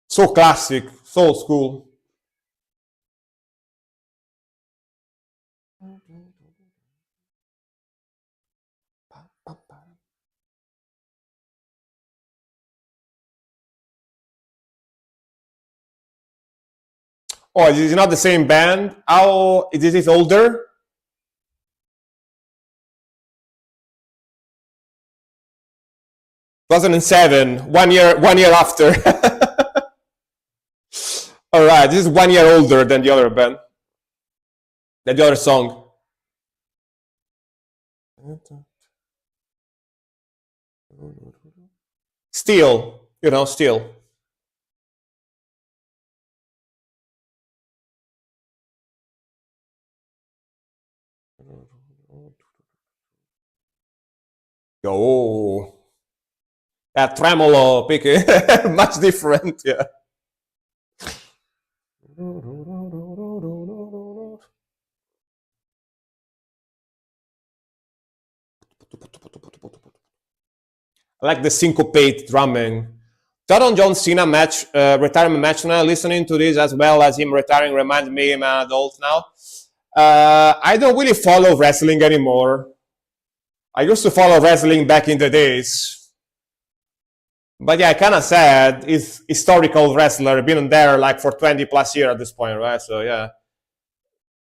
So classic, so old school. Oh, this is not the same band. How is this older? 2007, 1 year after. All right, this is 1 year older than the other band, than the other song. Still, still. Oh, that tremolo picking, much different, yeah. I like the syncopate drumming. That on John Cena match, retirement match now, listening to this as well as him retiring reminds me I'm an adult now. I don't really follow wrestling anymore. I used to follow wrestling back in the days. But yeah, kind of sad. He's historical wrestler, been there like for 20 plus years at this point, right? So yeah,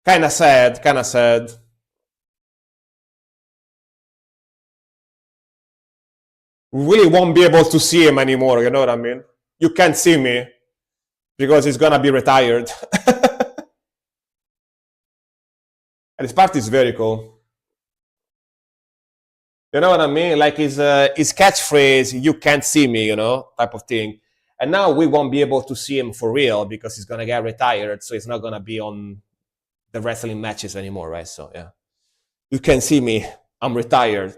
kind of sad, kind of sad. Really won't be able to see him anymore, you know what I mean? You can't see me because he's gonna be retired. And this part is very cool. You know what I mean? Like his catchphrase, "You can't see me," type of thing. And now we won't be able to see him for real because he's gonna get retired, so he's not gonna be on the wrestling matches anymore, right? So yeah, you can see me. I'm retired.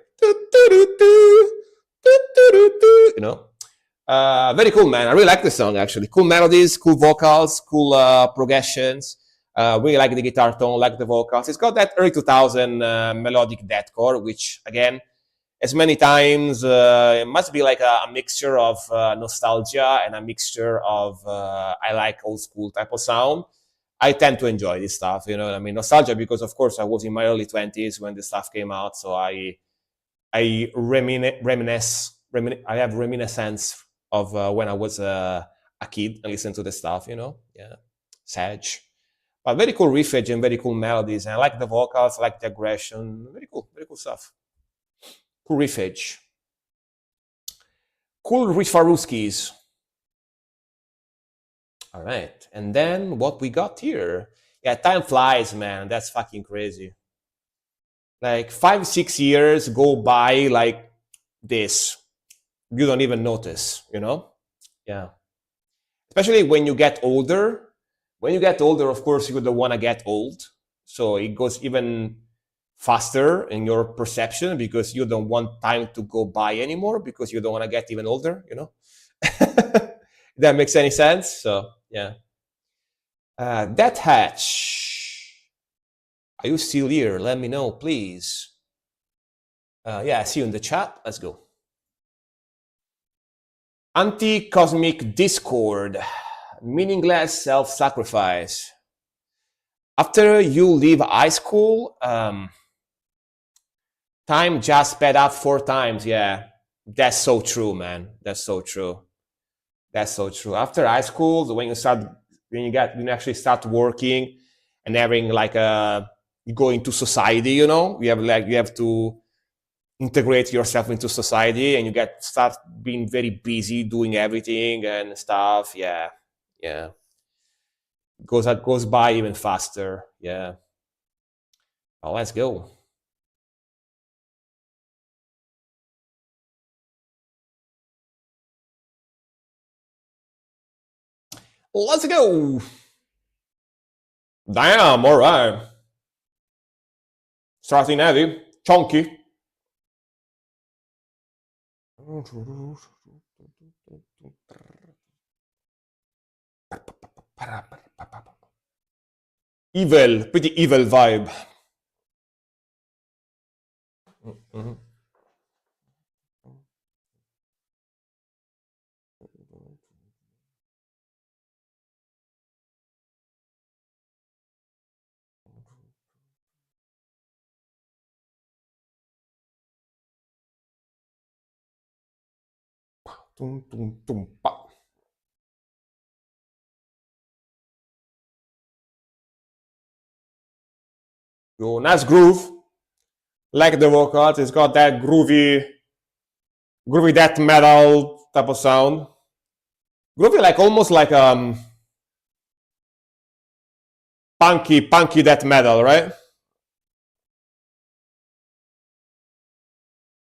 Very cool, man. I really like the song actually. Cool melodies, cool vocals, cool progressions. Really like the guitar tone, like the vocals. It's got that early 2000 melodic deathcore, which again, as many times, it must be like a mixture of nostalgia and a mixture of I like old school type of sound. I tend to enjoy this stuff, you know what I mean? Nostalgia because, of course, I was in my early 20s when this stuff came out, so I reminisce. I have reminiscence of when I was a kid and listened to the stuff, Yeah, Sage. But very cool riffage and very cool melodies. And I like the vocals, I like the aggression. Very cool stuff. Cool riffage. Cool Rifaruskis. All right. And then what we got here? Yeah, time flies, man. That's fucking crazy. Like 5, 6 years go by like this. You don't even notice, Yeah. Especially when you get older. When you get older, of course, you don't want to get old. So it goes even faster in your perception because you don't want time to go by anymore because you don't want to get even older, That makes any sense? So, yeah. That hatch. Are you still here? Let me know, please. Yeah, I see you in the chat. Let's go. Anti-cosmic discord. Meaningless self-sacrifice. After you leave high school, time just sped up 4 times. Yeah, that's so true, man. That's so true. That's so true. After high school, when you actually start working and having like you go into society, you have to integrate yourself into society and you start being very busy doing everything and stuff. Yeah. Goes by even faster. Yeah. Oh, let's go. Let's go. Damn, all right. Starting heavy, chunky. Evil, pretty evil vibe. Mhm. Tum, tum, tum, pa. Yo, nice groove. Like the vocals, it's got that groovy death metal type of sound. Groovy, like almost like punky death metal, right?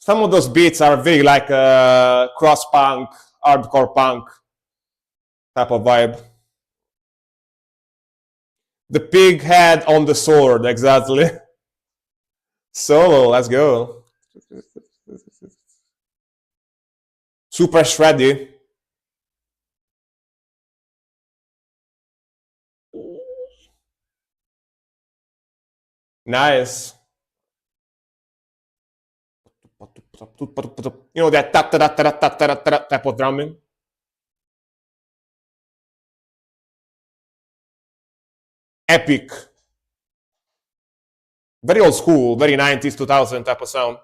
Some of those beats are very like cross punk, hardcore punk type of vibe. The pig head on the sword, exactly. Solo, let's go. Super shreddy. Nice. You know that type of drumming. Epic. Very old school, very 90s, 2000 type of sound.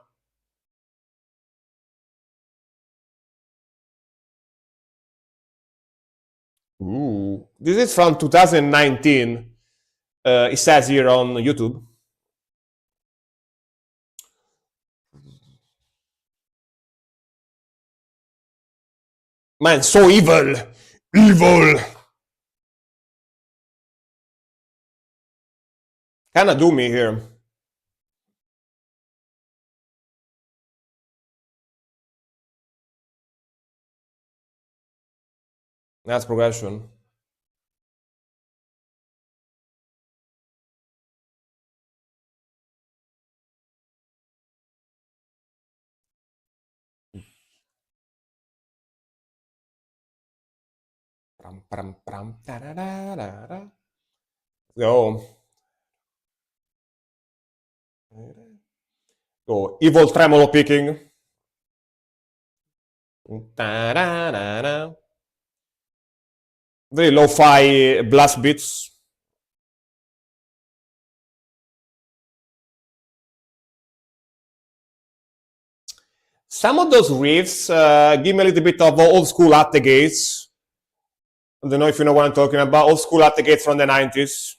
Ooh, this is from 2019. It says here on YouTube. Man, so evil, evil. Kind of do me here. That's progression. Go. Go. Evil tremolo picking. Very lo-fi blast beats. Some of those riffs give me a little bit of old school At the Gates. I don't know if you know what I'm talking about. Old school At the Gates from the 90s.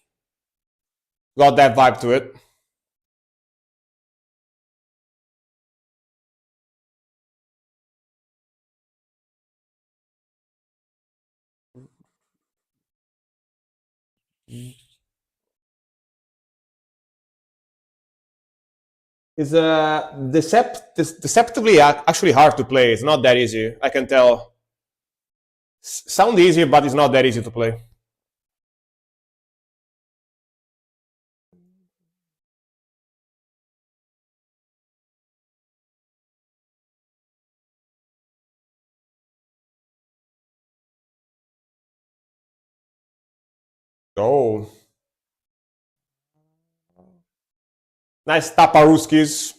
Got that vibe to it. It's deceptively actually hard to play. It's not that easy. I can tell. Sound easy, but it's not that easy to play. Oh, nice Taparuskis.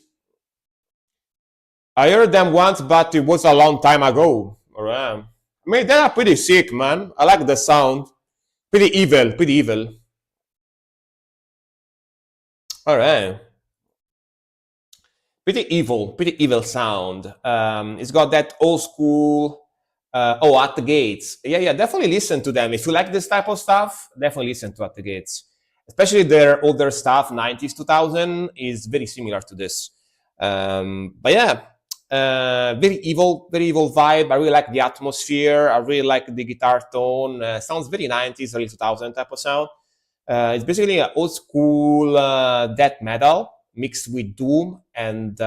I heard them once, but it was a long time ago. Alright. I mean, they are pretty sick, man. I like the sound. Pretty evil, pretty evil. Alright. Pretty evil sound. It's got that old school. At the Gates. Yeah, definitely listen to them. If you like this type of stuff, definitely listen to At the Gates. Especially their older stuff, 90s, 2000, is very similar to this. But yeah, very evil vibe. I really like the atmosphere. I really like the guitar tone. Sounds very 90s, early 2000 type of sound. It's basically an old school death metal mixed with doom, and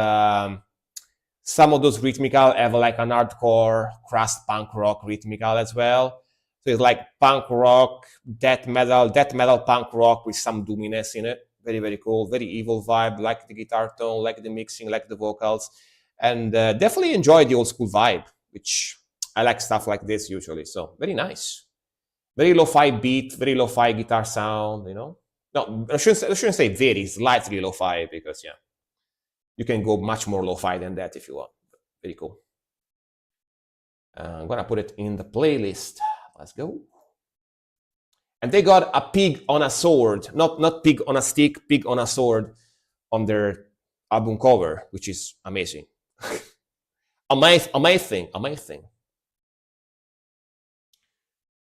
some of those rhythmical have like an hardcore crust punk rock rhythmical as well. So it's like punk rock, death metal punk rock with some doominess in it. Very, very cool. Very evil vibe. Like the guitar tone, like the mixing, like the vocals. And definitely enjoy the old school vibe, which I like stuff like this usually. So very nice. Very lo-fi beat, very lo-fi guitar sound, you know? No, I shouldn't say very, slightly lo-fi because, yeah, you can go much more lo-fi than that if you want. Very cool. I'm gonna put it in the playlist. Let's go. And they got a pig on a sword, not pig on a stick, pig on a sword on their album cover, which is amazing. Amazing.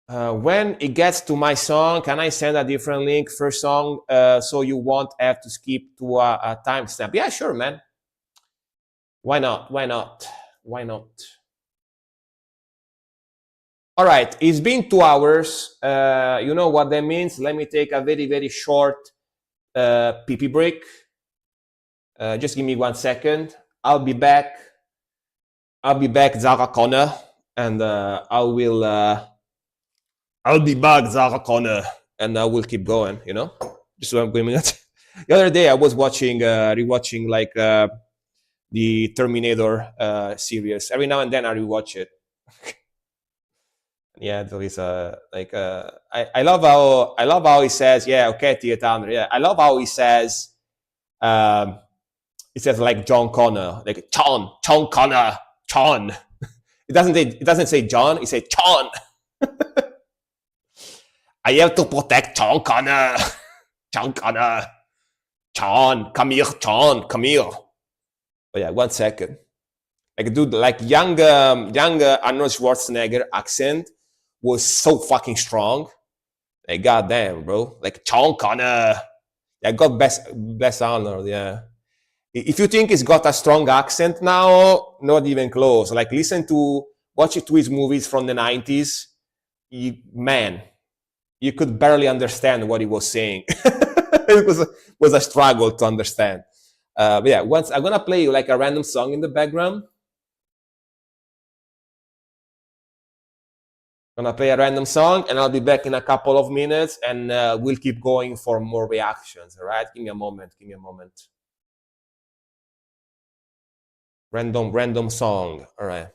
When it gets to my song, can I send a different link first song so you won't have to skip to a timestamp? Yeah, sure, man. Why not? Why not? Why not? All right, it's been 2 hours. You know what that means? Let me take a very, very short pee pee break. Just give me 1 second. I'll be back. I'll be back, Zara Connor, and I'll be back, Zara Connor, and I will keep going. You know, just what I'm going at. The other day, I was watching, rewatching like the Terminator series. Every now and then, I rewatch it. Yeah, there is a like I love how he says, yeah, okay, Tietan, yeah. I love how um he says like John Connor, like John Connor, John. It doesn't say John, it says John. I have to protect John Connor. John Connor. John, come here, John, come here. Oh yeah, 1 second. Like dude, like young Arnold Schwarzenegger accent was so fucking strong. Like goddamn, bro. Like John Connor. Yeah, got best Arnold. Yeah. If you think he's got a strong accent now, not even close. Like watch it to his movies from the 90s. Man, you could barely understand what he was saying. It was a struggle to understand. But yeah, once I'm gonna play like a random song in the background. Gonna play a random song, and I'll be back in a couple of minutes, and we'll keep going for more reactions. All right, give me a moment. Give me a moment. Random song. All right.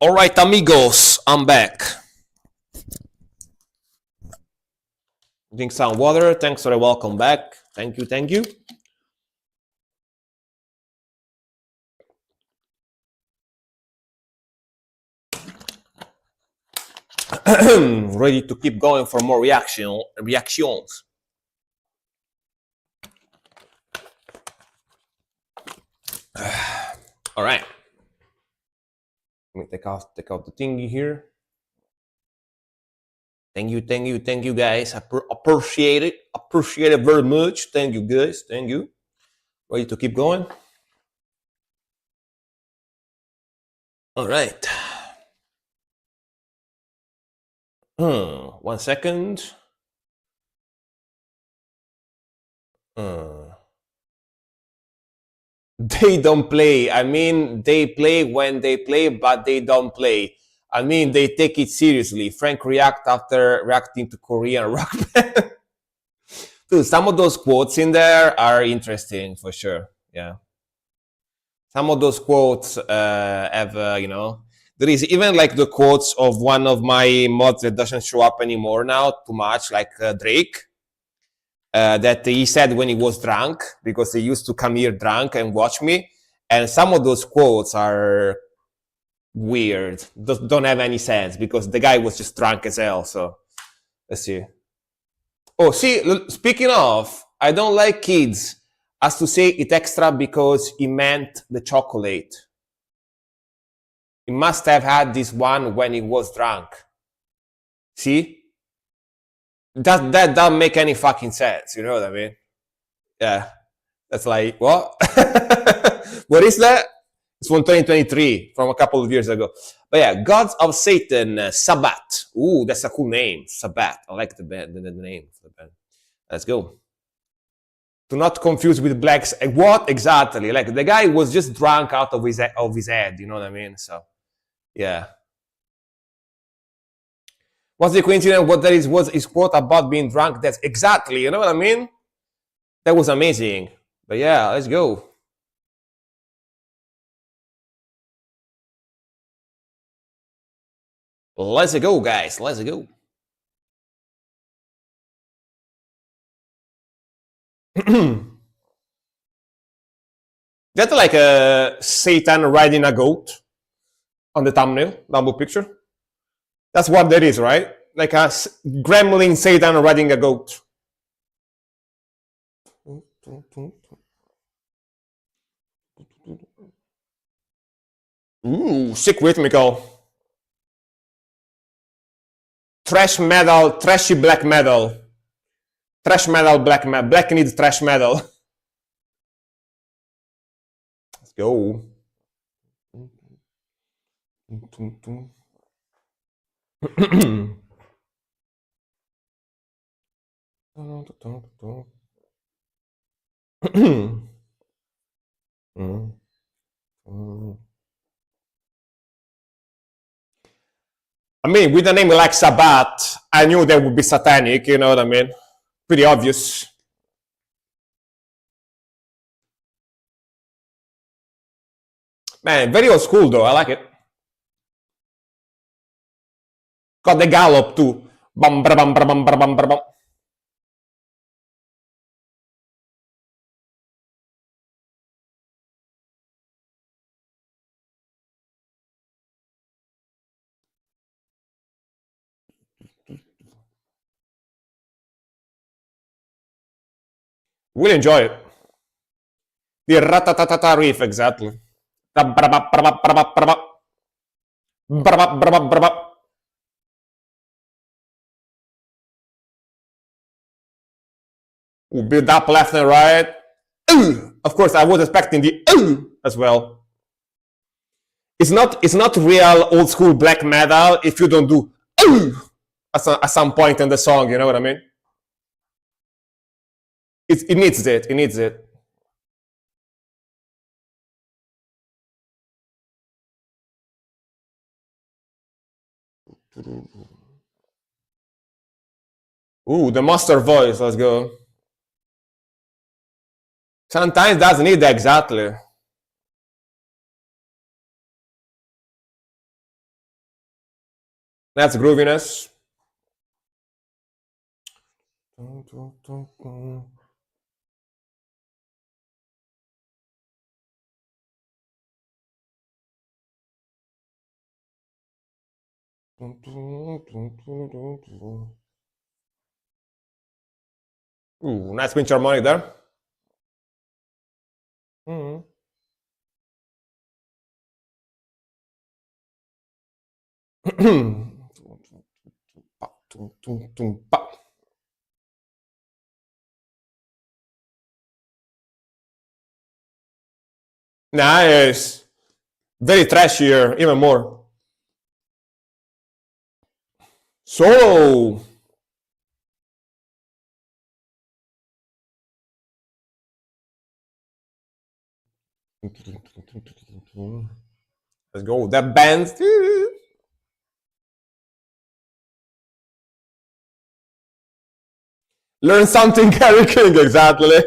All right, amigos, I'm back. Drink some water. Thanks for the welcome back. Thank you, thank you. Ready to keep going for more reactions. All right. Let me take out the thingy here. Thank you, guys. Appreciate it very much. Thank you, guys. Thank you. Ready to keep going. All right. 1 second. They don't play. I mean, they play when they play, but they don't play. I mean, they take it seriously. Frank react after reacting to Korean rock band. Dude, some of those quotes in there are interesting for sure. Yeah. Some of those quotes have, there is even like the quotes of one of my mods that doesn't show up anymore now too much, like Drake. That he said when he was drunk, because he used to come here drunk and watch me. And some of those quotes are weird, don't have any sense, because the guy was just drunk as hell. So let's see. Oh, see, speaking of, I don't like kids has to say it extra because he meant the chocolate. He must have had this one when he was drunk. See? That doesn't make any fucking sense, you know what I mean? Yeah. That's like, what? What is that? It's from 2023, from a couple of years ago. But yeah, Gods of Satan, Sabbath. Ooh, that's a cool name, Sabbath. I like the name of the band. Let's go. Do not confuse with Blacks. What exactly? Like, the guy was just drunk out of his head, you know what I mean? So, yeah. What's the coincidence? What that is was his quote about being drunk. That's exactly, you know what I mean? That was amazing. But yeah, let's go. Let's go, guys. Let's go. That's like a Satan riding a goat on the thumbnail picture. That's what that is, right? Like a gremlin Satan riding a goat. Ooh, sick rhythmical. Thrash metal, trashy black metal. Thrash metal, black metal. Black needs thrash metal. Let's go. I mean, with a name like Sabbath, I knew that would be satanic, you know what I mean? Pretty obvious. Man, very old school though, I like it. Got the gallop too. Bum, bum, bum, bum, bum, bum, bum. We'll enjoy it. The ratatatata riff, exactly. We'll build up left and right. Of course, I was expecting the as well. It's not real old school black metal if you don't do at some point in the song. You know what I mean? It needs it. It needs it. Ooh, the master voice. Let's go. Sometimes doesn't need that exactly. That's grooviness. Ooh, nice pinch harmonic there. Mm-hmm. Nice. Very trashy here, even more. So. Let's go. That band. Learn something, Gary King, exactly.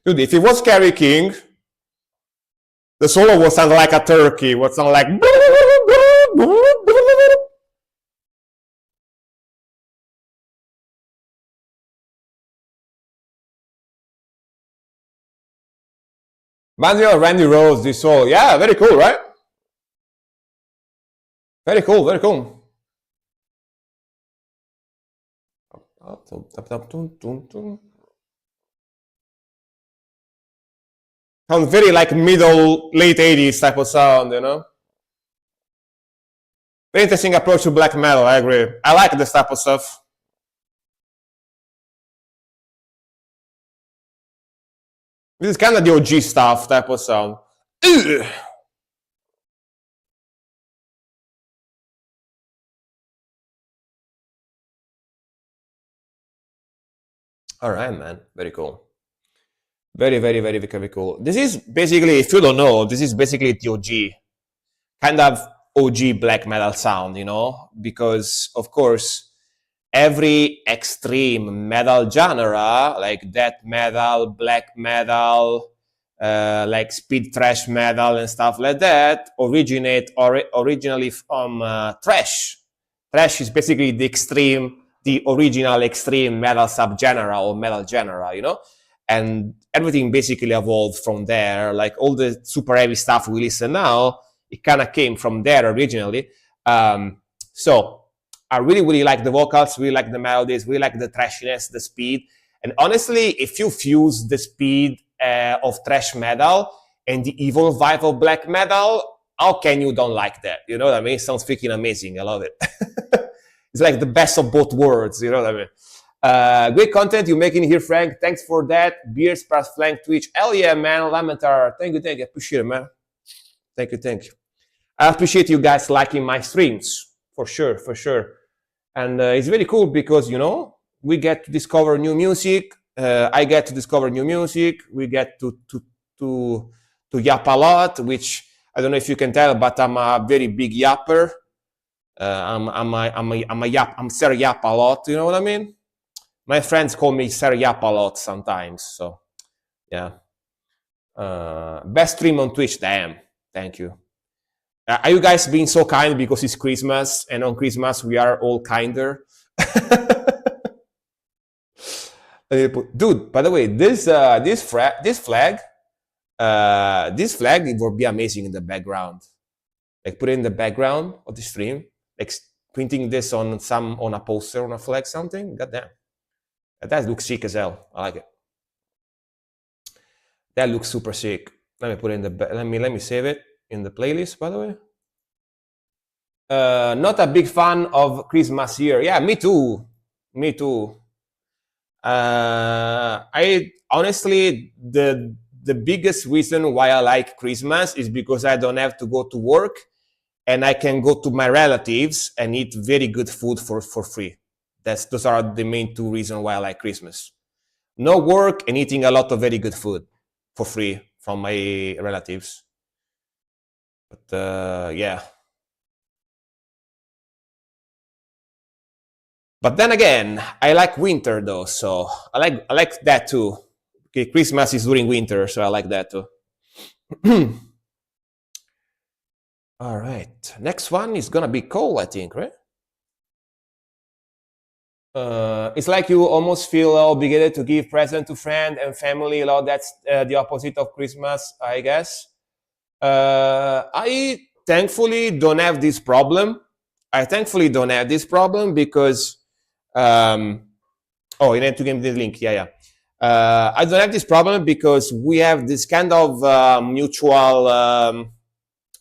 Dude, if it was Gary King, the solo would sound like a turkey, would sound like. Mandio, Randy Rose, this solo. Yeah, very cool, right? Very cool, very cool. Sounds very like middle, late 80s type of sound, you know? Very interesting approach to black metal, I agree. I like this type of stuff. This is kind of the OG stuff type of sound. Ugh. All right, man. Very cool. Very, very, very, very cool. This is basically, if you don't know, this is basically the OG, kind of OG black metal sound, you know? Because, of course, every extreme metal genre, like death metal, black metal, like speed thrash metal and stuff like that, originally from thrash. Thrash is basically the original extreme metal subgenre or metal genre, you know? And everything basically evolved from there. Like all the super heavy stuff we listen now, it kind of came from there originally. So I really, really like the vocals, really like the melodies, really like the trashiness, the speed. And honestly, if you fuse the speed of thrash metal and the evil vibe of black metal, how can you don't like that? You know what I mean? It sounds freaking amazing. I love it. It's like the best of both worlds. You know what I mean? Great content you're making here, Frank. Thanks for that. Beers, Press Flank, Twitch. Hell yeah, man. Lamentar. Thank you. I appreciate it, man. Thank you. I appreciate you guys liking my streams. For sure. And it's very cool because, you know, we get to discover new music. I get to discover new music. We get to yap a lot, which I don't know if you can tell, but I'm a very big yapper. I'm Sir Yap a lot. You know what I mean? My friends call me Sir Yap a lot sometimes. So, yeah. Best stream on Twitch. Damn. Thank you. Are you guys being so kind because it's Christmas and on Christmas we are all kinder? Dude, by the way, this flag, it would be amazing in the background. like put it in the background of the stream, like printing this on a poster, on a flag, something. Goddamn, that looks sick as hell. I like it. That looks super sick. Let me put it in the let me save it in the playlist. By the way, not a big fan of Christmas here. Yeah, me too. Me too. I honestly, the biggest reason why I like Christmas is because I don't have to go to work and I can go to my relatives and eat very good food for free. Those are the main two reasons why I like Christmas. No work and eating a lot of very good food for free from my relatives. But yeah. But then again, I like winter though, so I like that too. Okay, Christmas is during winter, so I like that too. All right, next one is gonna be cold, I think, right? It's like you almost feel obligated to give present to friend and family. A lot. That's the opposite of Christmas, I guess. I thankfully don't have this problem. I thankfully don't have this problem because oh, you need to give me the link. Yeah, yeah. I don't have this problem because we have this kind of mutual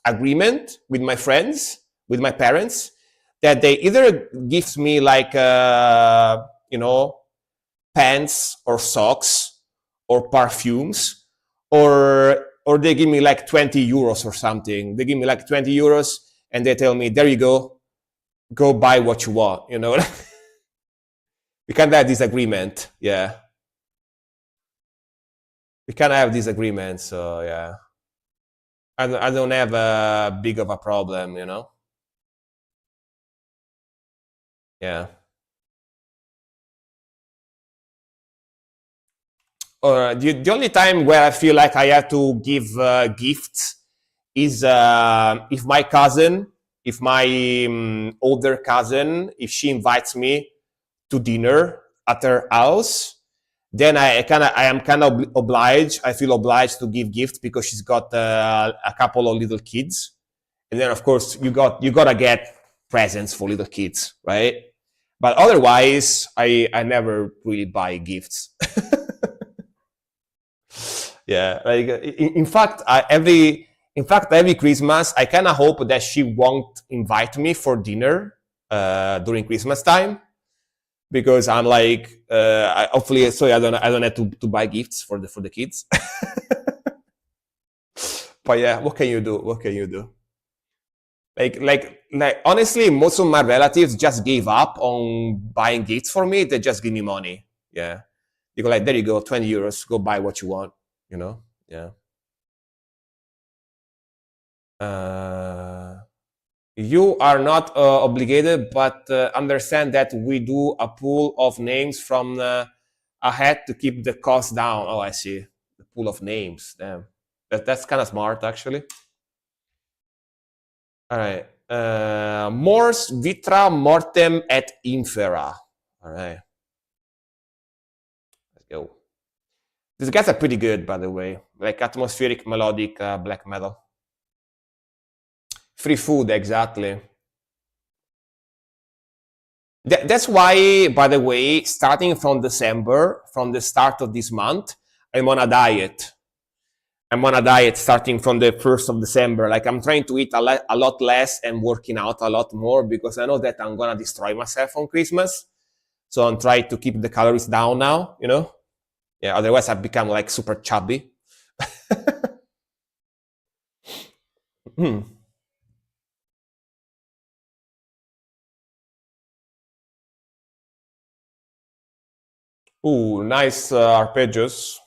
agreement with my friends, with my parents, that they either gives me like pants or socks or perfumes, or they give me like 20 euros or something. They give me like 20 euros and they tell me, there you go buy what you want, you know. We can't have disagreement. Yeah, we can't have disagreement. So yeah, I don't have a big of a problem, you know. Yeah. Or the only time where I feel like I have to give gifts is if my cousin, if my older cousin, if she invites me to dinner at her house, then I am kind of obliged. I feel obliged to give gifts because she's got a couple of little kids, and then of course you gotta get presents for little kids, right? But otherwise, I never really buy gifts. Yeah, like every Christmas I kind of hope that she won't invite me for dinner during Christmas time, because I'm like, hopefully, so I don't have to buy gifts for the kids. But yeah, what can you do? What can you do? Like honestly, most of my relatives just gave up on buying gifts for me. They just give me money. Yeah, you go like, there you go, 20 euros, go buy what you want. You know? Yeah. You are not obligated, but understand that we do a pool of names from ahead to keep the cost down. Oh, I see. The pool of names. Damn. That's kind of smart, actually. All right. Mors vitra mortem et infera. All right. Let's go. These guys are pretty good, by the way. Like atmospheric melodic black metal. Free food, exactly. That's why, by the way, starting from December, from the start of this month, I'm on a diet. I'm on a diet starting from the 1st of December. Like I'm trying to eat a lot less and working out a lot more because I know that I'm going to destroy myself on Christmas. So I'm trying to keep the calories down now, you know? Yeah, otherwise I've become like super chubby. Ooh, nice arpeggios.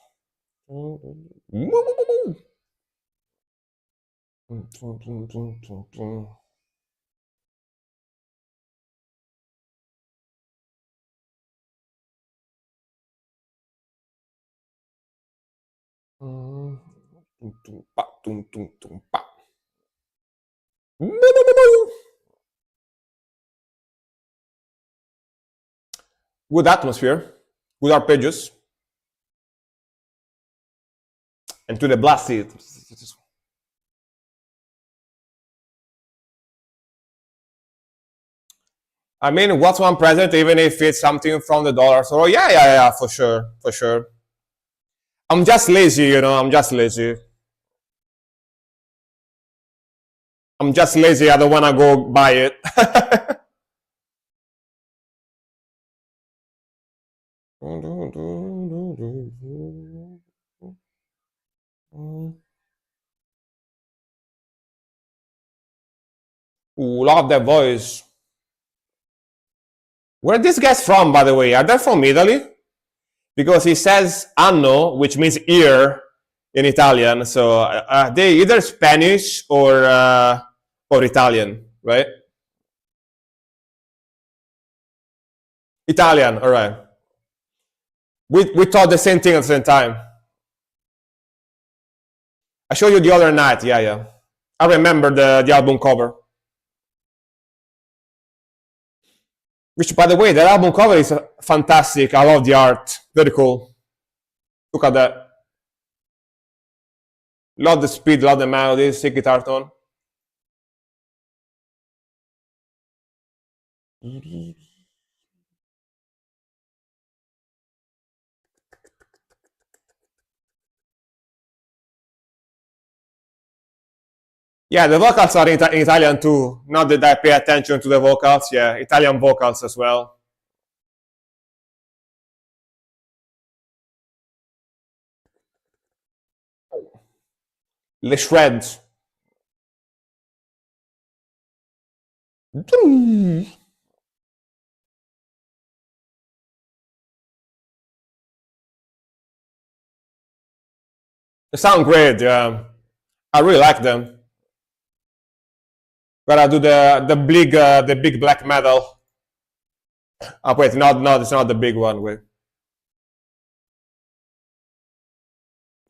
Good atmosphere, good arpeggios, and to the blasted. I mean, what's one present, even if it's something from the dollar store? Yeah, yeah, yeah, for sure, for sure. I'm just lazy, you know. I'm just lazy. I'm just lazy. I don't want to go buy it. Ooh, love that voice. Where are these guys from, by the way? Are they from Italy? Because he says anno, which means ear in Italian. So they either Spanish or Italian, right? Italian, all right. We thought the same thing at the same time. I showed you the other night. Yeah, yeah. I remember the album cover. Which, by the way, that album cover is fantastic. I love the art. Very cool. Look at that. Love the speed, love the melodies, sick guitar tone. Yeah, the vocals are in Italian too. Not that I pay attention to the vocals. Yeah, Italian vocals as well. Le shreds. They sound great. Yeah, I really like them. Gotta do the big black metal. Oh wait, no, it's not the big one. Wait,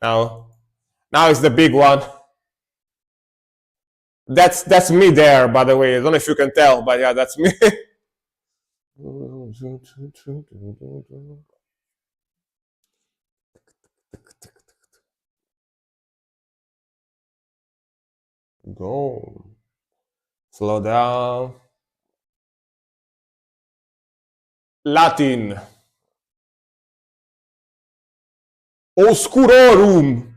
now, now it's the big one. That's me there, by the way. I don't know if you can tell, but yeah, that's me. Go. Slow down. Latin. Oscurorum.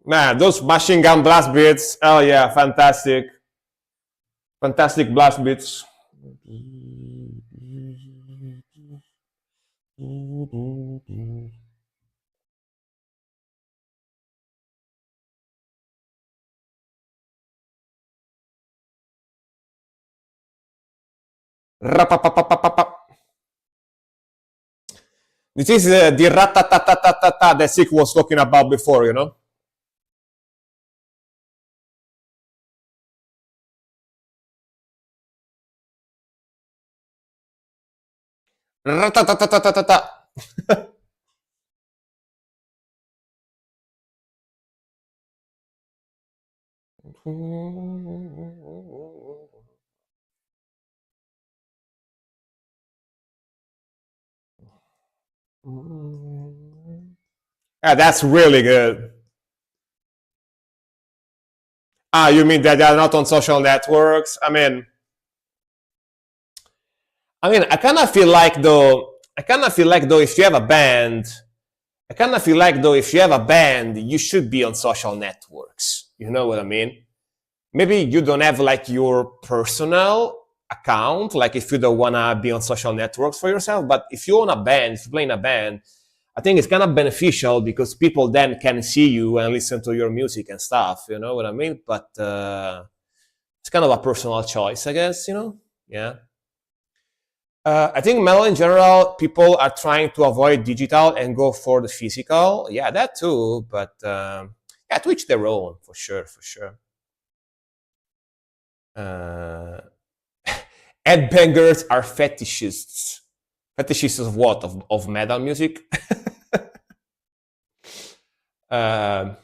Man, those machine gun blast beats. Oh yeah, fantastic. Fantastic blast beats. This is the ratatatatata that Sick was talking about before, you know? Ratatatatata. Yeah, that's really good. Ah, you mean that they are not on social networks? I kind of feel like though. I kind of feel like though, if you have a band, I kind of feel like though, if you have a band, you should be on social networks. You know what I mean? Maybe you don't have like your personal account, like if you don't wanna be on social networks for yourself. But if you own a band, if you play in a band, I think it's kind of beneficial because people then can see you and listen to your music and stuff. You know what I mean? But it's kind of a personal choice, I guess. You know? Yeah. I think metal in general, people are trying to avoid digital and go for the physical. Yeah, that too. But yeah, to each their own, for sure, for sure. Uh, Headbangers are fetishists. Fetishists of what? Of metal music? Um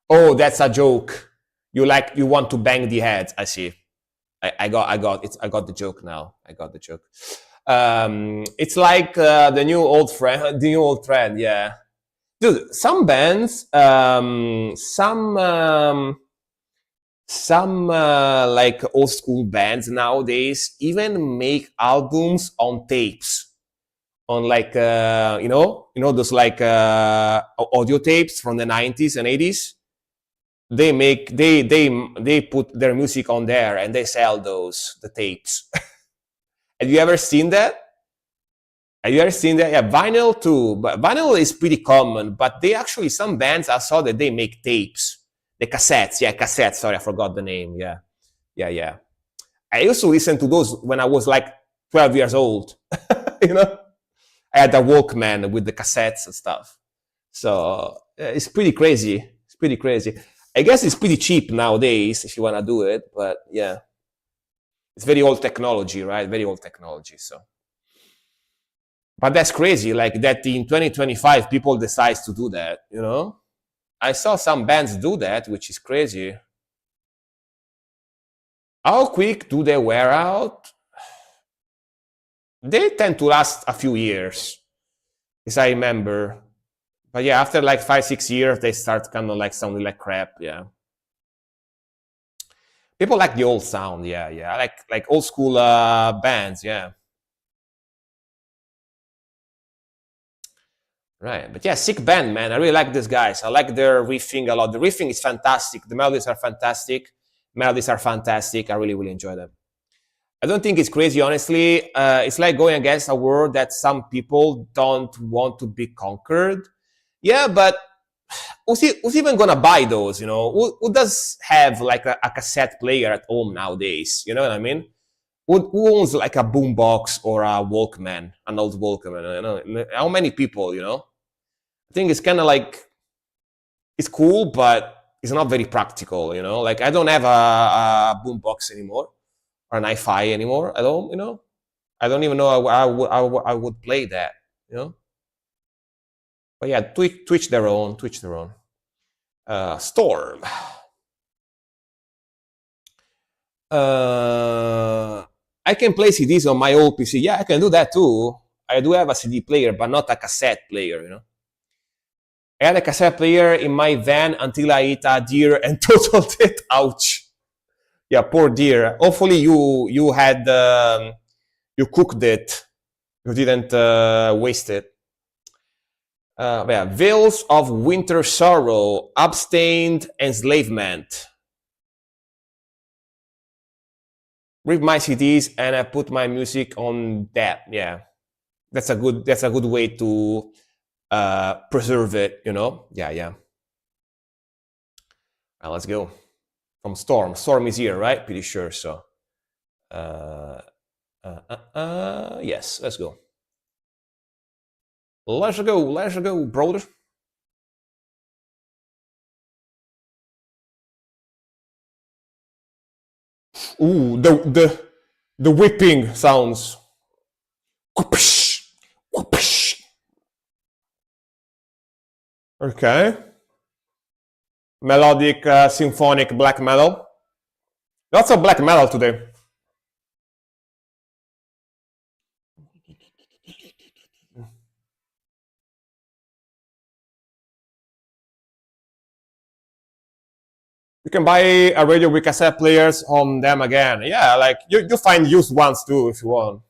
oh, that's a joke. You want to bang the head. I see. I got it. I got the joke now. I got the joke. It's like the new old friend, the new old trend. Yeah, dude. Some bands, some like old school bands nowadays even make albums on tapes, on like those like audio tapes from the 90s and 80s. They make they put their music on there and they sell those the tapes. Have you ever seen that? Have you ever seen that? Yeah, vinyl too. But vinyl is pretty common. But they actually, some bands I saw that they make tapes, the cassettes. Yeah, cassettes. Sorry, I forgot the name. Yeah, yeah, yeah. I used to listen to those when I was like 12 years old. you know, I had a Walkman with the cassettes and stuff. So it's pretty crazy. It's pretty crazy. I guess it's pretty cheap nowadays if you want to do it. But yeah, it's very old technology, right? Very old technology. So. But that's crazy, like that in 2025 people decide to do that, you know? I saw some bands do that, which is crazy. How quick do they wear out? They tend to last a few years, as I remember. But yeah, after like 5, 6 years, they start kind of like sounding like crap, yeah. People like the old sound, yeah, yeah. Like old school bands, yeah. Right, but yeah, sick band, man. I really like these guys. I like their riffing a lot. The riffing is fantastic. The melodies are fantastic. Melodies are fantastic. I really, really enjoy them. I don't think it's crazy, honestly. It's like going against a world that some people don't want to be conquered. Yeah, but who's even gonna buy those? You know, who does have like a cassette player at home nowadays? You know what I mean? Who owns like a boombox or a Walkman, an old Walkman? You know, how many people? You know, I think it's kind of like it's cool, but it's not very practical. You know, like I don't have a boombox anymore or an hi-fi anymore at home. You know, I don't even know how I would play that. You know, but yeah, Twitch their own, Twitch their own. Storm. I can play CDs on my old PC. Yeah, I can do that too. I do have a CD player, but not a cassette player, you know. I had a cassette player in my van until I hit a deer and totaled it. Ouch. Yeah, poor deer. Hopefully you had you cooked it. You didn't waste it. Yeah, Veils of Winter Sorrow, Abstained Enslavement. Read my CDs and I put my music on that. Yeah, that's a good way to preserve it. You know. Yeah, yeah. Well, let's go. From Storm. Storm is here, right? Pretty sure. So, yes, let's go. Let's go, brother. Ooh, the whipping sounds. Okay. Melodic, symphonic black metal. Lots of black metal today. You can buy a radio with cassette players on them again. Yeah, like you find used ones too if you want.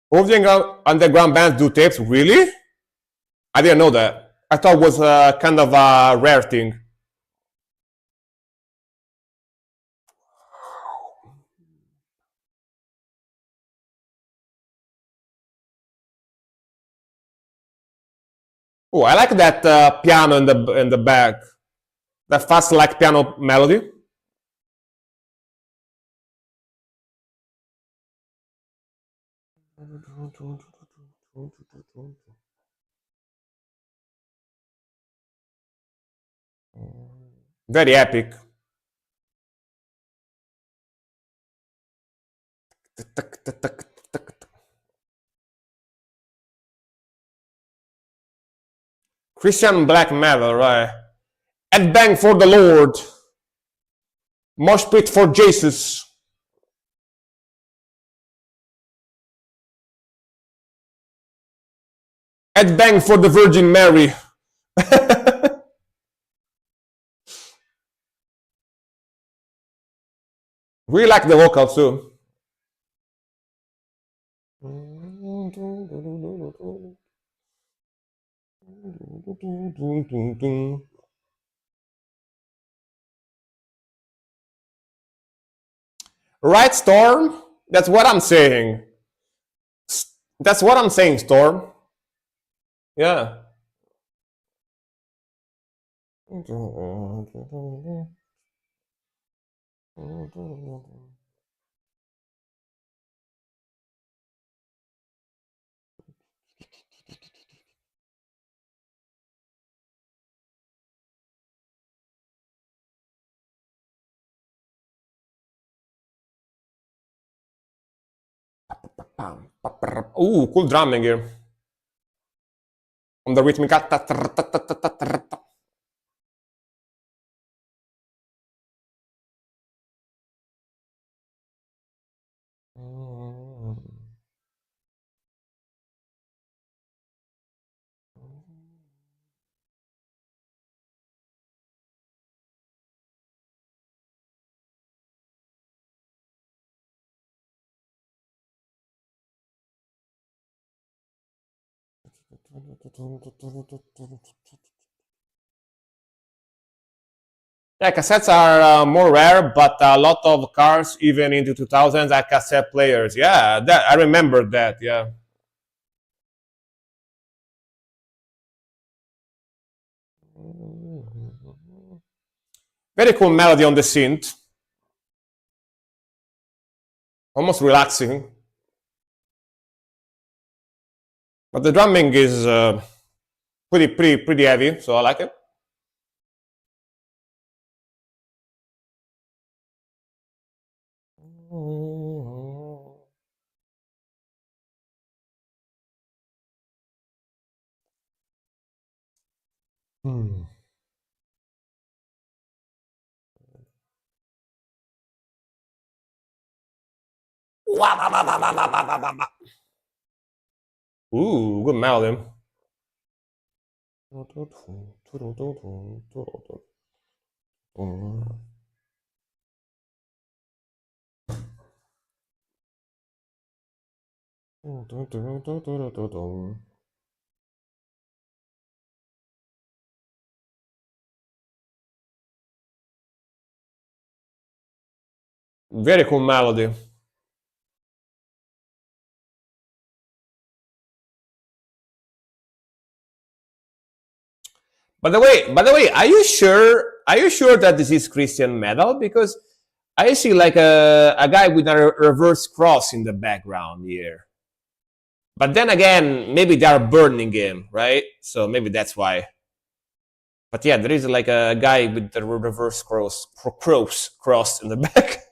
All the underground bands do tapes, really? I didn't know that. I thought it was kind of a rare thing. Oh, I like that piano in the back. That fast like piano melody. Very epic. Christian black metal, right? Headbang for the Lord. Mosh pit for Jesus. Headbang for the Virgin Mary. We like the vocal too. Right, Storm? That's what I'm saying. That's what I'm saying, Storm. Yeah. Ooh, cool drumming here. On the rhythmica. Yeah, cassettes are more rare, but a lot of cars, even into 2000s, are cassette players. Yeah, that I remember that. Yeah. Very cool melody on the synth. Almost relaxing. But the drumming is pretty heavy, so I like it. Ooh, good melody. Very cool melody. By the way, are you sure? Are you sure that this is Christian metal? Because I see like a guy with a reverse cross in the background here. But then again, maybe they are burning him, right? So maybe that's why. But yeah, there is like a guy with the reverse cross in the back.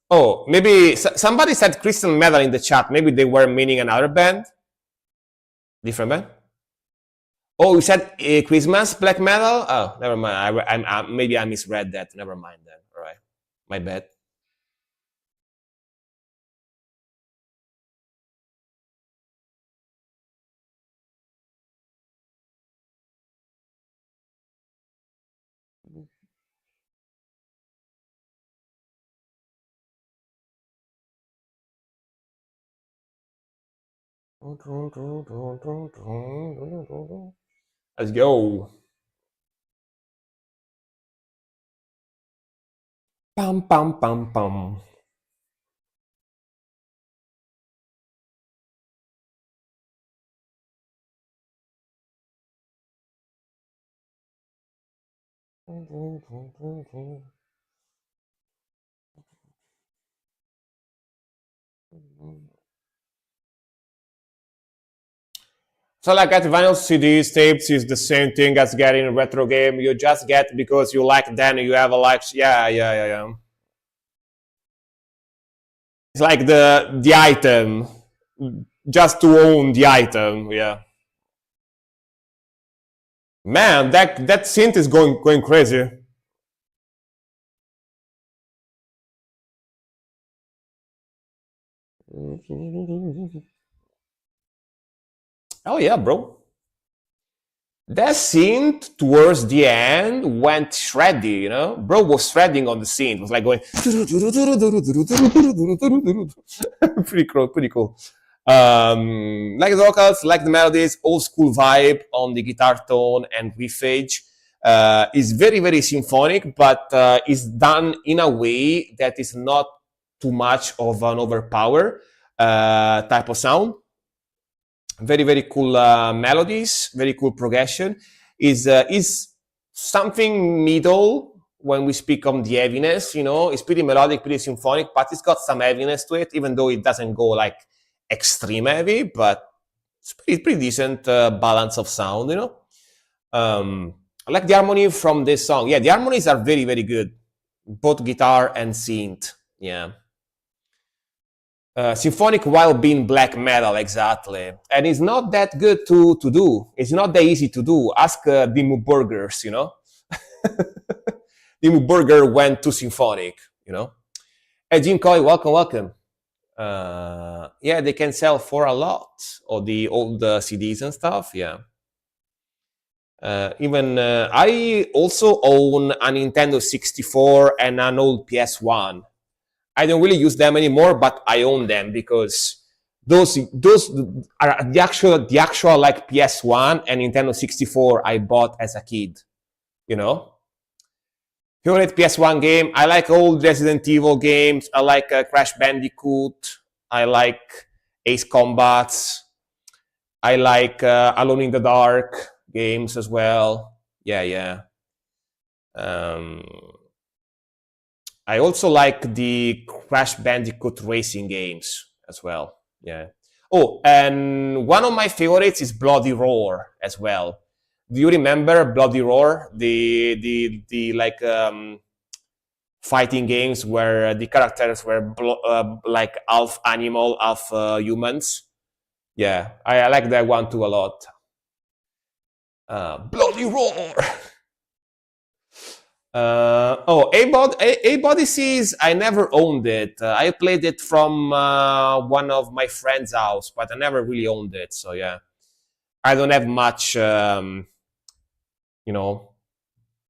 Oh, maybe somebody said Christian metal in the chat. Maybe they were meaning another band, different band. Oh, you said Christmas black metal? Oh, never mind. Maybe I misread that. Never mind then. All right, my bad. Let's go. Pam pam pam pam. So like at vinyl CDs, tapes is the same thing as getting a retro game. You just get because you like then you have a like. Yeah. It's like the item, just to own the item. Yeah. Man, that synth is going crazy. Oh yeah, bro. That synth towards the end went shreddy, you know? Bro was shredding on the synth. It was like going pretty cool, pretty cool. Like the vocals, like the melodies, old school vibe on the guitar tone and riffage. Is very, very symphonic, but is done in a way that is not too much of an overpower type of sound. Very, very cool melodies, very cool progression. Is something middle when we speak on the heaviness. You know, it's pretty melodic, pretty symphonic, but it's got some heaviness to it, even though it doesn't go like extreme heavy, but it's pretty decent balance of sound. You know, I like the harmony from this song. Yeah, the harmonies are very, very good, both guitar and synth. Yeah. Symphonic while being black metal, exactly. And it's not that good to do. It's not that easy to do. Ask Dimmu Borgers, you know? Dimmu Borgir went to symphonic, you know? Hey, Jim Coy, welcome, welcome. Yeah, they can sell for a lot of the old CDs and stuff, yeah. Even I also own a Nintendo 64 and an old PS1. I don't really use them anymore, but I own them because those are the actual like PS1 and Nintendo 64 I bought as a kid. You know, favorite PS1 game. I like old Resident Evil games. I like Crash Bandicoot. I like Ace Combats. I like Alone in the Dark games as well. Yeah, yeah. I also like the Crash Bandicoot racing games as well. Yeah. Oh, and one of my favorites is Bloody Roar as well. Do you remember Bloody Roar? The like fighting games where the characters were like half animal, half humans. Yeah, I like that one too a lot. Bloody Roar. A-Body Seas, I never owned it. I played it from one of my friend's house, but I never really owned it. So yeah, I don't have much, you know,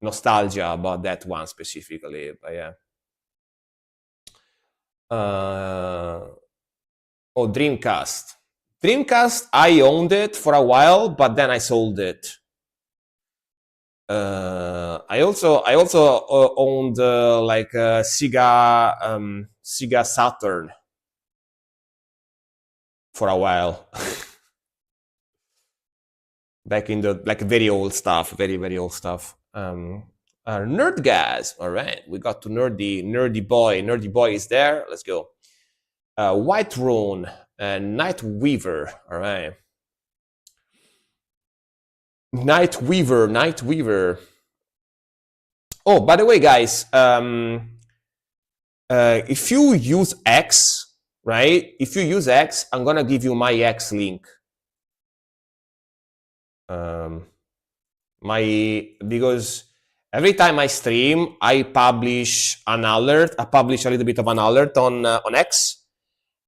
nostalgia about that one specifically. But yeah. Oh, Dreamcast. Dreamcast, I owned it for a while, but then I sold it. I also owned like Sega Saturn for a while. Back in the like very old stuff, very old stuff. Nerd guys, all right, we got to nerdy boy is there. Let's go. Whiterun and Nightweaver, all right. Nightweaver. Oh, by the way, guys, if you use X, right? If you use X, I'm gonna give you my X link. Because every time I stream, I publish an alert. I publish a little bit of an alert on X.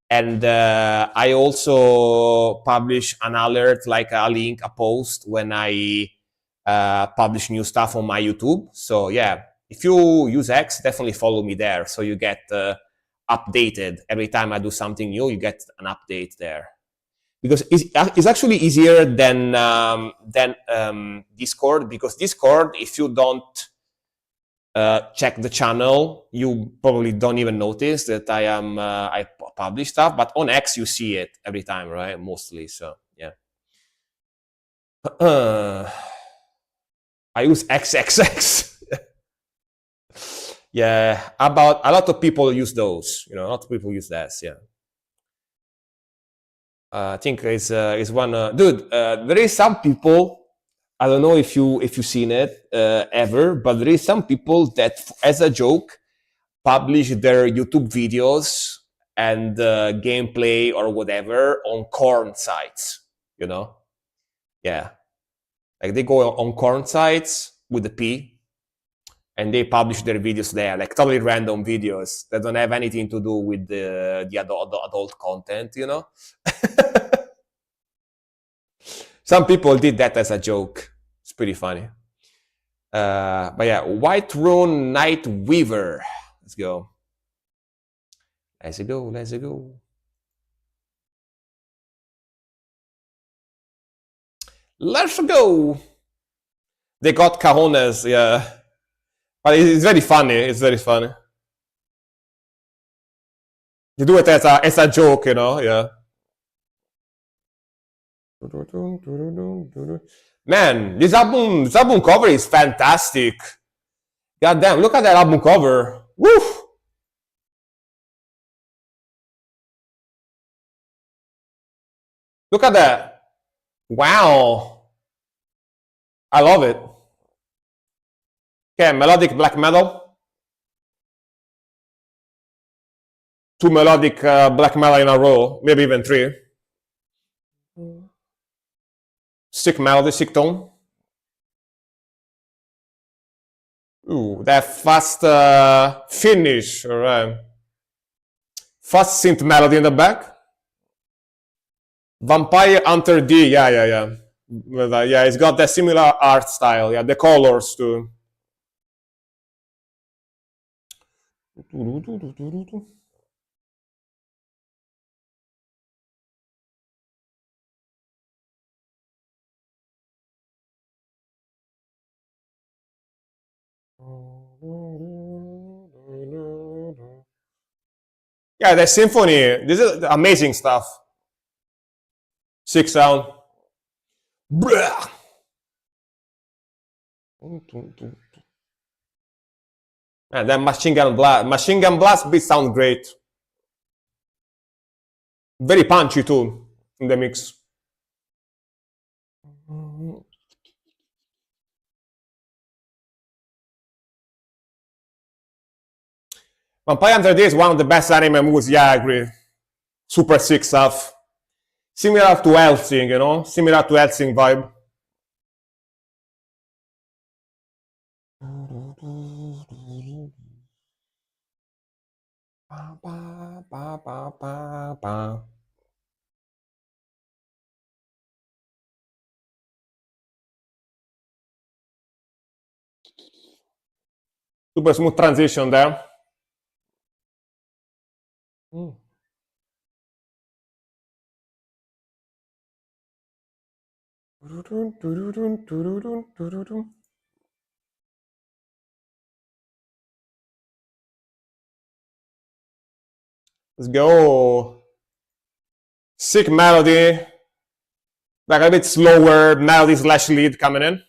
And I also publish an alert, like a link, a post when I publish new stuff on my YouTube. So yeah, if you use X, definitely follow me there. So you get updated every time I do something new. You get an update there because it's actually easier than Discord. Because Discord, if you don't check the channel, you probably don't even notice that I publish stuff, but on X you see it every time, right? Mostly. So yeah. I use XXX. Yeah, about a lot of people use those. You know, a lot of people use that. Yeah. I think it's one dude. There is some people. I don't know if you've seen it ever, but there is some people that, as a joke, publish their YouTube videos and gameplay or whatever on corn sites. You know, yeah, like they go on corn sites with the P, and they publish their videos there, like totally random videos that don't have anything to do with the adult content, you know. Some people did that as a joke. It's pretty funny. But yeah, Whiterun Night Weaver. Let's go. Let's go. Let's go. Let's go. They got cajones, yeah. But it's very funny. It's very funny. You do it as a joke, you know. Yeah. Man, this album cover is fantastic. God damn, look at that album cover. Woo! Look at that. Wow. I love it. Okay, melodic black metal. 2 melodic black metal in a row, maybe even 3. Sick melody, sick tone. Ooh, that fast finish, all right. Fast synth melody in the back. Vampire Hunter D, yeah. But, yeah, it's got that similar art style, yeah, the colors too. Yeah, the symphony, this is amazing stuff. Sick sound. Blah. And then Machine Gun Blast beat sound great. Very punchy too in the mix. Vampire Hunter D is one of the best anime movies, yeah, I agree. Super sick stuff. Similar to Hellsing, you know? Similar to Hellsing vibe. Super smooth transition there. Let's go. Sick melody. Like a bit slower melody slash lead coming in.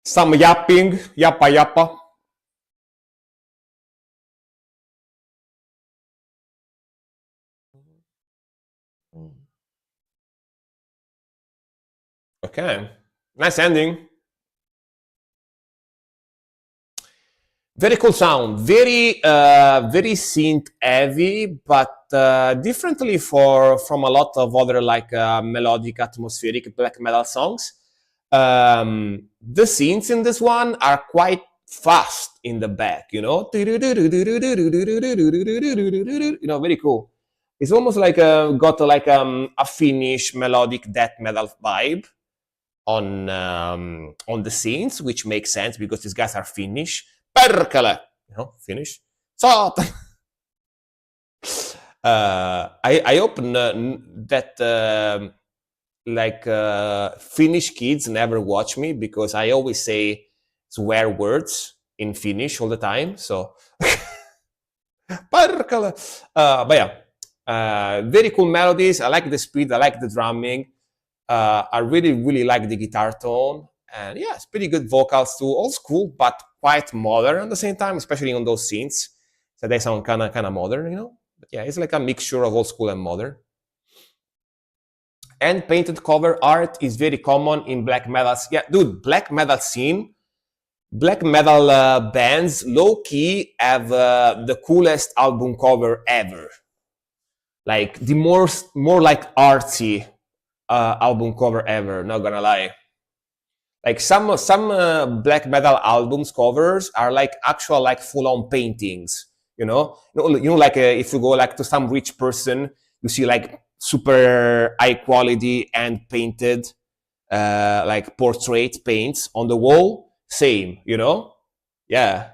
Some yapping, yappa yappa. Okay, nice ending. Very cool sound, very synth heavy, but differently from a lot of other like melodic, atmospheric black metal songs. The synths in this one are quite fast in the back, you know, very cool. It's almost like got like a Finnish melodic death metal vibe on the synths, which makes sense because these guys are Finnish. Perkele, you know, Finnish. So I hope that like Finnish kids never watch me because I always say swear words in Finnish all the time. So Perkele. But yeah, very cool melodies. I like the speed. I like the drumming. I really like the guitar tone. And yeah, it's pretty good vocals too. Old school, but quite modern at the same time, especially on those scenes. So they sound kind of modern, you know. But yeah, it's like a mixture of old school and modern. And painted cover art is very common in black metals. Yeah, dude, black metal scene. Black metal bands low key have the coolest album cover ever. Like the more like artsy album cover ever. Not gonna lie. Like some black metal albums covers are like actual like full on paintings. Like if you go like to some rich person, you see like super high quality and painted like portrait paints on the wall. Same, yeah,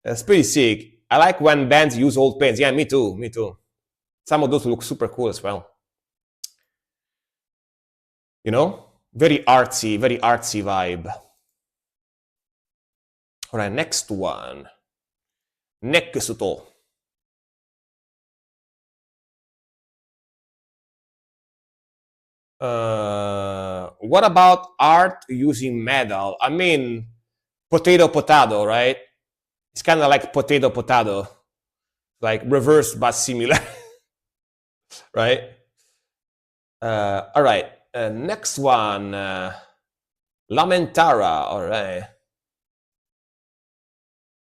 that's pretty sick. I like when bands use old paints. Yeah, me too, me too. Some of those look super cool as well. Very artsy vibe. All right, next one. Neksuto. What about art using metal? I mean, potato, right? It's kind of like potato, like reversed but similar, right? All right, next one. Lamentara, all right.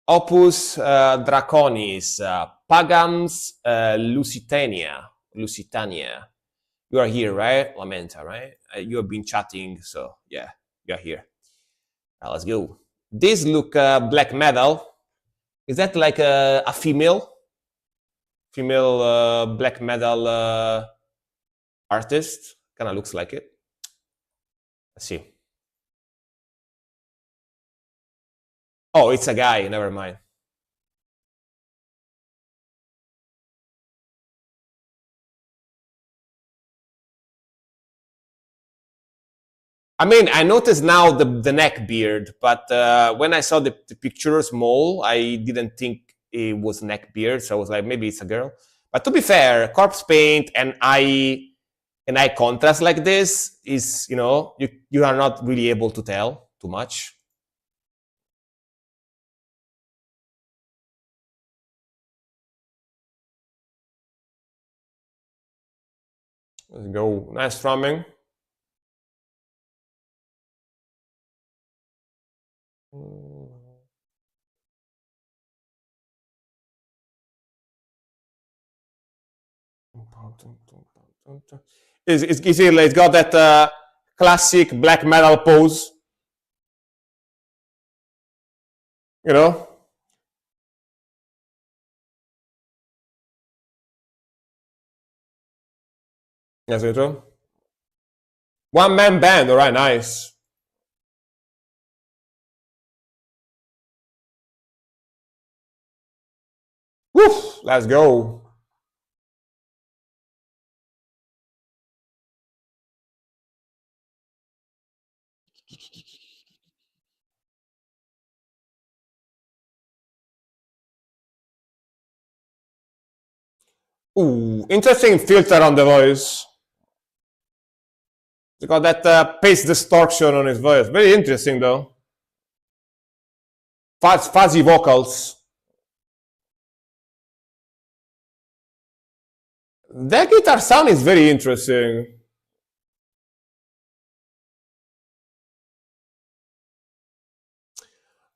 Opus Draconis, Pagans Lusitania. You are here, right? Lamenta, right? You have been chatting, so yeah, you are here. Let's go. This look black metal. Is that like a female black metal artist? Kind of looks like it. Let's see. Oh, it's a guy. Never mind. I mean, I noticed now the neck beard, but when I saw the picture small, I didn't think it was neck beard, so I was like, maybe it's a girl. But to be fair, corpse paint and eye contrast like this is, you are not really able to tell too much. Let's go. Nice strumming. It's got that classic black metal pose, you know. Yes, it is. One man band, all right, nice. Woof, let's go. Ooh, interesting filter on the voice. It's got that pace distortion on his voice. Very interesting though. Fuzzy vocals. That guitar sound is very interesting.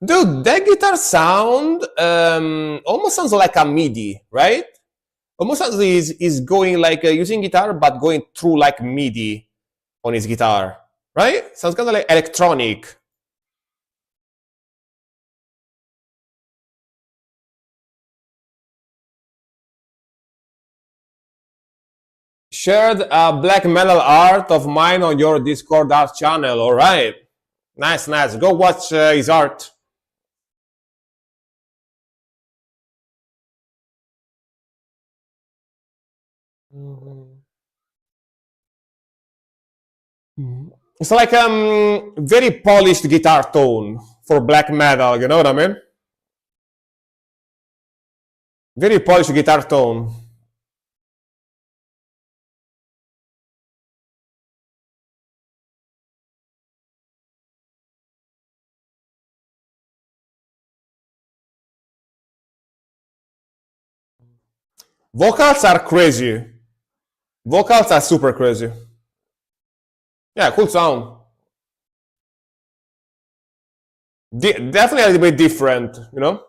Dude, that guitar sound almost sounds like a MIDI, right? Almost sounds is going like using guitar, but going through like MIDI on his guitar, right? Sounds kind of like electronic. Shared a black metal art of mine on your Discord art channel. All right, nice. Go watch his art. It's like very polished guitar tone for black metal. You know what I mean? Very polished guitar tone. Vocals are crazy. Vocals are super crazy. Yeah, cool sound. Definitely a little bit different, you know.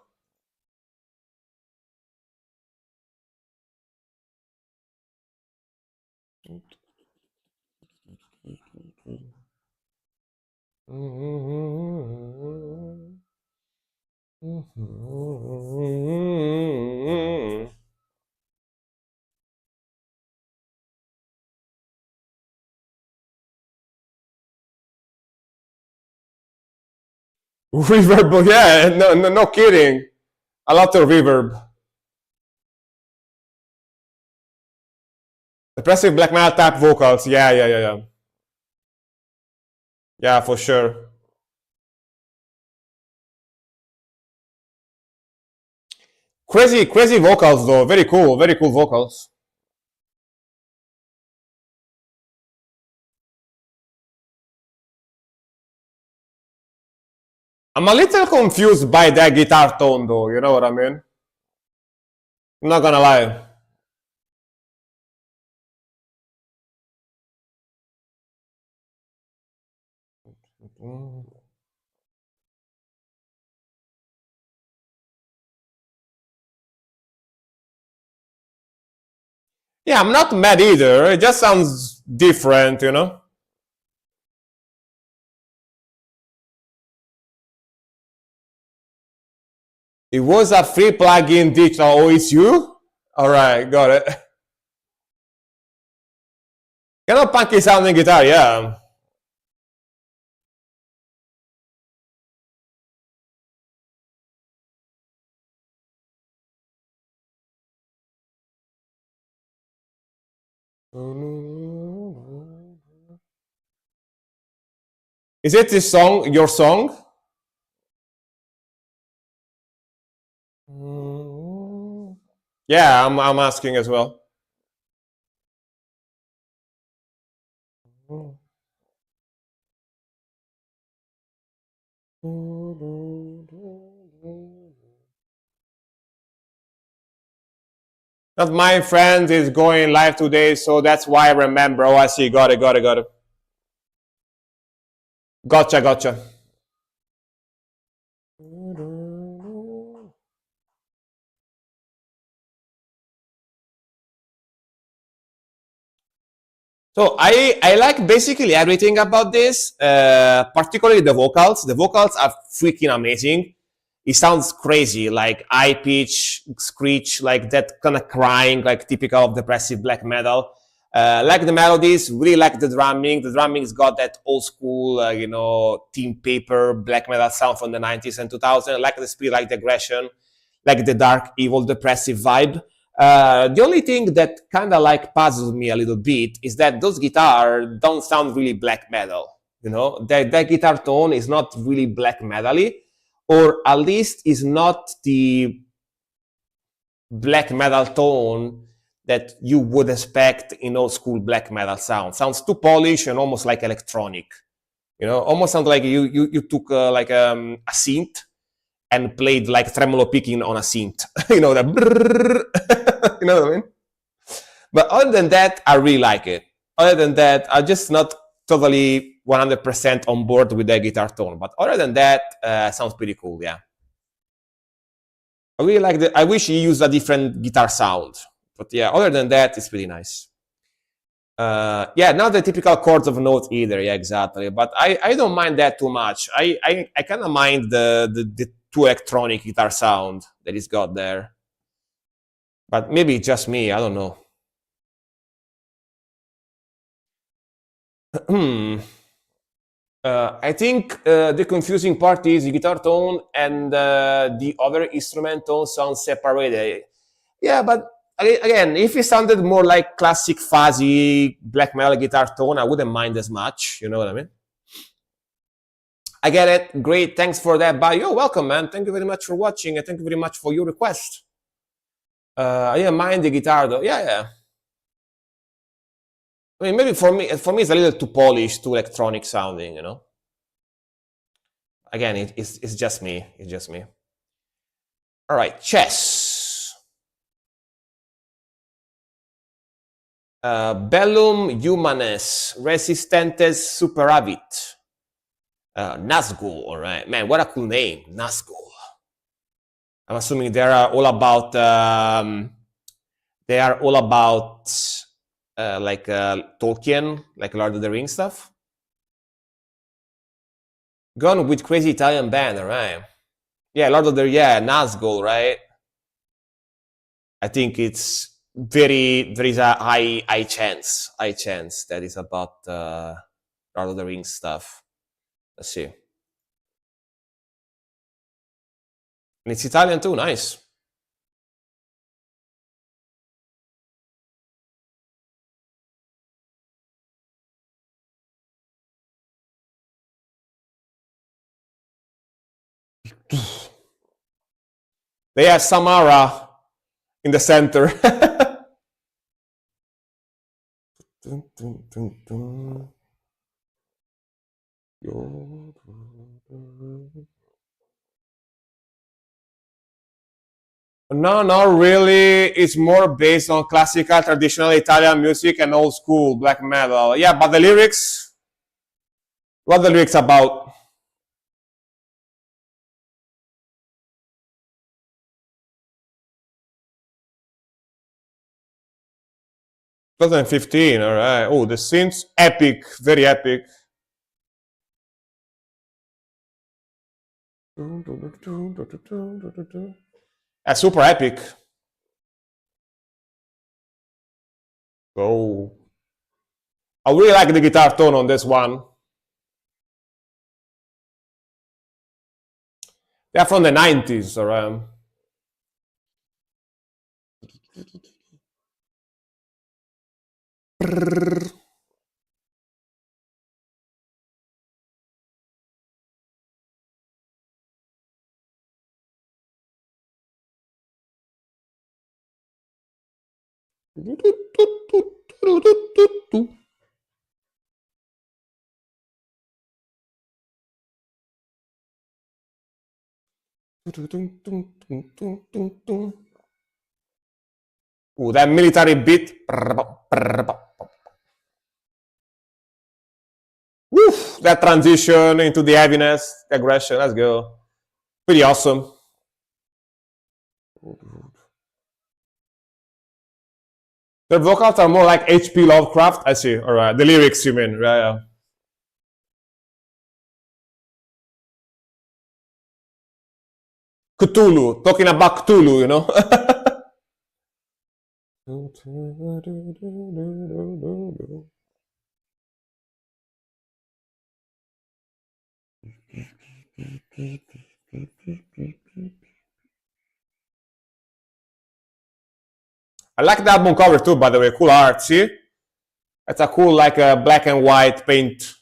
Reverb, yeah, no kidding. A lot of reverb. Depressive black metal type vocals, yeah. Yeah, for sure. Crazy vocals though. Very cool vocals. I'm a little confused by that guitar tone though, you know what I mean? I'm not gonna lie. Yeah, I'm not mad either. It just sounds different, you know? It was a free plugin digital. Oh, it's you? Alright, got it. Kind of punky sounding guitar, yeah. Is it this song, your song? Yeah, I'm asking as well. Not my friend is going live today, so that's why I remember. Oh, I see. Got it. Gotcha. So I like basically everything about this, particularly the vocals. The vocals are freaking amazing. It sounds crazy, like high pitch, screech, like that kind of crying, like typical of depressive black metal. Like the melodies, really like the drumming. The drumming's got that old school, Team Paper black metal sound from the 90s and 2000s. Like the spirit, like the aggression, like the dark, evil, depressive vibe. The only thing that kind of like puzzles me a little bit is that those guitars don't sound really black metal. You know, that guitar tone is not really black metally, or at least is not the black metal tone that you would expect in old school black metal sound. Sounds too polished and almost like electronic. You know, almost sounds like you took a synth and played like tremolo picking on a synth. You know, you know what I mean? But other than that, I really like it. Other than that, I'm just not totally 100% on board with the guitar tone. But other than that, sounds pretty cool, yeah. I really like I wish he used a different guitar sound. But yeah, other than that, it's pretty nice. Yeah, not the typical chords of notes either. Yeah, exactly. But I don't mind that too much. I kind of mind the too electronic guitar sound that he's got there. But maybe just me. I don't know. I think the confusing part is the guitar tone and the other instrument tone sound separated. Yeah, but again, if it sounded more like classic fuzzy black metal guitar tone, I wouldn't mind as much. You know what I mean? I get it. Great. Thanks for that. Bye. You're welcome, man. Thank you very much for watching, and thank you very much for your request. I didn't mind the guitar though. Yeah. I mean, maybe for me, it's a little too polished, too electronic sounding. You know. Again, it's just me. It's just me. All right, chess. Bellum humanes resistentes superavit. Nazgul, all right. Man, what a cool name, Nazgul. I'm assuming they are all about like Tolkien, like Lord of the Rings stuff. Gone with crazy Italian band, all right. Yeah, Nazgul, right? I think it's there is a high chance that is about Lord of the Rings stuff. Let's see. And it's Italian too, nice. They have Samara in the center. No, not really. It's more based on classical, traditional Italian music and old school black metal. Yeah, but the lyrics, what are the lyrics about? Two 2015, all right. Oh, the synths, epic, very epic. Super epic. Oh, I really like the guitar tone on this one. They're from the 90s, all right. Ooh, that military beat. Woof, that transition into the heaviness, the aggression. Let's go. Pretty awesome. Their vocals are more like H.P. Lovecraft. I see. All right. The lyrics, you mean? Right. Yeah. Cthulhu. Talking about Cthulhu, you know? I like the album cover too, by the way. Cool art, see? It's a cool, like black and white paint.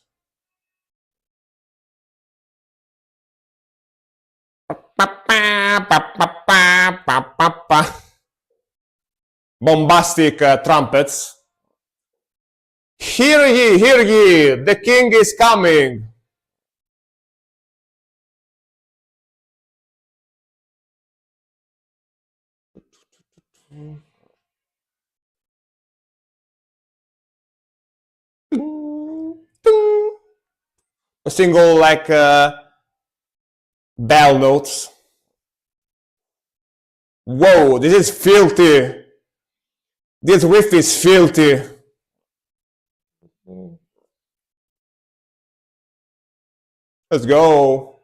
Bombastic trumpets. Hear ye, the king is coming. A single like bell notes. Whoa, this is filthy. This riff is filthy. Let's go.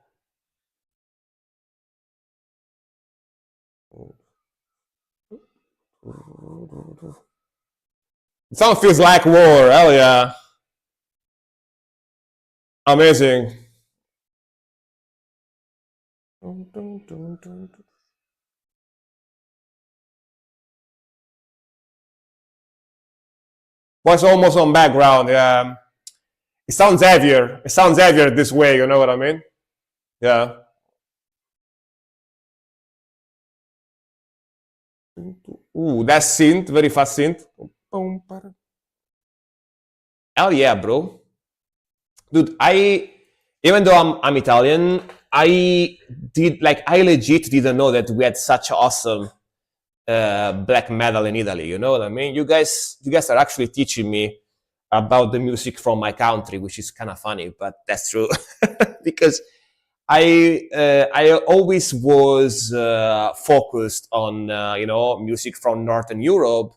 The sound feels like war, hell yeah. Amazing. Voice almost on background, yeah. It sounds heavier. It sounds heavier this way, you know what I mean? Yeah. Ooh, that synth, very fast synth. Hell yeah, bro. Dude, even though I'm Italian, I legit didn't know that we had such awesome black metal in Italy. You know what I mean? You guys are actually teaching me about the music from my country, which is kind of funny, but that's true because I always was focused on music from Northern Europe,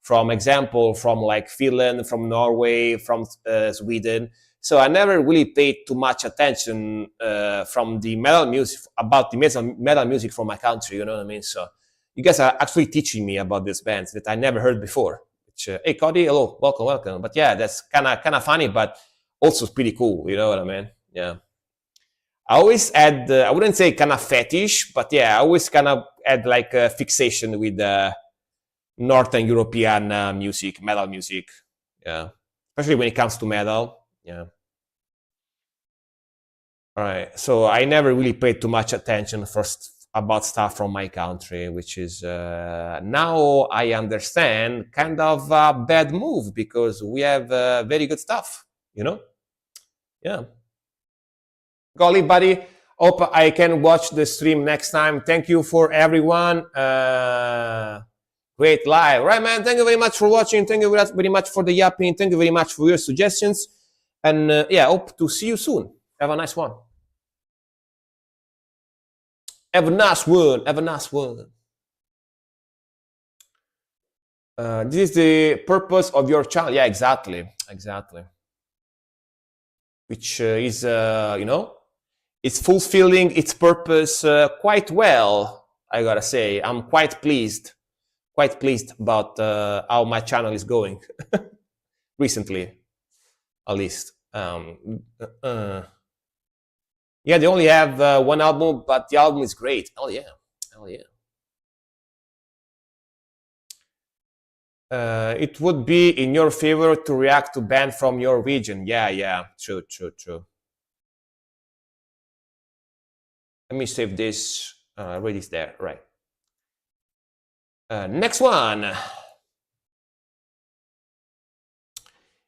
from example from like Finland, from Norway, from Sweden. So I never really paid too much attention from the metal music about the metal music from my country. You know what I mean? So you guys are actually teaching me about these bands that I never heard before. Which, hey Cody, hello, welcome, welcome. But yeah, that's kind of funny, but also pretty cool. You know what I mean? Yeah. I always had, I wouldn't say kind of fetish, but yeah, I always kind of had like a fixation with Northern European music, metal music. Yeah. Especially when it comes to metal. Yeah. All right. So I never really paid too much attention first about stuff from my country, which is now I understand kind of a bad move because we have very good stuff, you know? Yeah. Golly, buddy. Hope I can watch the stream next time. Thank you for everyone. Great live. Right, man. Thank you very much for watching. Thank you very much for the yapping. Thank you very much for your suggestions. And yeah, hope to see you soon. Have a nice one. Have a nice one. Have a nice one. This is the purpose of your channel. Yeah, exactly. Exactly. Which is, it's fulfilling its purpose quite well, I gotta say. I'm quite pleased about how my channel is going recently, at least. Yeah, they only have one album, but the album is great. Oh yeah, hell yeah. It would be in your favor to react to band from your region. Yeah, true. Let me save this. Already it's there, right? Next one.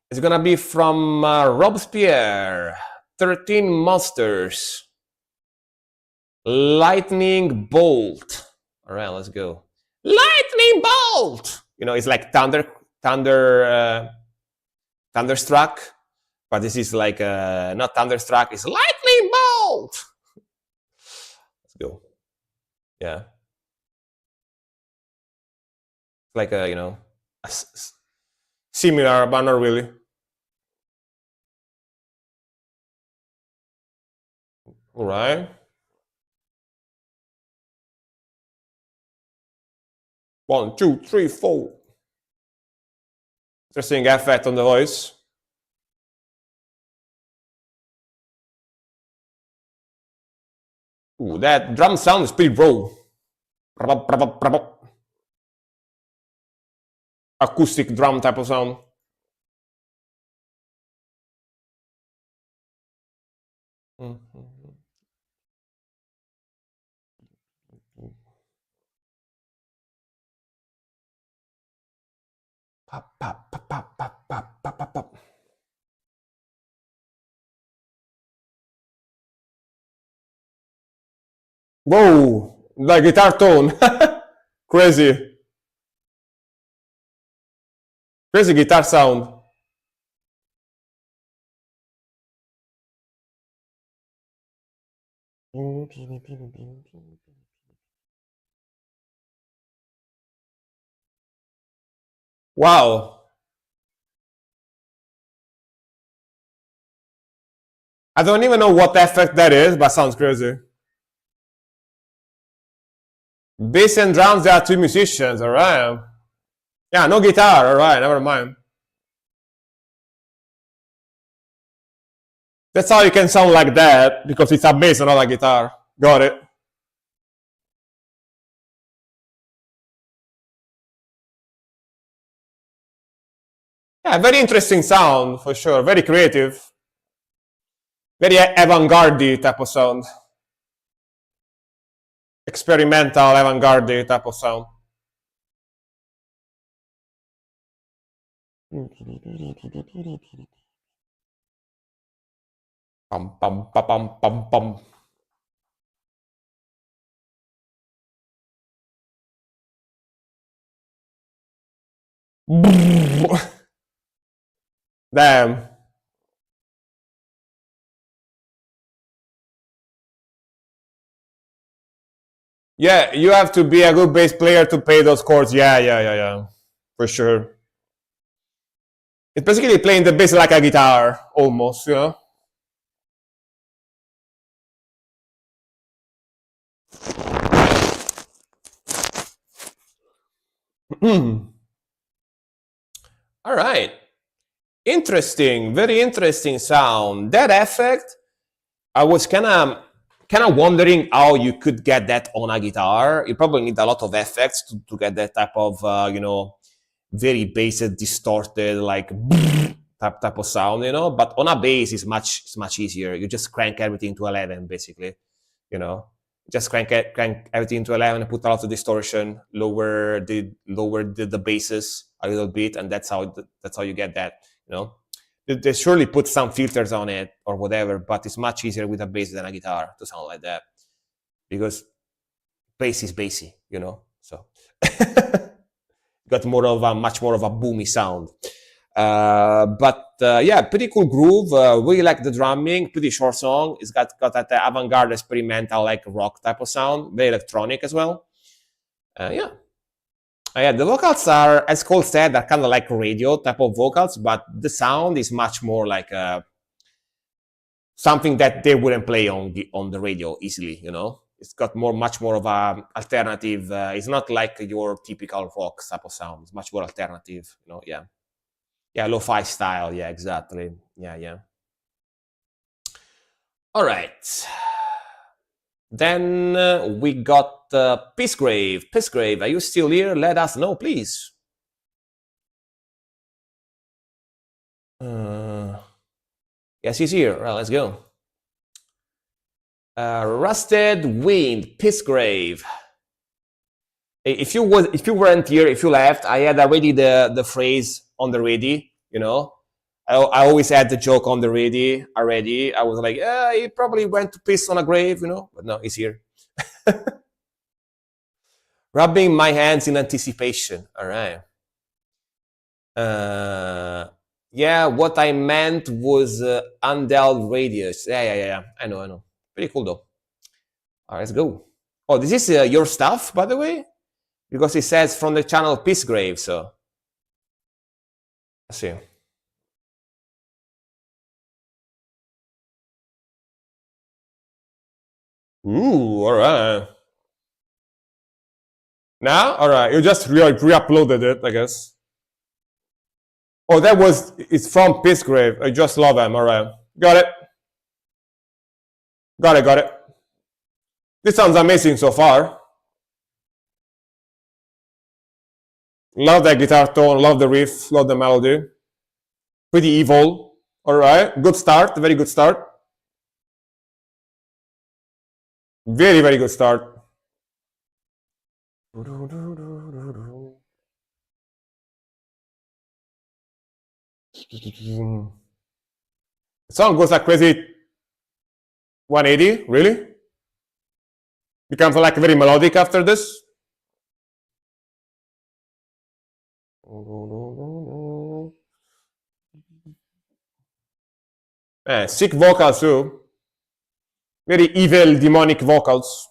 It's gonna be from Robespierre. 13 Monsters. Lightning Bolt. All right, let's go. Lightning Bolt. It's like Thunderstruck, but this is like not Thunderstruck. It's Lightning Bolt. Let's go. Yeah. Like a similar, but not really. All right. 1, 2, 3, 4. Interesting effect on the voice. Ooh, that drum sound is pretty raw. Acoustic drum type of sound. Pop, pop, pop, pop, pop, pop, pop, pop, pop. Whoa, the guitar tone. Crazy. Crazy guitar sound. Wow. I don't even know what effect that is, but sounds crazy. Bass and drums, there are two musicians, alright. Yeah, no guitar, alright, never mind. That's how you can sound like that, because it's a bass and not a guitar. Got it. Yeah, very interesting sound, for sure. Very creative. Very avant-garde type of sound. Experimental, avant-garde type of sound. Pum, pum, pum, pum, pum, pum. Damn. Yeah, you have to be a good bass player to play those chords. Yeah. For sure. It's basically playing the bass like a guitar, almost, you know? All right. Interesting, very interesting sound. That effect, I was kind of wondering how you could get that on a guitar. You probably need a lot of effects to get that type of very bassed, distorted, like type of sound, you know. But on a bass, it's much easier. You just crank everything to 11, basically, you know. Just crank everything to 11 and put a lot of distortion, lower the basses a little bit, and that's how you get that, you know. They surely put some filters on it or whatever, but it's much easier with a bass than a guitar to sound like that, because bass is bassy, you know. So got much more of a boomy sound. But yeah, pretty cool groove. Really like the drumming. Pretty short song. It's got that avant-garde, experimental, like rock type of sound. Very electronic as well. Yeah. Yeah, the vocals are, as Cole said, are kind of like radio type of vocals, but the sound is much more like something that they wouldn't play on the radio easily. You know, it's got much more of a alternative. It's not like your typical rock type of sound. It's much more alternative. You know, yeah, lo-fi style. Yeah, exactly. Yeah. All right. Then we got Peacegrave. Peacegrave, are you still here? Let us know, please. Yes, he's here. Well, let's go. Rusted Wind, Peacegrave. If you weren't here, if you left, I had already the phrase on the ready. You know, I always had the joke on the ready already. I was like, yeah, he probably went to piss on a grave, you know, but no, he's here. Rubbing my hands in anticipation. All right. Yeah, what I meant was Andel Radius. Yeah. I know. Pretty cool though. All right, let's go. Oh, this is your stuff, by the way, because it says from the channel Peacegrave. So let's see. Ooh, all right. Now, all right. You just re-uploaded it, I guess. Oh, it's from Peacegrave. I just love them. All right, got it. Got it. This sounds amazing so far. Love that guitar tone, love the riff, love the melody. Pretty evil. All right, good start, very good start. Very, very good start. The song goes like crazy 180, really? Becomes like very melodic after this. Sick vocals too. Very evil, demonic vocals.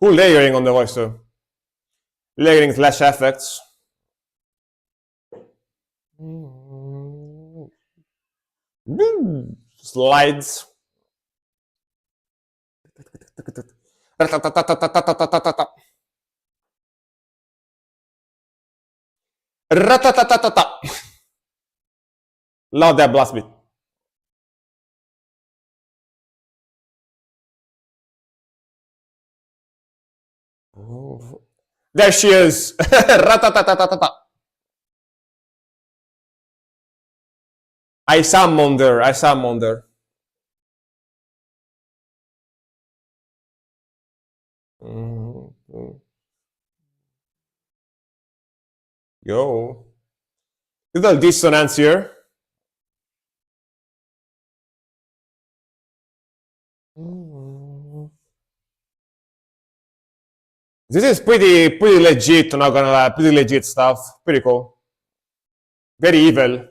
Cool layering on the voice too. Layering slash effects. Slides. Ratatatatata. Love that blast beat. There she is. Ratatatatata. I summoned her. Yo. Little dissonance here. This is pretty legit. Not gonna lie, pretty legit stuff. Pretty cool. Very evil.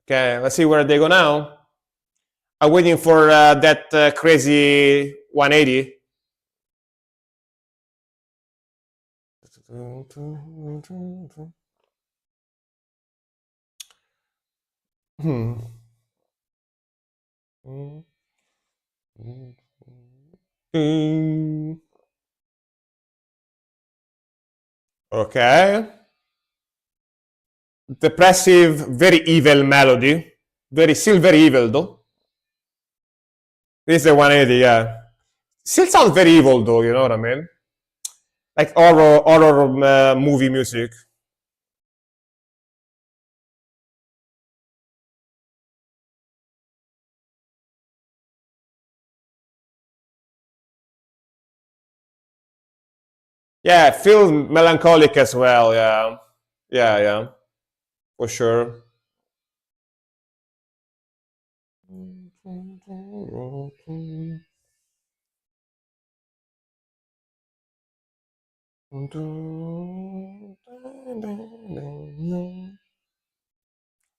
Okay, let's see where they go now. I'm waiting for that crazy 180. Hmm. Okay. Depressive, very evil melody. Still very evil though. This is the 180, yeah. Still sounds very evil though, you know what I mean? Like horror movie music. Yeah, feel melancholic as well, yeah. Yeah, for sure.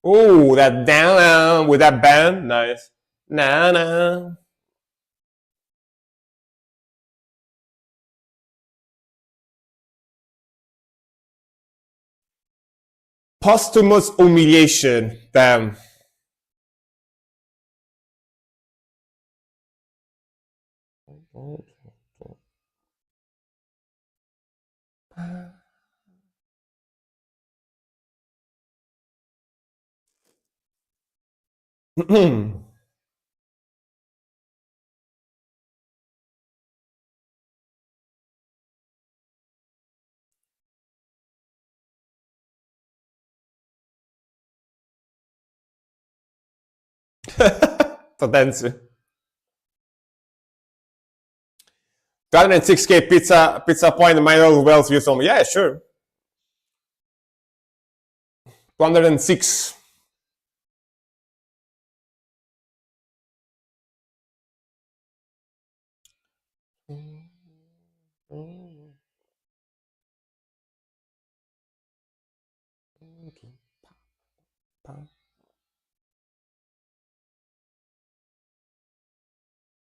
Oh, that down with that band, nice. Na na. Posthumous humiliation, damn. Potenzi. 206K pizza point minor wealth you told me. Yeah, sure. 206.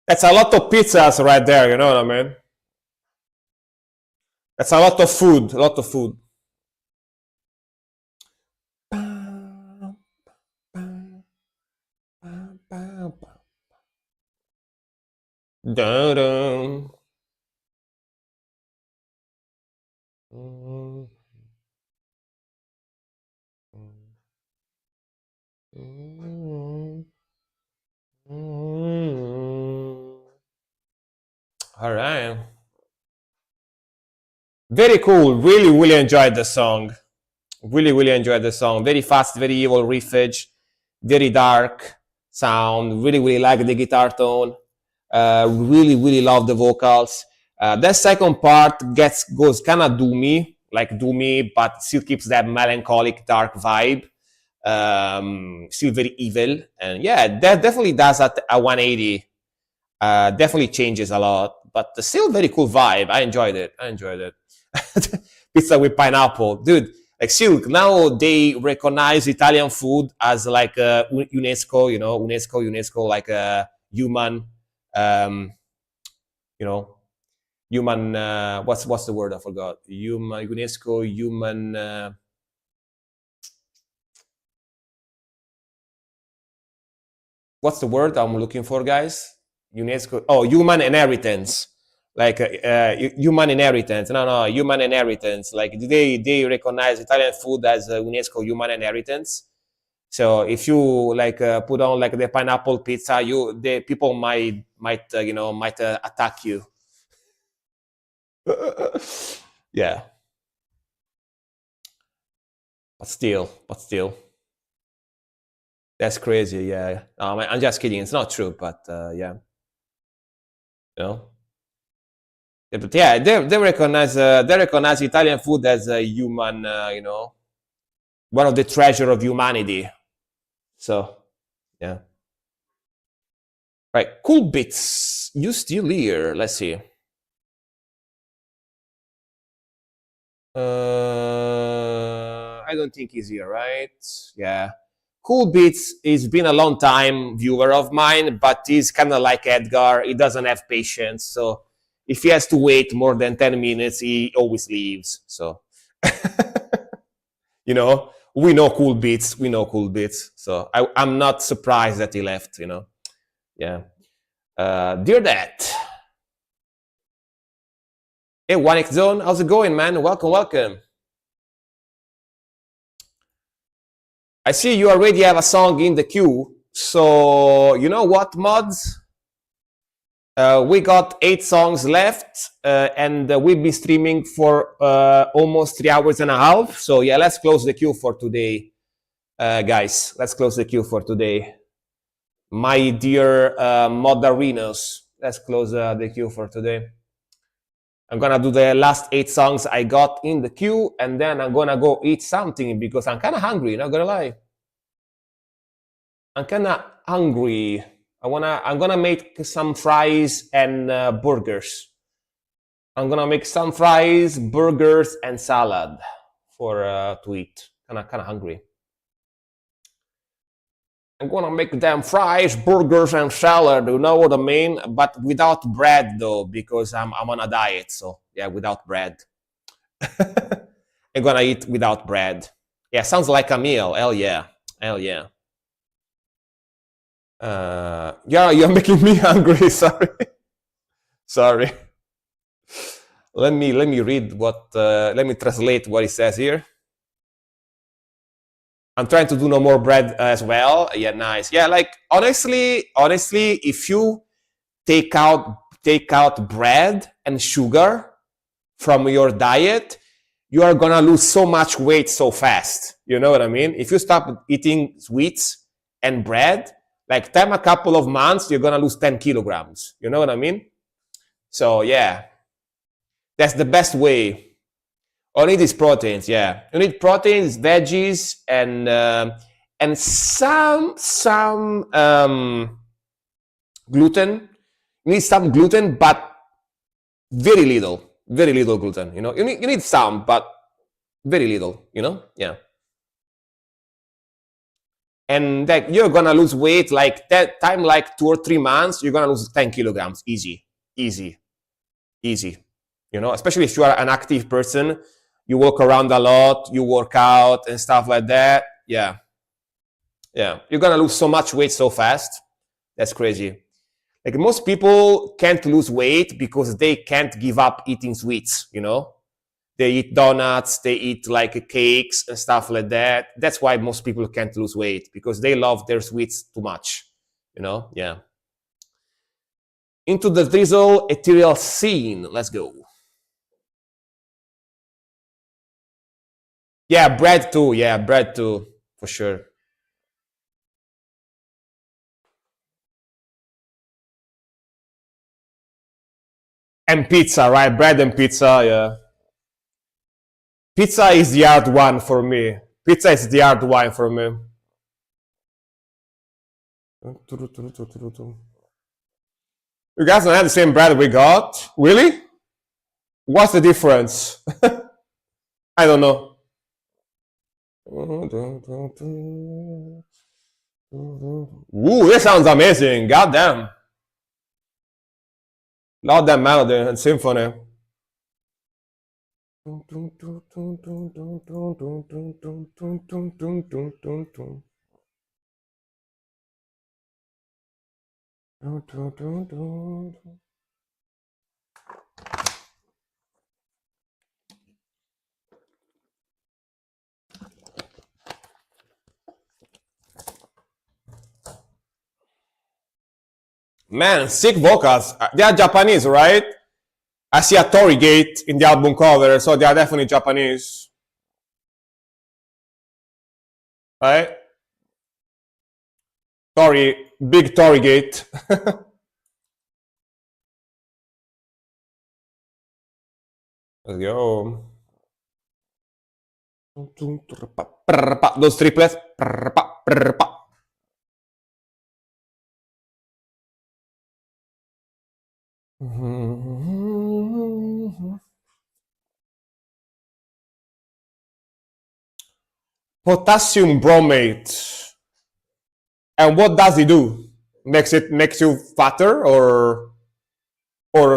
That's a lot of pizzas right there, you know what I mean? That's a lot of food, a lot of food. Dun, dun. All right. Very cool. Really enjoyed the song. Really enjoyed the song. Very fast, very evil riffage, very dark sound. Really like the guitar tone. Really love the vocals. That second part goes kind of doomy, but still keeps that melancholic, dark vibe. Still very evil, and yeah, that definitely does a 180. Definitely changes a lot, but still very cool vibe. I enjoyed it. Pizza with pineapple, dude. Like Silk, now they recognize Italian food as like UNESCO, UNESCO, like a human, um, you know, human. What's the word? I forgot. Human UNESCO, human. What's the word I'm looking for, guys? UNESCO. Oh, human inheritance. Like human inheritance. No, human inheritance. Like they recognize Italian food as UNESCO human inheritance. So if you like put on like the pineapple pizza, the people might attack you. Yeah, but still, that's crazy. Yeah, I'm just kidding. It's not true, but yeah, you know. Yeah, but yeah, they recognize Italian food as a human, one of the treasure of humanity. So yeah. Right, Cool Bits, you still here? Let's see. I don't think he's here, right? Yeah. Cool Beats has been a long time viewer of mine, but he's kind of like Edgar. He doesn't have patience. So if he has to wait more than 10 minutes, he always leaves. So, you know, we know Cool Beats. We know Cool Beats. So I'm not surprised that he left, you know. Yeah. Dear Dad. Hey, 1X Zone. How's it going, man? Welcome, welcome. I see you already have a song in the queue. So, you know what, mods? We got 8 songs left, and we've been streaming for almost 3 hours and a half. So, yeah, let's close the queue for today, guys. Let's close the queue for today. My dear modarinos, let's close the queue for today. I'm gonna do the last 8 songs I got in the queue, and then I'm gonna go eat something because I'm kind of hungry, not gonna lie. I'm kind of hungry. I'm gonna make some fries and burgers. I'm gonna make some fries, burgers, and salad for to eat. Kind of hungry. I'm gonna make them fries, burgers, and salad. You know what I mean? But without bread though, because I'm on a diet. So yeah, without bread. I'm gonna eat without bread. Yeah, sounds like a meal. Hell yeah, hell yeah. Yeah, you're making me hungry. Sorry, sorry. Let me read what. Let me translate what it says here. I'm trying to do no more bread as well. Yeah, nice. Yeah, like honestly, if you take out bread and sugar from your diet, you are gonna lose so much weight so fast. You know what I mean? If you stop eating sweets and bread, like time a couple of months, you're gonna lose 10 kilograms. You know what I mean? So yeah, that's the best way. All you need is proteins. Yeah, you need proteins, veggies, and some gluten. You need some gluten, but very little gluten. You know, you need some, but very little. You know, yeah. And like you're gonna lose weight like that time, like 2 or 3 months, you're gonna lose 10 kilograms, easy, easy, easy. You know, especially if you are an active person, you walk around a lot, you work out and stuff like that. Yeah, yeah, you're gonna lose so much weight so fast. That's crazy. Like most people can't lose weight because they can't give up eating sweets. You know, they eat donuts, they eat like cakes and stuff like that. That's why most people can't lose weight, because they love their sweets too much. You know, yeah. Into the Drizzle ethereal scene. Let's go. Yeah, bread too. Yeah, bread too, for sure. And pizza, right? Bread and pizza, yeah. Pizza is the hard one for me. Pizza is the hard one for me. You guys don't have the same bread we got? Really? What's the difference? I don't know. Ooh, this sounds amazing. Goddamn. Love that melody and symphony. Man, sick vocals. They are Japanese, right? I see a Tory Gate in the album cover, so they are definitely Japanese. Right? Tory, big Tory Gate. Let's go. Those triplets. Potassium bromate. And what does it do? Makes you fatter or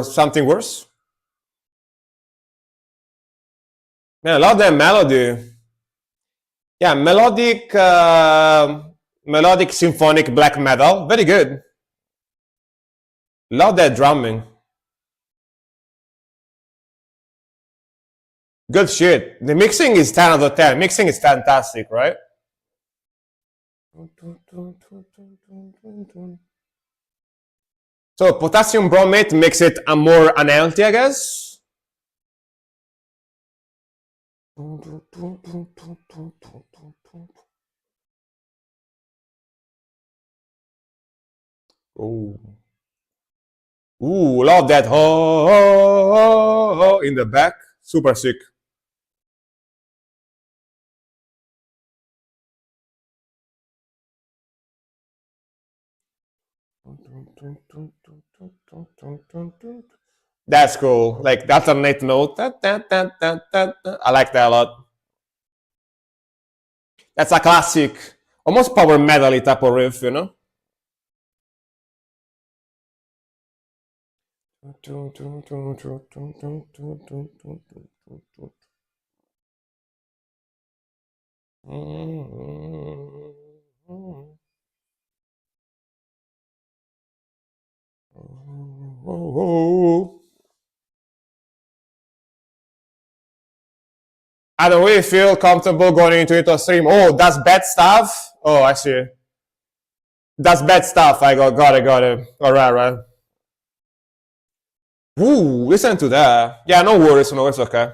something worse? Yeah, I love that melody. Yeah, melodic symphonic black metal. Very good. Love that drumming. Good shit. The mixing is 10 out of 10. Mixing is fantastic, right? So potassium bromate makes it a more unhealthy, I guess. Oh. Ooh, love that ho, ho, ho in the back. Super sick. That's cool. Like that's a neat note. I like that a lot. That's a classic, almost power metal type of riff, you know? I don't really feel comfortable going into it on stream. Oh, that's bad stuff. Oh, I see. That's bad stuff. I got it. All right. Ooh, listen to that. Yeah, no worries, okay.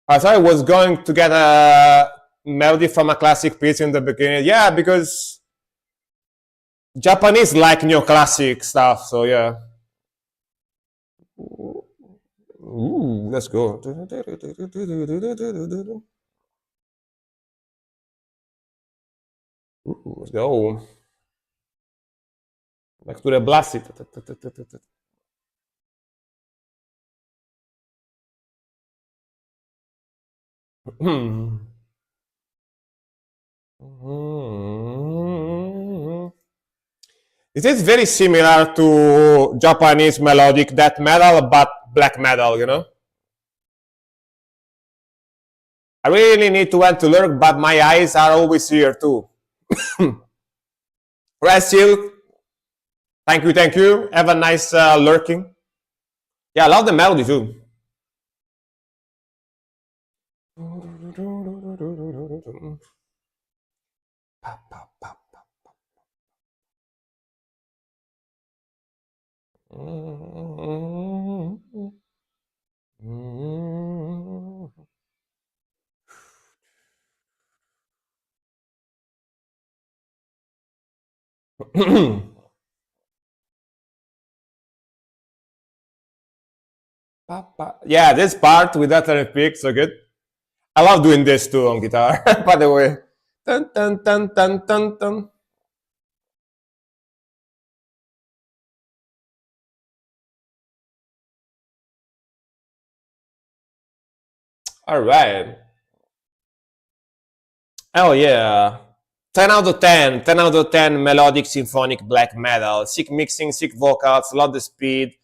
I thought I was going to get a melody from a classic piece in the beginning. Yeah, because Japanese like neoclassic stuff, so yeah. Ooh, let's go. Ooh, let's go. Back to the blasted. It is very similar to Japanese melodic death metal, but black metal, you know? I really need to went to lurk, but my eyes are always here too. Resil, thank you. Have a nice lurking. Yeah, I love the melody too. Yeah, this part with that pick, so good. I love doing this too on guitar, by the way. Dun, dun, dun, dun, dun, dun. All right. Oh yeah. 10 out of 10. 10 out of 10 melodic symphonic black metal. Sick mixing, sick vocals, love the speed,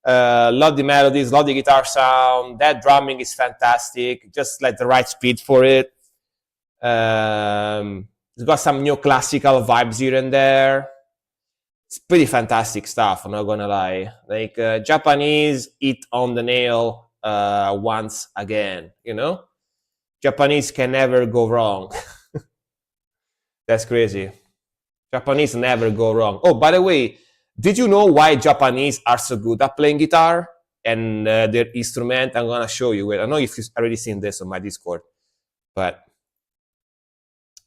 love the melodies, love the guitar sound. That drumming is fantastic. Just like the right speed for it. It's got some neoclassical vibes here and there. It's pretty fantastic stuff, I'm not gonna lie. Like Japanese hit on the nail once again, you know? Japanese can never go wrong. That's crazy. Japanese never go wrong. Oh, by the way, did you know why Japanese are so good at playing guitar and their instrument? I'm gonna show you. I don't know if you've already seen this on my Discord, but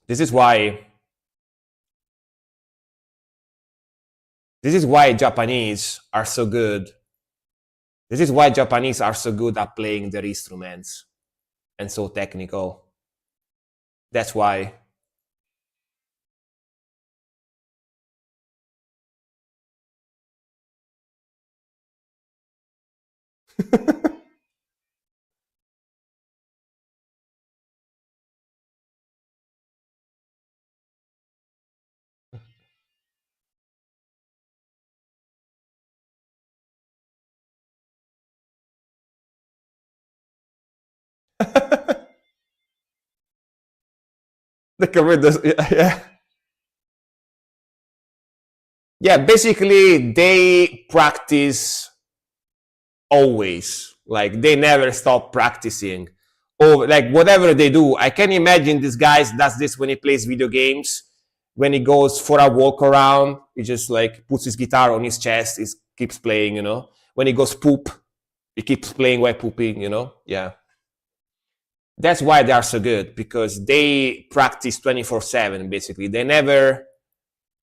this is why. This is why Japanese are so good. This is why Japanese are so good at playing their instruments and so technical. That's why. The career does, yeah. Yeah, basically they practice always. Like they never stop practicing. Or like whatever they do. I can imagine this guy does this when he plays video games. When he goes for a walk around, he just like puts his guitar on his chest, he keeps playing, you know. When he goes poop, he keeps playing while pooping, you know. Yeah. That's why they are so good, because they practice 24/7 basically. They never,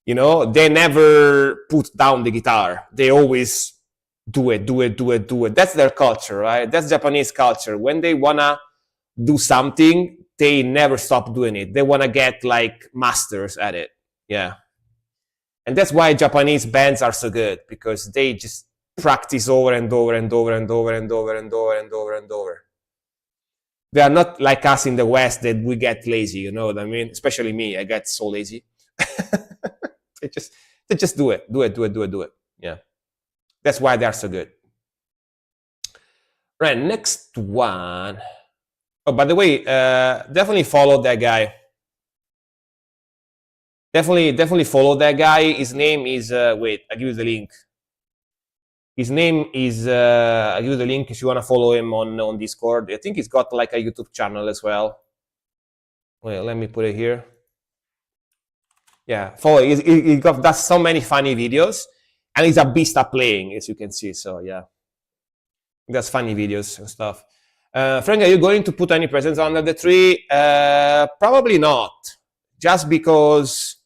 you know, they never put down the guitar. They always do it, do it, do it, do it. That's their culture, right? That's Japanese culture. When they wanna do something, they never stop doing it. They wanna get like masters at it. Yeah. And that's why Japanese bands are so good, because they just practice over and over and over and over and over and over and over and over. They are not like us in the West that we get lazy, you know what I mean? Especially me, I get so lazy. they just do it, do it, do it, do it, do it. Yeah. That's why they are so good. Right, next one. Oh, by the way, definitely follow that guy. Definitely follow that guy. His name is, wait, I'll give you the link. His name is, I'll give you the link if you want to follow him on Discord. I think he's got like a YouTube channel as well. Wait, let me put it here. Yeah, follow. He does so many funny videos, and he's a beast at playing, as you can see. So yeah, he does funny videos and stuff. Frank, are you going to put any presents under the tree? Probably not, just because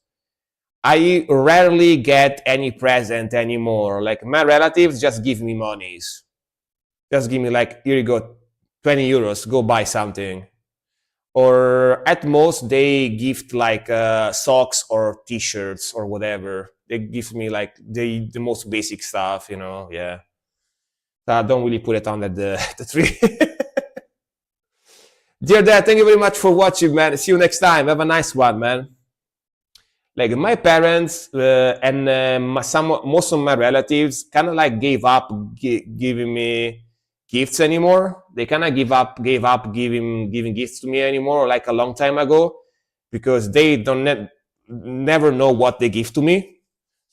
I rarely get any present anymore. Like my relatives just give me monies. Just give me like, here you go, 20 euros, go buy something. Or at most they gift like socks or t-shirts or whatever. They give me like the most basic stuff, you know, yeah. So I don't really put it under the tree. Dear Dad, thank you very much for watching, man. See you next time. Have a nice one, man. Like my parents and most of my relatives kind of like gave up giving me gifts anymore. They kind of gave up giving gifts to me anymore, like a long time ago, because they never know what they give to me,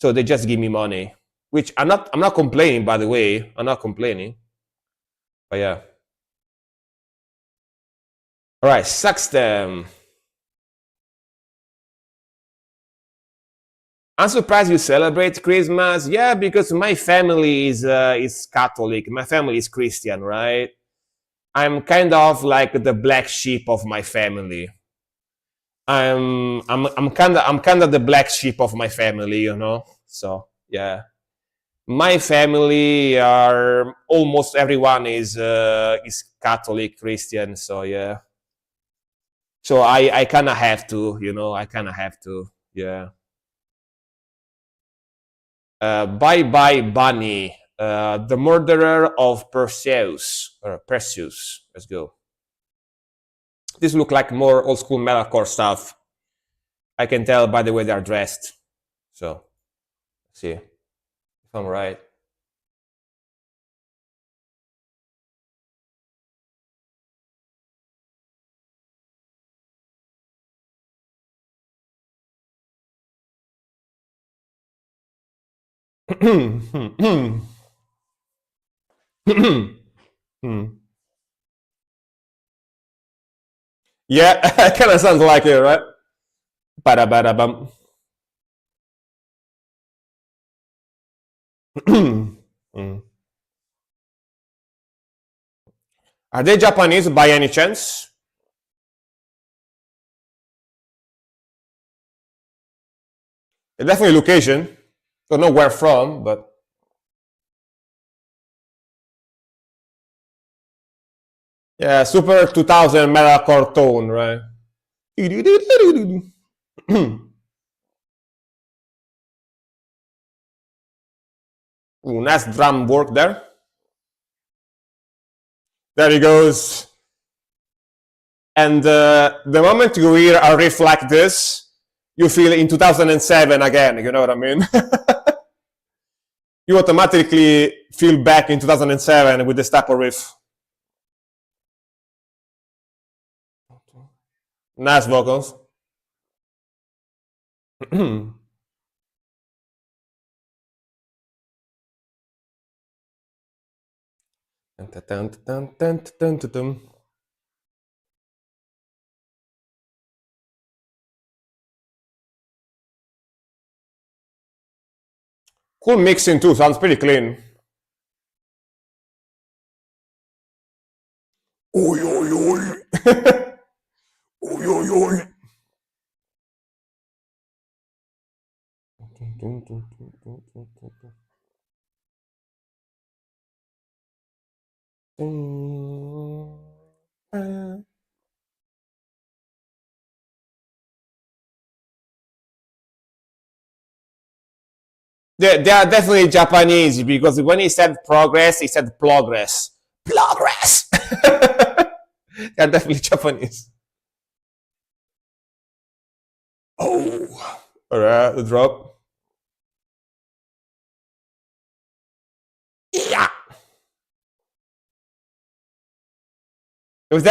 so they just give me money. Which I'm not complaining, by the way. I'm not complaining, but yeah. All right, sucks them. I'm surprised you celebrate Christmas. Yeah, because my family is Catholic. My family is Christian, right? I'm kind of like the black sheep of my family. I'm kind of the black sheep of my family, you know. So yeah, my family are almost everyone is Catholic, Christian. So yeah, so I kind of have to, you know, I kind of have to, yeah. Bye bye Bunny, the murderer of Perseus. Perseus. Let's go. This look like more old school metalcore stuff. I can tell by the way they are dressed. So, let's see if I'm right. Yeah, kind of sounds like it, right? Ba-da-ba-da-bum. Are they Japanese by any chance? They're definitely look Asian. Don't know where from, but yeah, super 2000 metalcore tone, right? Ooh, nice drum work there. There he goes. And the moment you hear a riff like this, you feel in 2007 again, you know what I mean? You automatically feel back in 2007 with this type of riff. Nice vocals. Cool mixing too, sounds pretty clean. Oi, oi, oi. Oi, oi, oi. They are definitely Japanese because when he said progress, he said progress. Progress! They are definitely Japanese. Oh. Alright, the drop. Yeah. If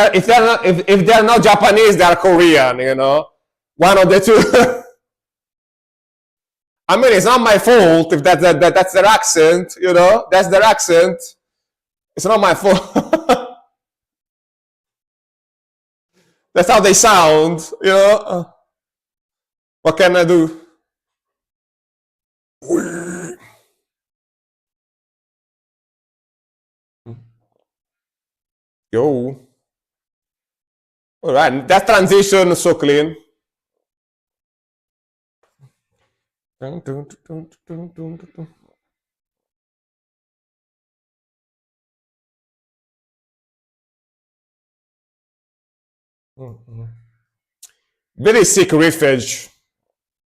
they're not Japanese, they're Korean, you know? One of the two. I mean, it's not my fault if that's their accent, you know? That's their accent. It's not my fault. That's how they sound, you know? What can I do? Yo. Alright, that transition is so clean. Very sick riffage.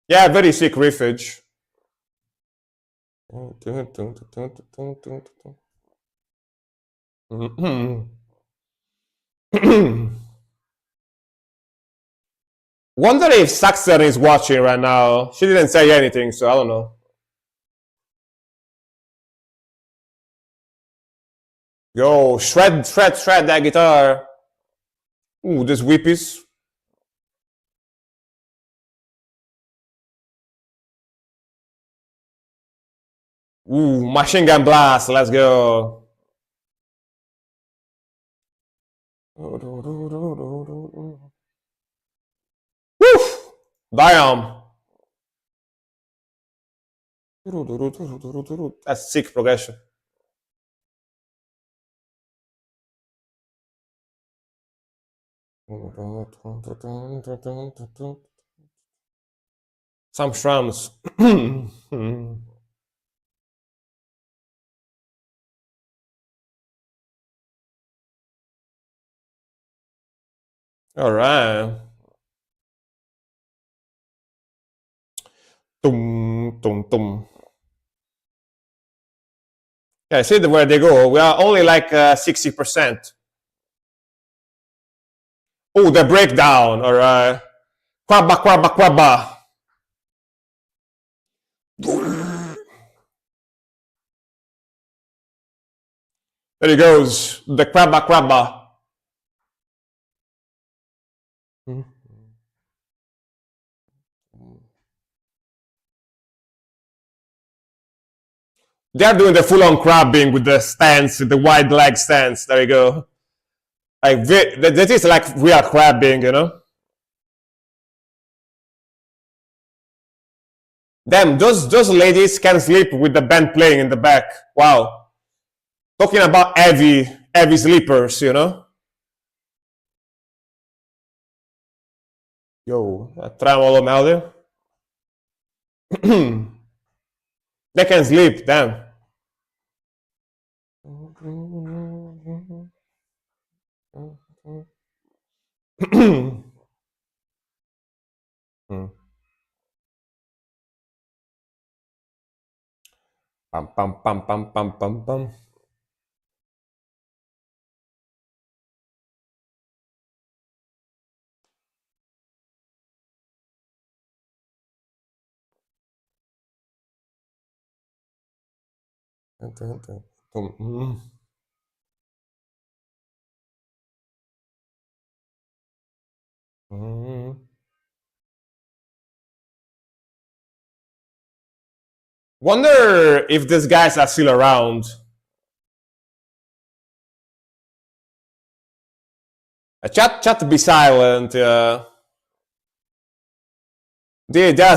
Yeah, very sick riffage. Wonder if Saxon is watching right now. She didn't say anything, so I don't know. Yo, shred that guitar. Ooh, this whippies. Ooh, machine gun blast. Let's go. Woof! Damn. That's sick progression. Some shrams. All right. Tum, tum, tum. Yeah, see where they go. We are only like 60%. Oh, the breakdown. All right. Quabba, quabba, quabba. There he goes. The quabba, quabba. They're doing the full-on crabbing with the stance, the wide leg stance. There you go. Like that is like real crabbing, you know. Damn, those ladies can sleep with the band playing in the back. Wow. Talking about heavy sleepers, you know. Yo, tremolo melody. They can sleep, damn. Pam pam pam pam pam pam pam. Wonder if these guys are still around. Chat be silent. They're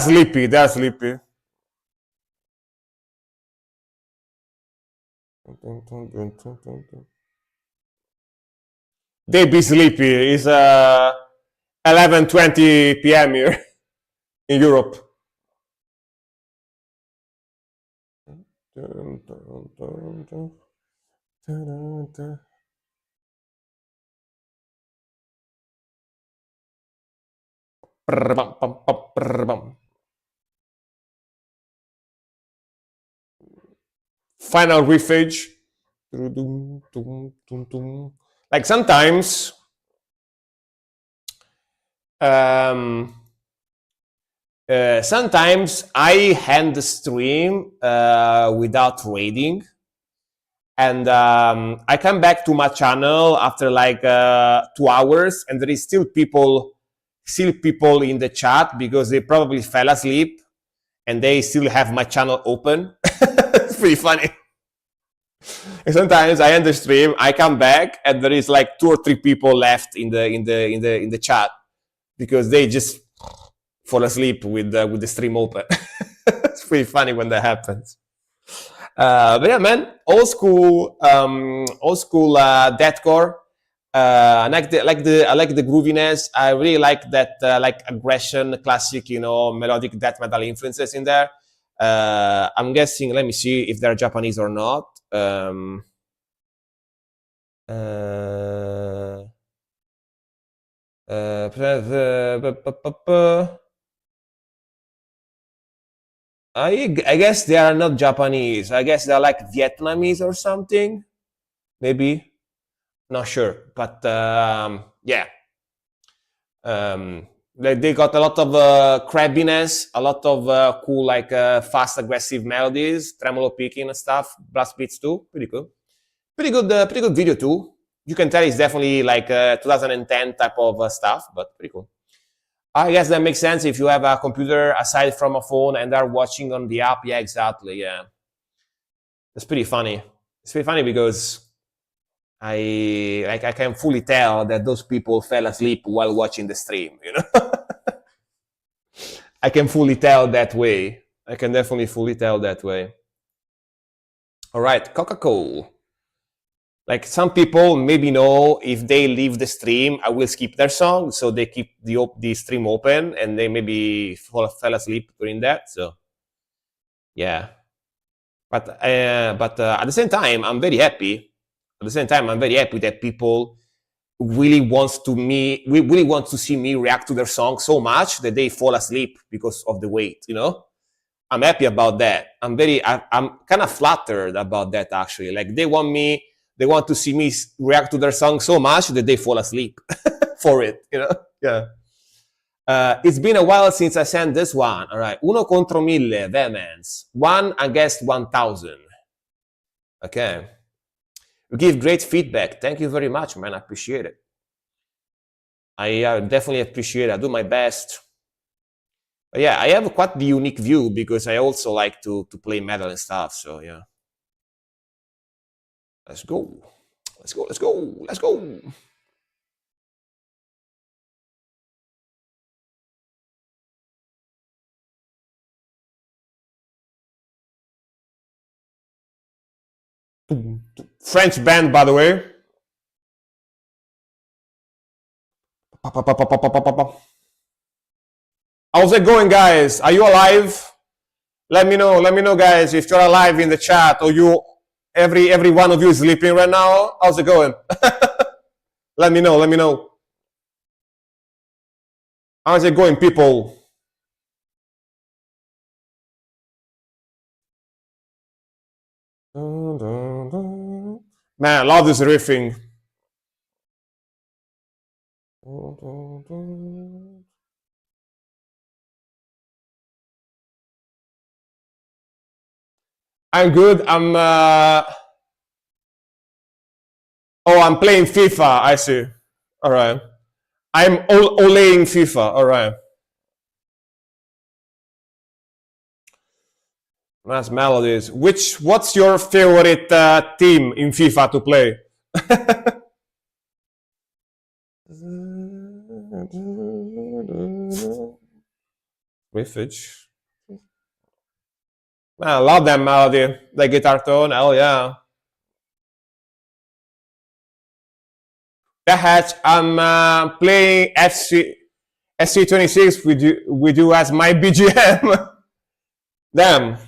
sleepy. They're sleepy. They be sleepy. It's 11:20 p.m. here in Europe. Final riffage. Like sometimes sometimes I end the stream without raiding, and I come back to my channel after like 2 hours, and there is still people in the chat because they probably fell asleep, and they still have my channel open. It's pretty funny. And sometimes I end the stream, I come back, and there is like 2 or 3 people left in the chat because they just fall asleep with the stream open. It's pretty funny when that happens. But yeah, man, old school deathcore. I like the grooviness. I really like that like aggression, classic, melodic death metal influences in there. I'm guessing. Let me see if they're Japanese or not. I guess they are not Japanese. I guess they're like Vietnamese or something. Maybe. Not sure. But yeah. They got a lot of crabbiness, a lot of cool, like fast, aggressive melodies, tremolo picking and stuff, blast beats too. Pretty cool. Pretty good video too. You can tell it's definitely like 2010 type of stuff, but pretty cool. I guess that makes sense if you have a computer aside from a phone and are watching on the app. Yeah, exactly. Yeah, it's pretty funny. It's pretty funny because I can fully tell that those people fell asleep while watching the stream. I can fully tell that way. I can definitely fully tell that way. All right, Coca-Cola. Like some people maybe know if they leave the stream, I will skip their song, so they keep the stream open and they maybe fell asleep during that. So yeah, but at the same time, I'm very happy. At the same time, I'm very happy that people really want to see me react to their song so much that they fall asleep because of the weight. I'm happy about that. I'm kind of flattered about that actually. Like they want to see me react to their song so much that they fall asleep for it. Yeah. It's been a while since I sent this one. All right. Uno contro mille, Vehemence. 1 against 1,000. Okay. You give great feedback. Thank you very much, man. I appreciate it. I definitely appreciate it. I do my best. But yeah, I have quite the unique view because I also like to play metal and stuff. So yeah. Let's go. Let's go. Let's go. Let's go. French band, by the way. How's it going, guys? Are you alive? Let me know, guys, if you're alive in the chat or every one of you is sleeping right now. How's it going? Let me know. How's it going, people? Man, I love this riffing. I'm good. I'm playing FIFA. I see. All right. I'm olaying FIFA. All right. Nice melodies. What's your favorite team in FIFA to play? Riffage. I love that melody. The guitar tone, hell yeah. The hatch, I'm playing SC26 with you as my BGM. Damn.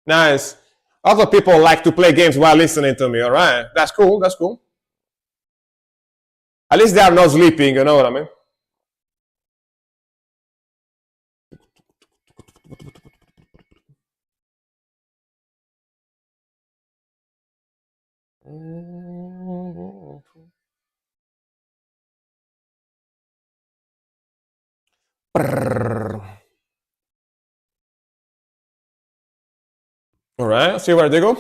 Nice. Other people like to play games while listening to me, alright? That's cool, that's cool. At least they are not sleeping, you know what I mean? Alright, see where they go.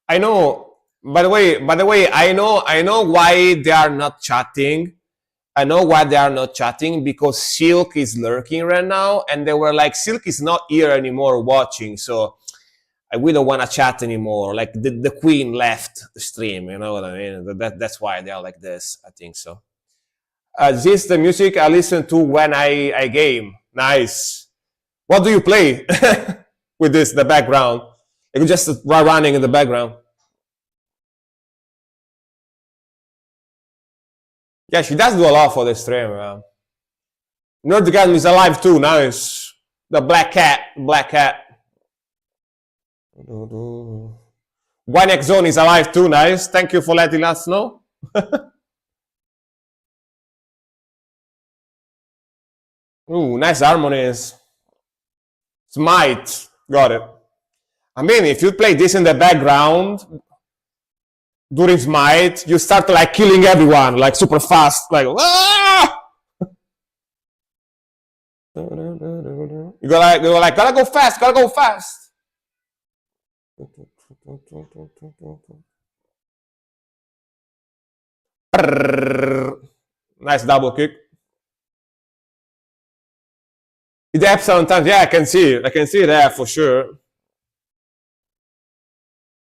I know. By the way, I know why they are not chatting. I know why they are not chatting because Silk is lurking right now, and they were like, Silk is not here anymore watching, so we don't want to chat anymore. Like the queen left the stream, you know what I mean? That's why they are like this. I think so. This is the music I listen to when I game. Nice. What do you play with this? The background. Like just running in the background. Yeah, she does do a lot for the stream. Nerdgasm is alive too. Nice. The black cat. Black cat. One Zone is alive too. Nice. Thank you for letting us know. Ooh, nice harmonies. Smite. Got it. I mean, if you play this in the background during Smite, you start like killing everyone like super fast. Like, ah! You go like, gotta go fast, gotta go fast. Nice double kick. It happens sometimes. Yeah, I can see it. I can see that for sure.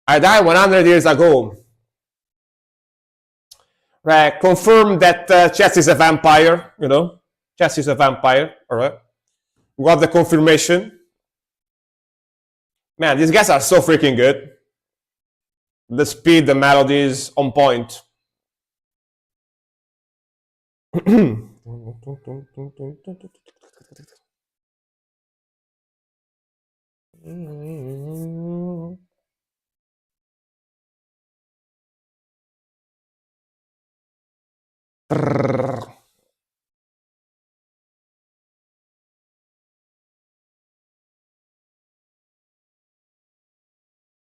I died 100 years ago. Right, confirm that Chess is a vampire, you know? Chess is a vampire, alright? We got the confirmation. Man, these guys are so freaking good. The speed, the melodies, on point.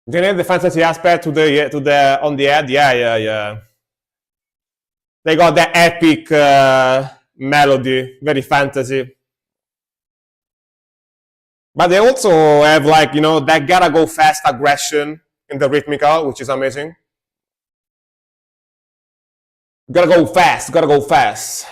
They need the fantasy aspect to the on the ad. Yeah. They got the epic melody, very fantasy. But they also have like, you know, that gotta go fast aggression in the rhythmical, which is amazing. Gotta go fast, gotta go fast.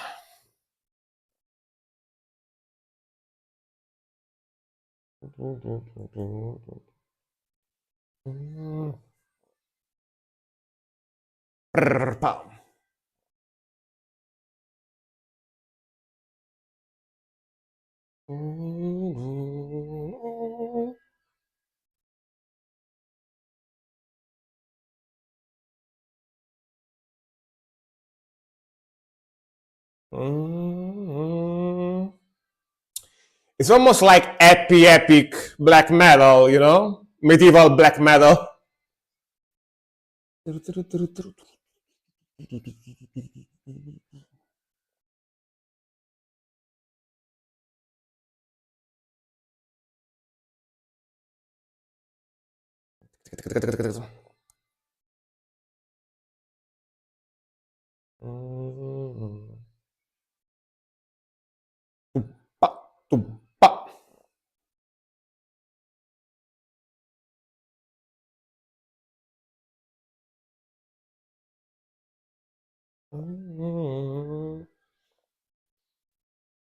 It's almost like epic black metal, you know? Medieval black metal.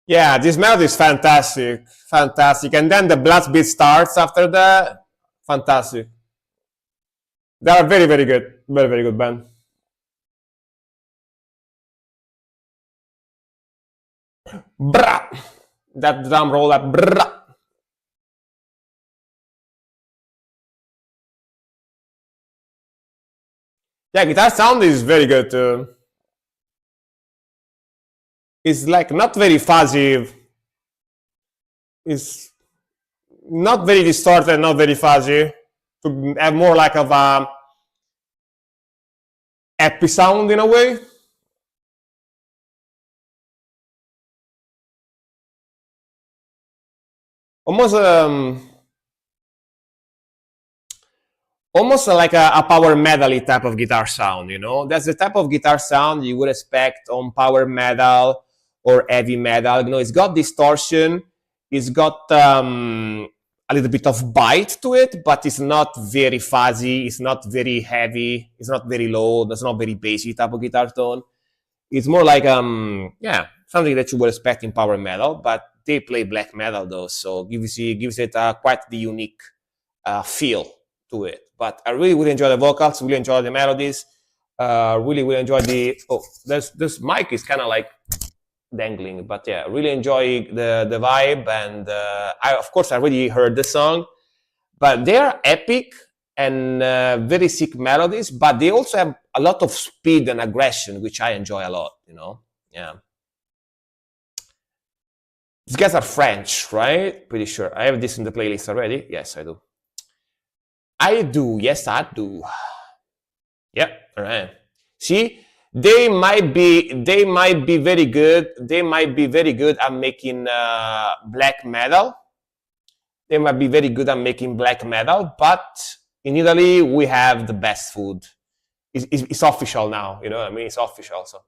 Yeah, this melody is fantastic, fantastic, and then the blast beat starts after that. Fantastic. They are very, very good, very, very good band. Brah! That drum roll, that brah! Yeah, guitar sound is very good too. It's like not very fuzzy. It's not very distorted, not very fuzzy. To have more like of a happy sound in a way. Almost almost like a power metal type of guitar sound, you know? That's the type of guitar sound you would expect on power metal or heavy metal. You know, it's got distortion, it's got a little bit of bite to it, but it's not very fuzzy, it's not very heavy, it's not very low, it's not very bassy type of guitar tone. It's more like yeah, something that you would expect in power metal, but they play black metal though, so gives it quite the unique feel to it. But I really, really enjoy the vocals, really enjoy the melodies, really, really enjoy the. Oh, this mic is kind of like dangling, but yeah, really enjoy the vibe, and I of course I already heard the song, but they are epic and very sick melodies, but they also have a lot of speed and aggression, which I enjoy a lot. You know, yeah. These guys are French, right? Pretty sure. I have this in the playlist already. Yes, I do. I do. Yes, I do. Yep. All right. See, they might be very good. They might be very good at making black metal. They might be very good at making black metal, but in Italy we have the best food. It's official now. You know what I mean? It's official. So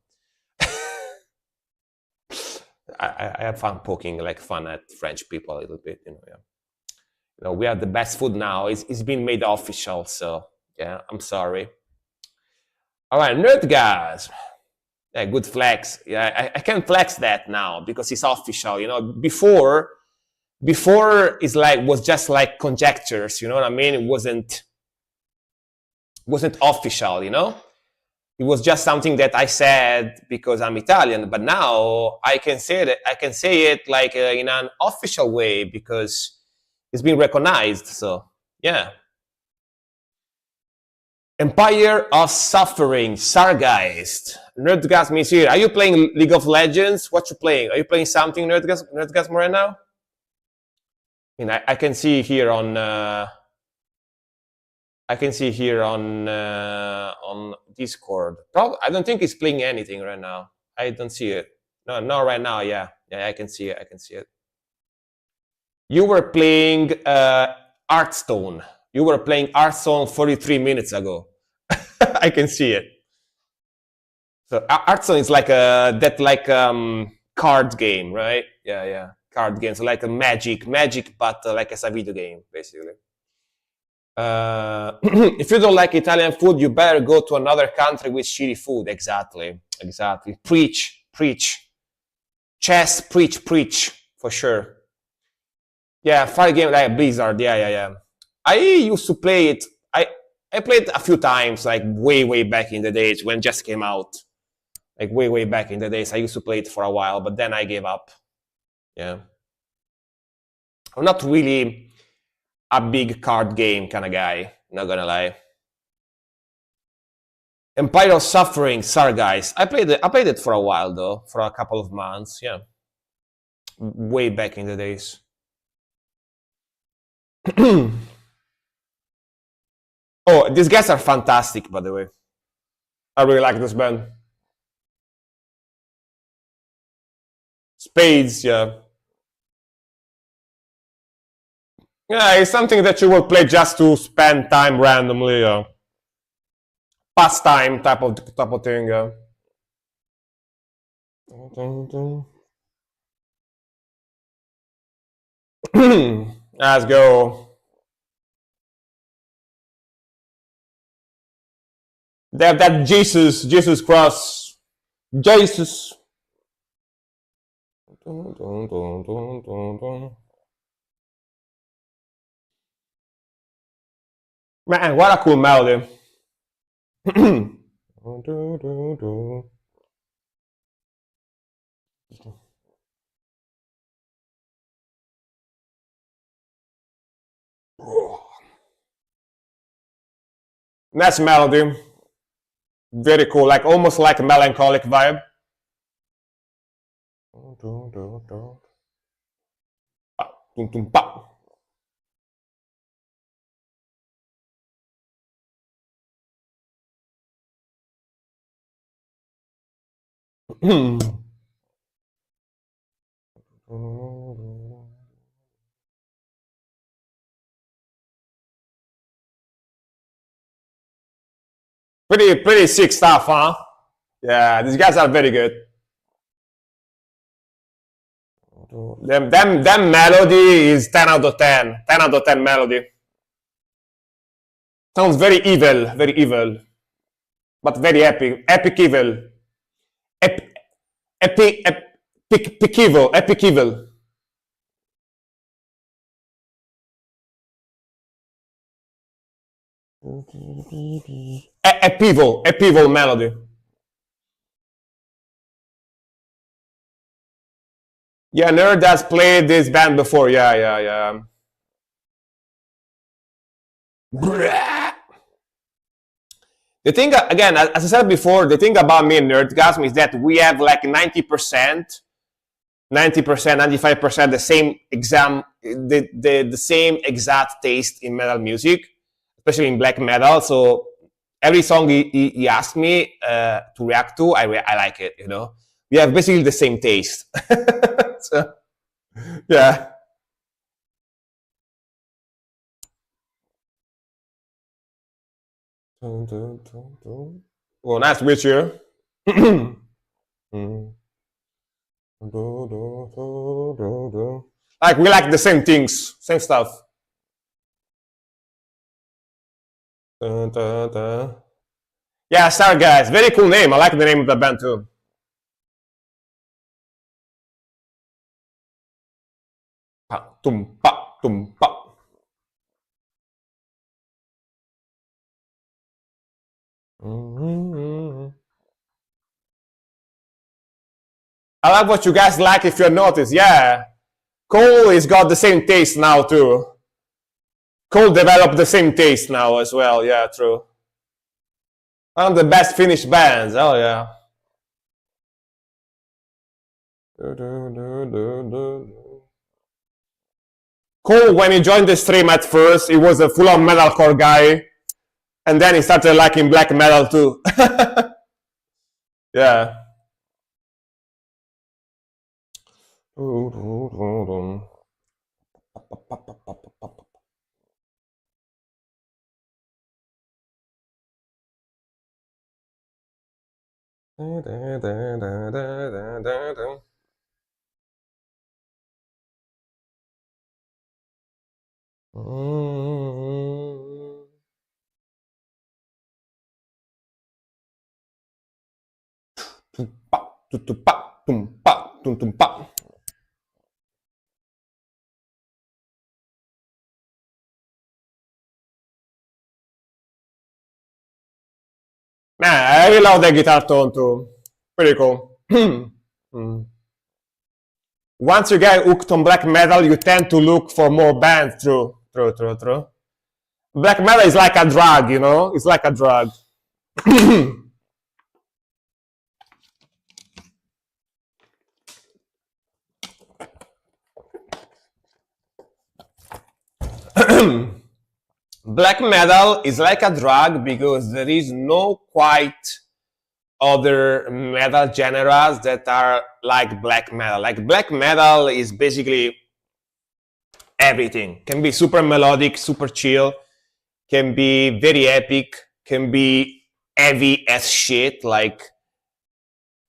I have fun poking like fun at French people a little bit. You know, yeah. You know, we have the best food now. It's been made official. So yeah, I'm sorry. All right, nerd guys. Yeah, good flex. Yeah, I can flex that now because it's official. You know, before it's like was just like conjectures. You know what I mean? It wasn't official. You know, it was just something that I said because I'm Italian. But now I can say that I can say it like in an official way because it's been recognized. So yeah. Empire of Suffering, Sargeist. Nerdgasm is here. Are you playing League of Legends? What you playing? Are you playing something, Nerdgasm, right now? I mean, I can see here on I can see here on Discord. I don't think he's playing anything right now. I don't see it. No, not right now. Yeah, yeah, I can see it. I can see it. You were playing Hearthstone. You were playing Hearthstone 43 minutes ago. I can see it. So Hearthstone is like card game, right? Yeah, yeah, card game. So like a magic, but like as a video game, basically. If you don't like Italian food, you better go to another country with shitty food. Exactly, exactly. Preach, preach. Chess, preach, for sure. Yeah, fire game like Blizzard. Yeah, yeah, yeah. I used to play it. I played a few times, like way back in the days when it just came out. Like way back in the days, I used to play it for a while, but then I gave up. Yeah, I'm not really a big card game kind of guy. Not gonna lie. Empire of Suffering, Sargeist. I played it for a while though, for a couple of months. Yeah, way back in the days. Oh, these guys are fantastic, by the way. I really like this band. Spades, yeah. Yeah, it's something that you will play just to spend time randomly, yeah. Pastime type of thing, yeah. Let's go. They have that Jesus cross. Jesus. Man, what a cool melody. Nice melody. Very cool, like almost like a melancholic vibe. Pretty sick stuff, huh? Yeah, these guys are very good. Them melody is 10 out of 10. 10 out of 10 melody. Sounds very evil, but very epic. Epic evil. Epic evil. Epic evil. Epival melody. Yeah, Nerd has played this band before. Yeah. The thing, again, as I said before, the thing about me and Nerdgasm is that we have like 90%, 95% the same exact taste in metal music, especially in black metal. So every song he asked me to react to, I like it. You know, we have basically the same taste. So, yeah. Well, nice to meet you. Like we like the same things, same stuff. Yeah, Star Guys, very cool name. I like the name of the band too. Tumpa. I like what you guys like if you notice. Yeah. Cole has got the same taste now too. Cole developed the same taste now as well. Yeah, true. One of the best Finnish bands. Oh yeah. Cole, when he joined the stream at first, he was a full-on metalcore guy, and then he started liking black metal too. Yeah. Man, I really love the guitar tone too. Pretty cool. Once you get hooked on black metal, you tend to look for more bands. True. Black metal is like a drug, you know? It's like a drug. Black metal is like a drug because there is no quite other metal genres that are like black metal. Like black metal is basically everything. Can be super melodic, super chill, can be very epic, can be heavy as shit, like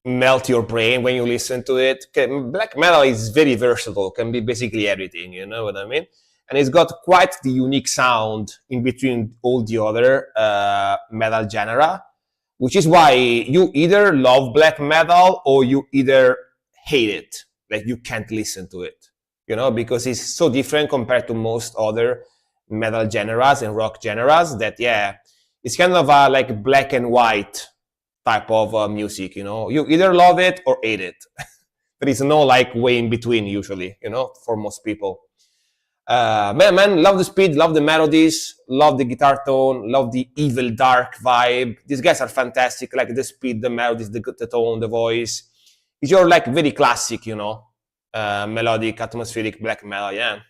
melt your brain when you listen to it. Black metal is very versatile, can be basically everything, you know what I mean? And it's got quite the unique sound in between all the other metal genre. which is why you either love black metal or you either hate it. Like you can't listen to it, because it's so different compared to most other metal genres and rock genres that, yeah, it's kind of a like black and white type of music, you either love it or hate it. There is no like way in between usually, for most people. Man, love the speed, love the melodies, love the guitar tone, love the evil dark vibe. These guys are fantastic. Like the speed, the melodies, the tone, the voice. It's your like very classic, melodic, atmospheric black metal. Yeah.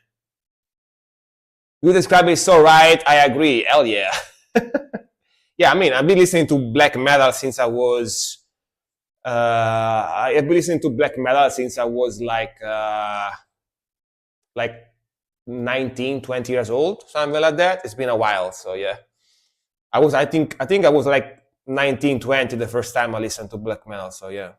You describe it so right. I agree. Hell yeah. Yeah, I mean, I've been listening to black metal since I was. I've been listening to black metal since I was like 19, 20 years old, something like that. It's been a while, so yeah. I think I was like 19, 20 the first time I listened to black metal, so yeah.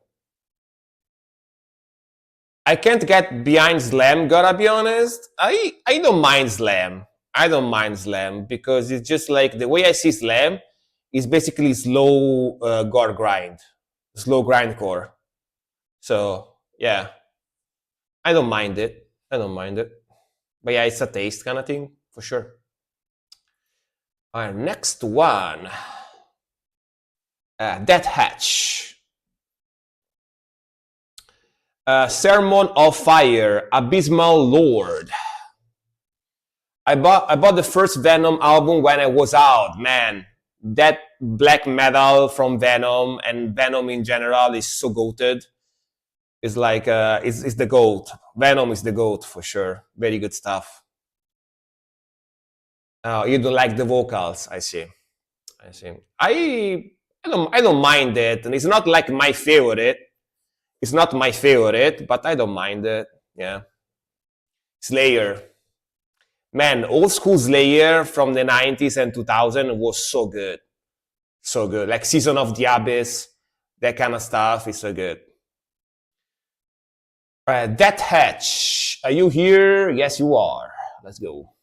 I can't get behind slam, gotta be honest. I don't mind slam. I don't mind slam because it's just like the way I see slam is basically slow gore grind, slow grindcore. So yeah, I don't mind it. I don't mind it. But yeah, it's a taste kind of thing, for sure. All right, next one. Death Hatch. Sermon of Fire, Abysmal Lord. I bought the first Venom album when it was out, man. That black metal from Venom and Venom in general is so goated. It's like it's the goat. Venom is the goat for sure. Very good stuff. You don't like the vocals, I see. I don't mind it, and it's not like my favorite. It's not my favorite, but I don't mind it. Yeah. Slayer. Man, old school Slayer from the 90s and 2000 was so good. So good. Like Season of the Abyss, that kind of stuff is so good. Death Hatch. Are you here? Yes, you are. Let's go.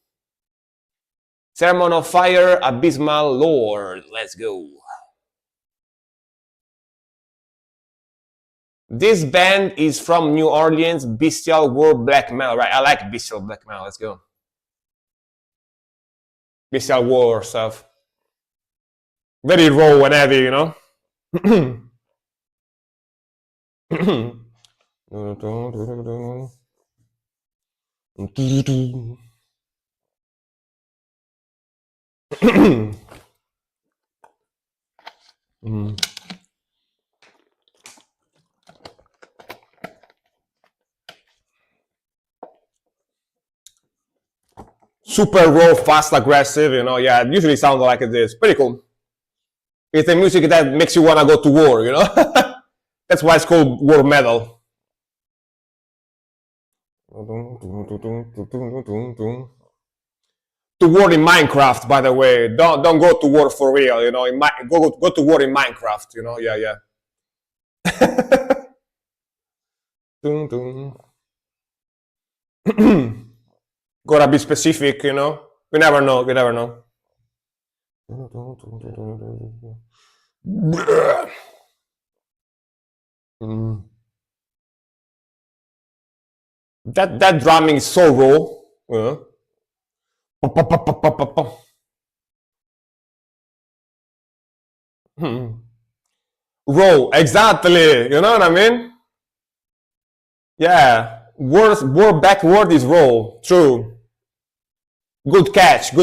Sermon of Fire, Abysmal Lord. Let's go. This band is from New Orleans, Bestial War Black Metal, right? I like Bestial Black Metal. Let's go. Bestial War stuff. Very raw and heavy, Super raw, fast, aggressive, yeah, it usually sounds like it is. Pretty cool. It's the music that makes you want to go to war, That's why it's called war metal. To war in Minecraft, by the way. Don't go to war for real, go to war in Minecraft, yeah. Gotta be specific, We never know. That drumming is so raw. Raw, exactly. You know what I mean? Yeah. Word backward is raw. True. Good catch.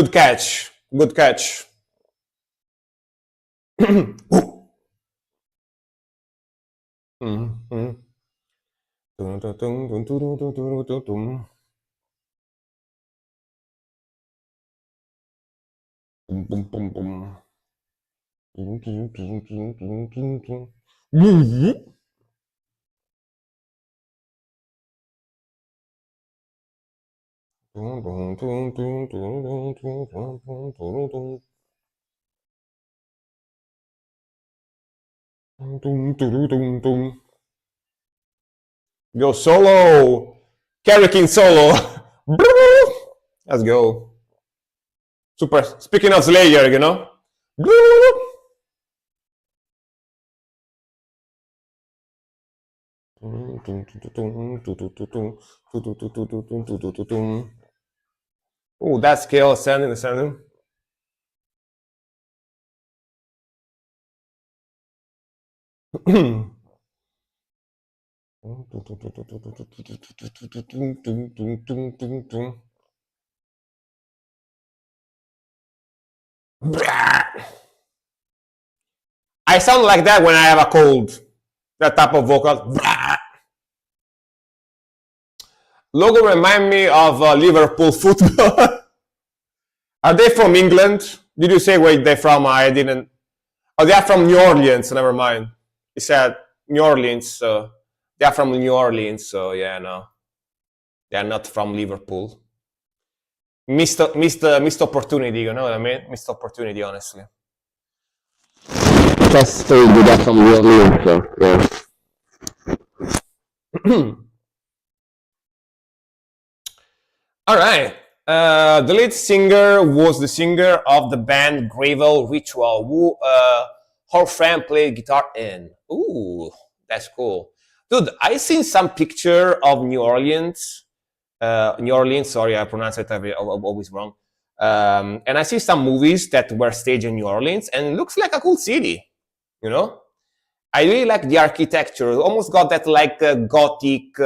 Go solo. Kerry King solo. Let's go. Super. Speaking of Slayer, Oh, that scale sending. I sound like that when I have a cold. That type of vocal. Logo remind me of Liverpool football. Are they from England? Did you say where they're from? I didn't. Oh, they are from New Orleans. Never mind. He said New Orleans. So they are from New Orleans. So yeah, no, they are not from Liverpool. Missed opportunity. You know what I mean? Missed opportunity, honestly. Just so you got some real news, so yeah. All right. The lead singer was the singer of the band Gravel Ritual, who her friend played guitar in. Ooh, that's cool. Dude, I seen some picture of New Orleans. New Orleans, sorry, I pronounce it always wrong. And I see some movies that were staged in New Orleans, and it looks like a cool city, you know? I really like the architecture. It almost got that like Gothic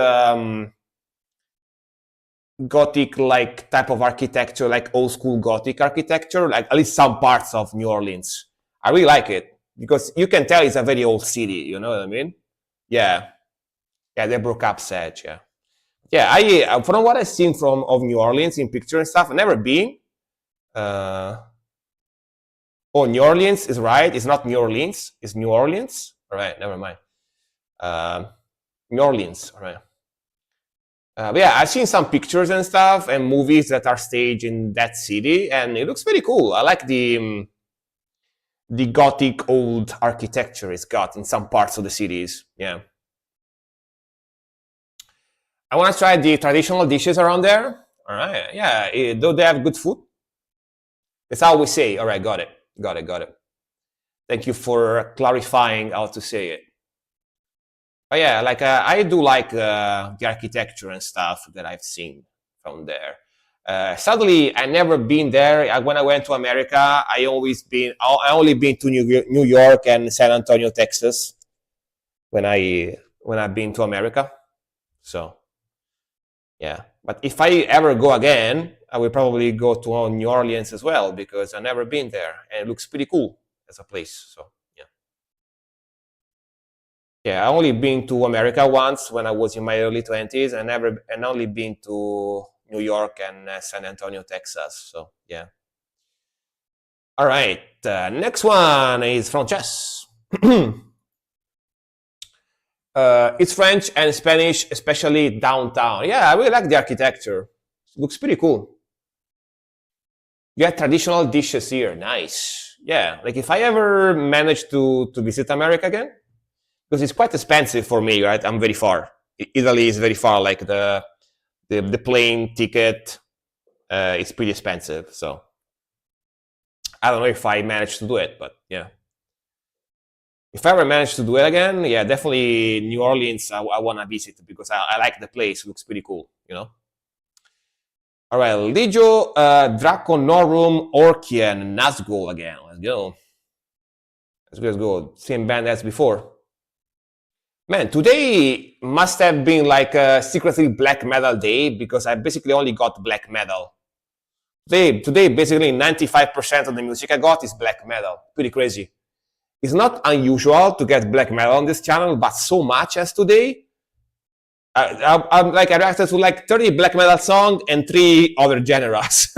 like type of architecture, like old school Gothic architecture, like at least some parts of New Orleans. I really like it because you can tell it's a very old city. You know what I mean? Yeah, yeah. They broke up Sedge. Yeah, yeah. I from what I've seen from of New Orleans in pictures and stuff, I've never been. Oh, New Orleans is right. It's not New Orleans. It's New Orleans. All right, never mind. New Orleans. All right. But yeah, I've seen some pictures and stuff and movies that are staged in that city, and it looks very cool. I like the Gothic old architecture it's got in some parts of the cities. Yeah. I want to try the traditional dishes around there. All right. Yeah. Do they have good food? That's how we say. All right. Got it. Got it. Got it. Thank you for clarifying how to say it. But yeah, like I do like the architecture and stuff that I've seen from there. Sadly, I never been there. When I went to America, I only been to New York and San Antonio, Texas. When I've been to America, so yeah. But if I ever go again, I will probably go to New Orleans as well because I've never been there and it looks pretty cool as a place. So yeah. Yeah, I only been to America once when I was in my early 20s, and only been to New York and San Antonio, Texas. So yeah. All right, next one is from Chess. It's French and Spanish, especially downtown. Yeah, I really like the architecture. It looks pretty cool. You have traditional dishes here. Nice. Yeah, like if I ever manage to visit America again, because it's quite expensive for me, right? I'm very far. Italy is very far. Like the plane ticket is pretty expensive. So I don't know if I managed to do it, but yeah. If I ever manage to do it again, yeah, definitely New Orleans. I want to visit because I like the place. It looks pretty cool, you know. All right, Legio, Draconorum, Orkian, Nazgul again. Let's go. Let's go. Same band as before. Man, today must have been like a secretly black metal day because I basically only got black metal. Today basically 95% of the music I got is black metal. Pretty crazy. It's not unusual to get black metal on this channel, but so much as today, I reacted to like 30 black metal songs and 3 other genres.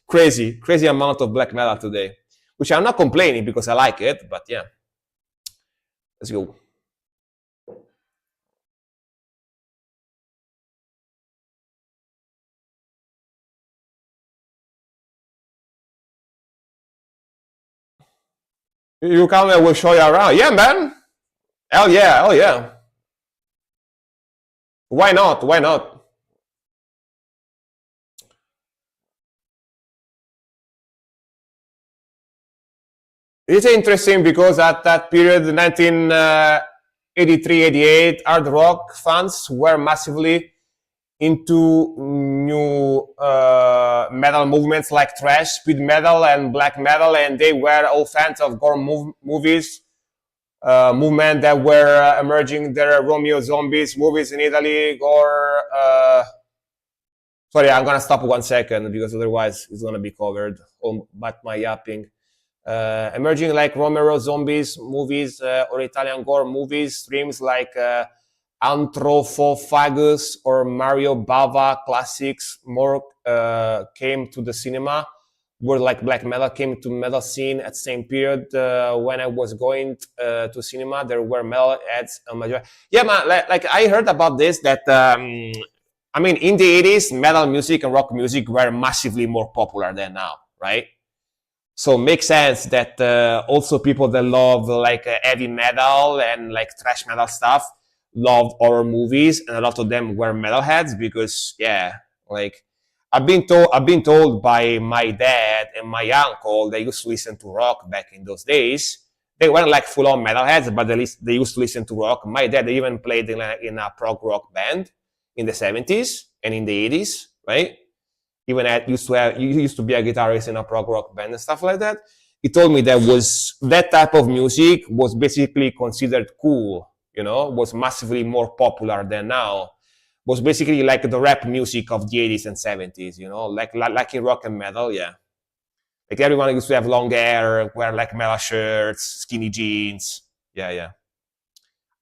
Crazy amount of black metal today, which I'm not complaining because I like it, but yeah. Let's go. You come and we'll show you around. Yeah, man. Hell yeah, hell yeah. Why not? Why not? It's interesting because at that period, 19 83, 88, hard rock fans were massively into new metal movements like thrash, speed metal, and black metal, and they were all fans of gore movies. Movement that were emerging. There are Romeo Zombies movies in Italy, gore. Sorry, I'm gonna stop 1 second because otherwise it's gonna be covered by my yapping. Emerging like Romero Zombies movies or Italian gore movies, streams like Anthropophagus or Mario Bava classics more came to the cinema. Where like black metal came to metal scene at the same period when I was going to cinema. There were metal ads. Yeah, man. Like I heard about this that I mean in the 80s, metal music and rock music were massively more popular than now, right? So it makes sense that also people that love like heavy metal and like thrash metal stuff loved horror movies, and a lot of them were metalheads because yeah, like I've been told by my dad and my uncle they used to listen to rock back in those days. They weren't like full on metalheads, but they used to listen to rock. My dad even played in a prog rock band in the 70s and in the 80s, right? Even used to be a guitarist in a prog rock band and stuff like that. He told me that type of music was basically considered cool, was massively more popular than now. Was basically like the rap music of the 80s and 70s, like in rock and metal, yeah. Like everyone used to have long hair, wear like metal shirts, skinny jeans. Yeah, yeah.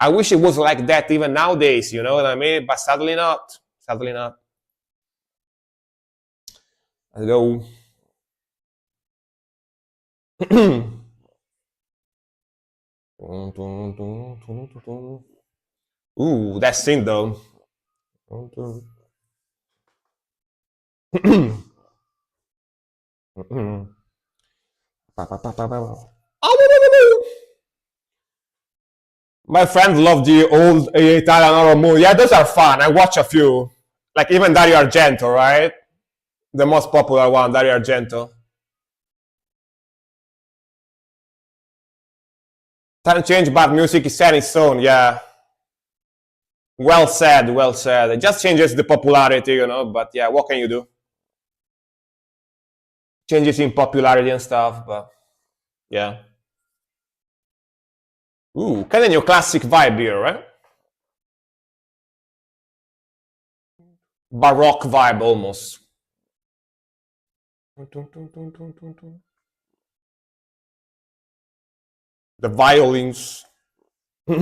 I wish it was like that even nowadays, you know what I mean? But sadly not. Sadly not. Let's go. Ooh, that scene though. My friend loved the old Italian horror movie. Yeah, those are fun. I watch a few. Like even Dario Argento, right? The most popular one, Dario Argento. Time change, but music is set in stone, yeah. Well said, well said. It just changes the popularity, but yeah, what can you do? Changes in popularity and stuff, but yeah. Ooh, kind of new classic vibe here, right? Baroque vibe almost. The violins. I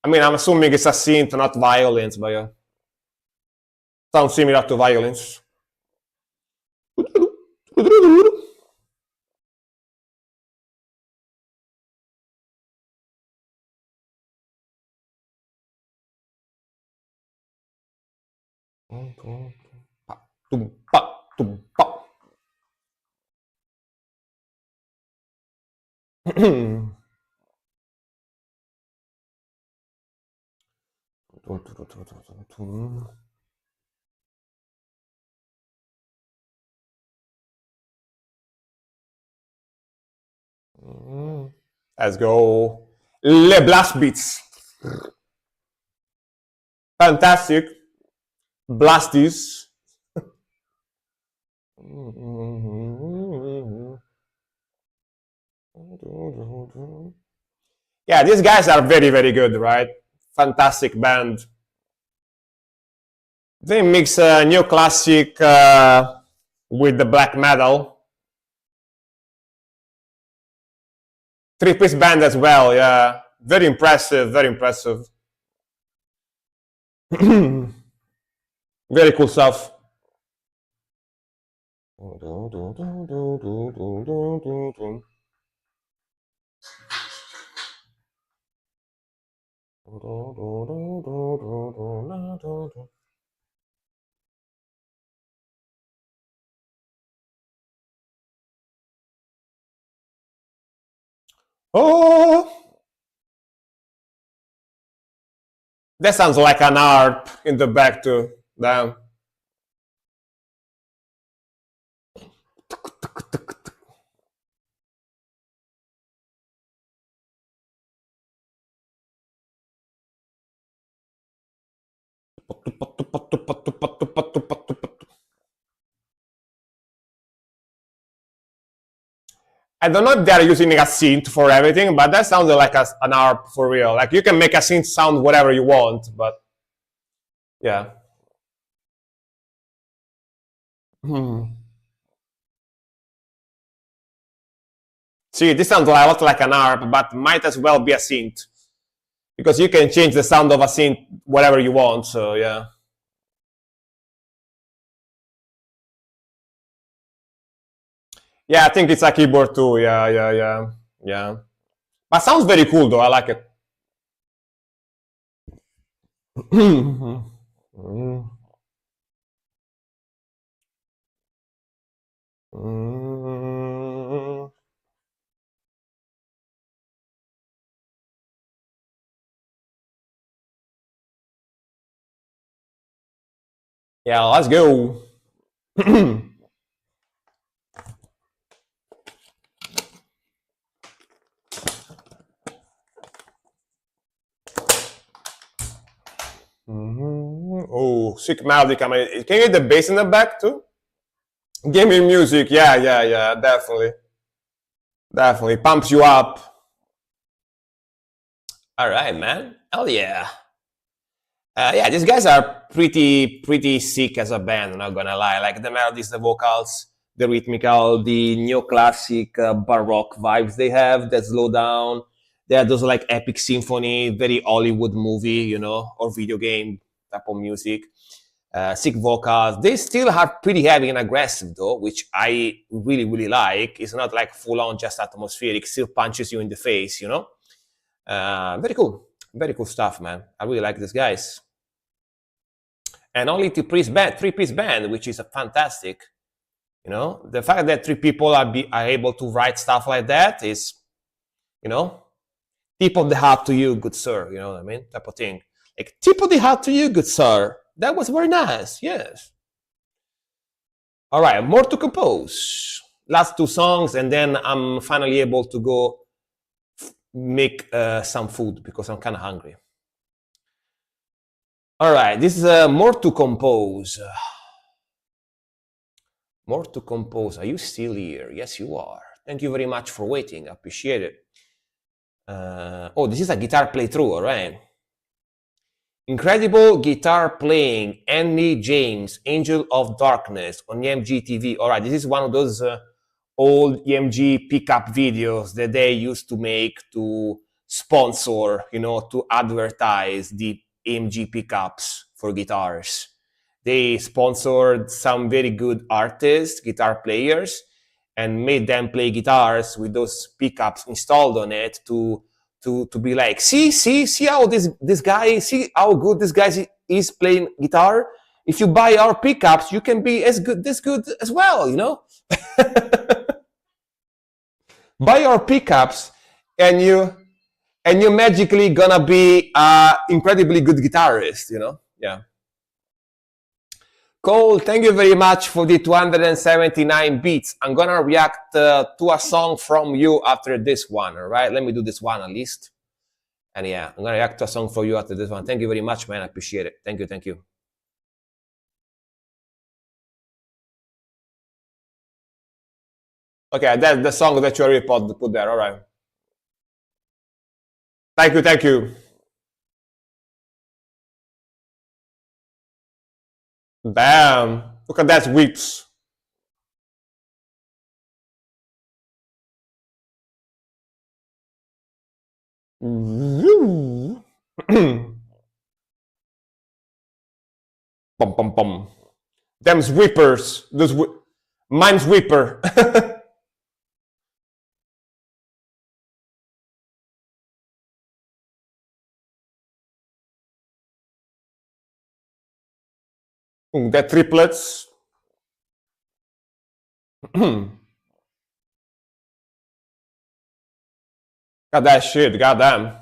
mean, I'm assuming it's a synth, not violins, but yeah. Sounds similar to violins. Let's go. Le blast beats. Fantastic. Blasties. Yeah, these guys are very, very good, right? Fantastic band. They mix new classic with the black metal. Three-piece band as well, yeah. Very impressive, very impressive. Very cool stuff. Oh, that sounds like an harp in the back too. Damn. I don't know if they're using a synth for everything, but that sounded like an harp for real. Like you can make a synth sound whatever you want, but yeah. See, this sounds a lot like an harp, but might as well be a synth because you can change the sound of a synth whatever you want. So yeah. Yeah, I think it's a keyboard too. Yeah. But sounds very cool though. I like it. Yeah, let's go. Oh, sick melody coming. Can you hear the bass in the back too? Gaming music, yeah, definitely pumps you up. All right, man. Hell yeah. Yeah, these guys are pretty sick as a band. I'm not gonna lie. Like the melodies, the vocals, the rhythmical, the neoclassic baroque vibes they have. That slow down. They are those like epic symphony, very Hollywood movie, or video game type of music. Sick vocals. They still are pretty heavy and aggressive though, which I really like. It's not like full on just atmospheric. Still punches you in the face. Very cool stuff, man. I really like these guys. And only three-piece band, which is a fantastic. The fact that three people are able to write stuff like that is, tip of the hat to you, good sir. You know what I mean? Type of thing. Like tip of the hat to you, good sir. That was very nice. Yes. All right, more to compose. Last two songs, and then I'm finally able to go make some food because I'm kind of hungry. All right, this is more to compose. More to compose. Are you still here? Yes, you are. Thank you very much for waiting. I appreciate it. Oh, this is a guitar playthrough, all right. Incredible guitar playing, Andy James, Angel of Darkness on EMG TV. All right, this is one of those old EMG pickup videos that they used to make to sponsor, to advertise the EMG pickups for guitars. They sponsored some very good artists, guitar players, and made them play guitars with those pickups installed on it to be like, see how this guy, see how good this guy is playing guitar. If you buy our pickups, you can be this good as well. Buy our pickups, and you magically gonna be an incredibly good guitarist. Yeah. Cole, thank you very much for the 279 beats. I'm gonna react to a song from you after this one. All right, let me do this one at least. And yeah, I'm gonna react to a song for you after this one. Thank you very much, man. I appreciate it. Thank you. Okay, that's the song that you already put there. All right. Thank you. Damn. Look at that whips. Pum pum pum. Them sweepers. Mine's whipper. The triplets. Got that shit. Goddamn.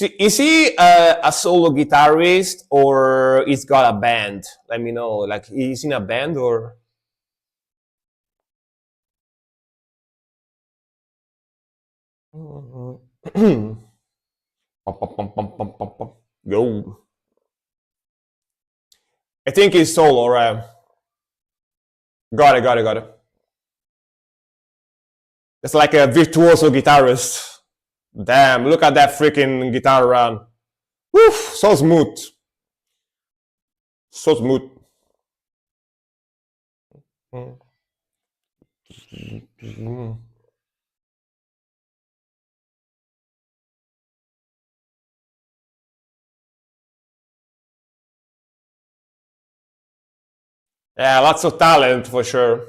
Is he a solo guitarist or he's got a band? Let me know. Like, he's in a band or? Yo. I think he's solo, right? Got it, got it, got it. It's like a virtuoso guitarist. Damn, look at that freaking guitar run. Woof, so smooth. So smooth. Yeah, lots of talent for sure.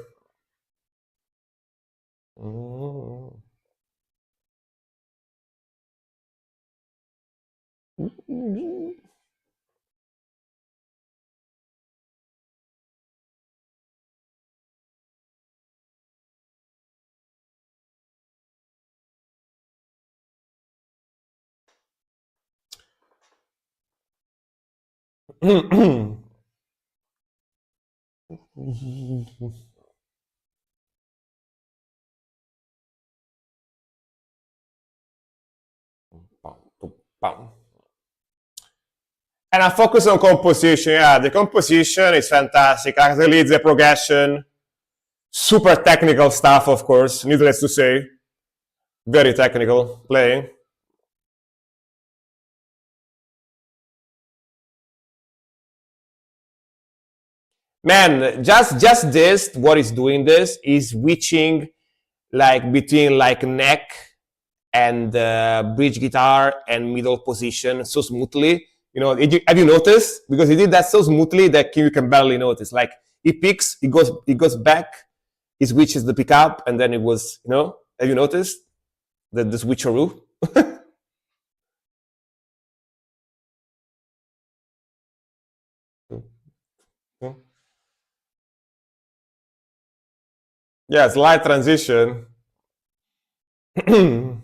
And I focus on composition. Yeah, the composition is fantastic. Actually, it's the progression. Super technical stuff, of course, needless to say. Very technical playing. Man, just this, what is doing this is switching like between like neck and bridge guitar and middle position so smoothly. You know, have you noticed? Because he did that so smoothly that you can barely notice. Like he picks, he goes back, he switches the pickup, and then it was, you know, have you noticed the switcheroo? Yeah, slight transition. Can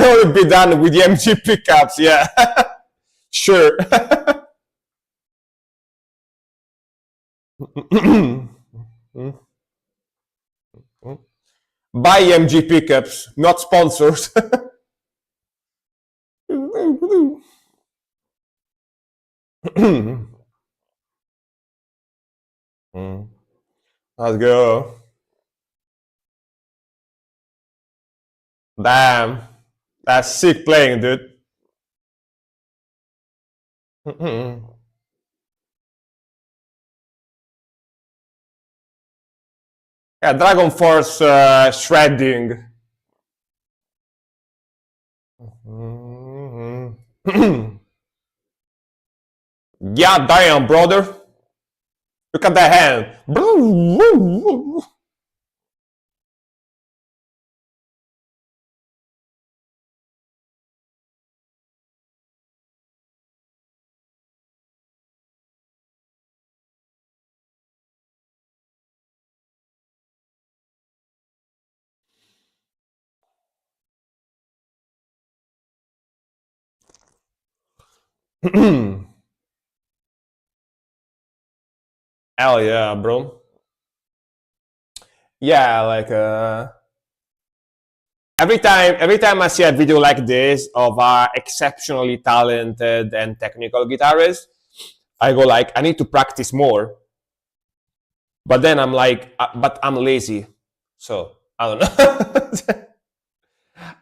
only be done with the MG pickups, yeah. Sure. Buy MG pickups, not sponsors. Let's go. Damn. That's sick playing, dude. Yeah, Dragon Force shredding. Yeah, damn, brother. Look at that hand. Hell yeah, bro. Yeah, like every time I see a video like this of a exceptionally talented and technical guitarist, I go like, I need to practice more. But then I'm like, but I'm lazy, so I don't know.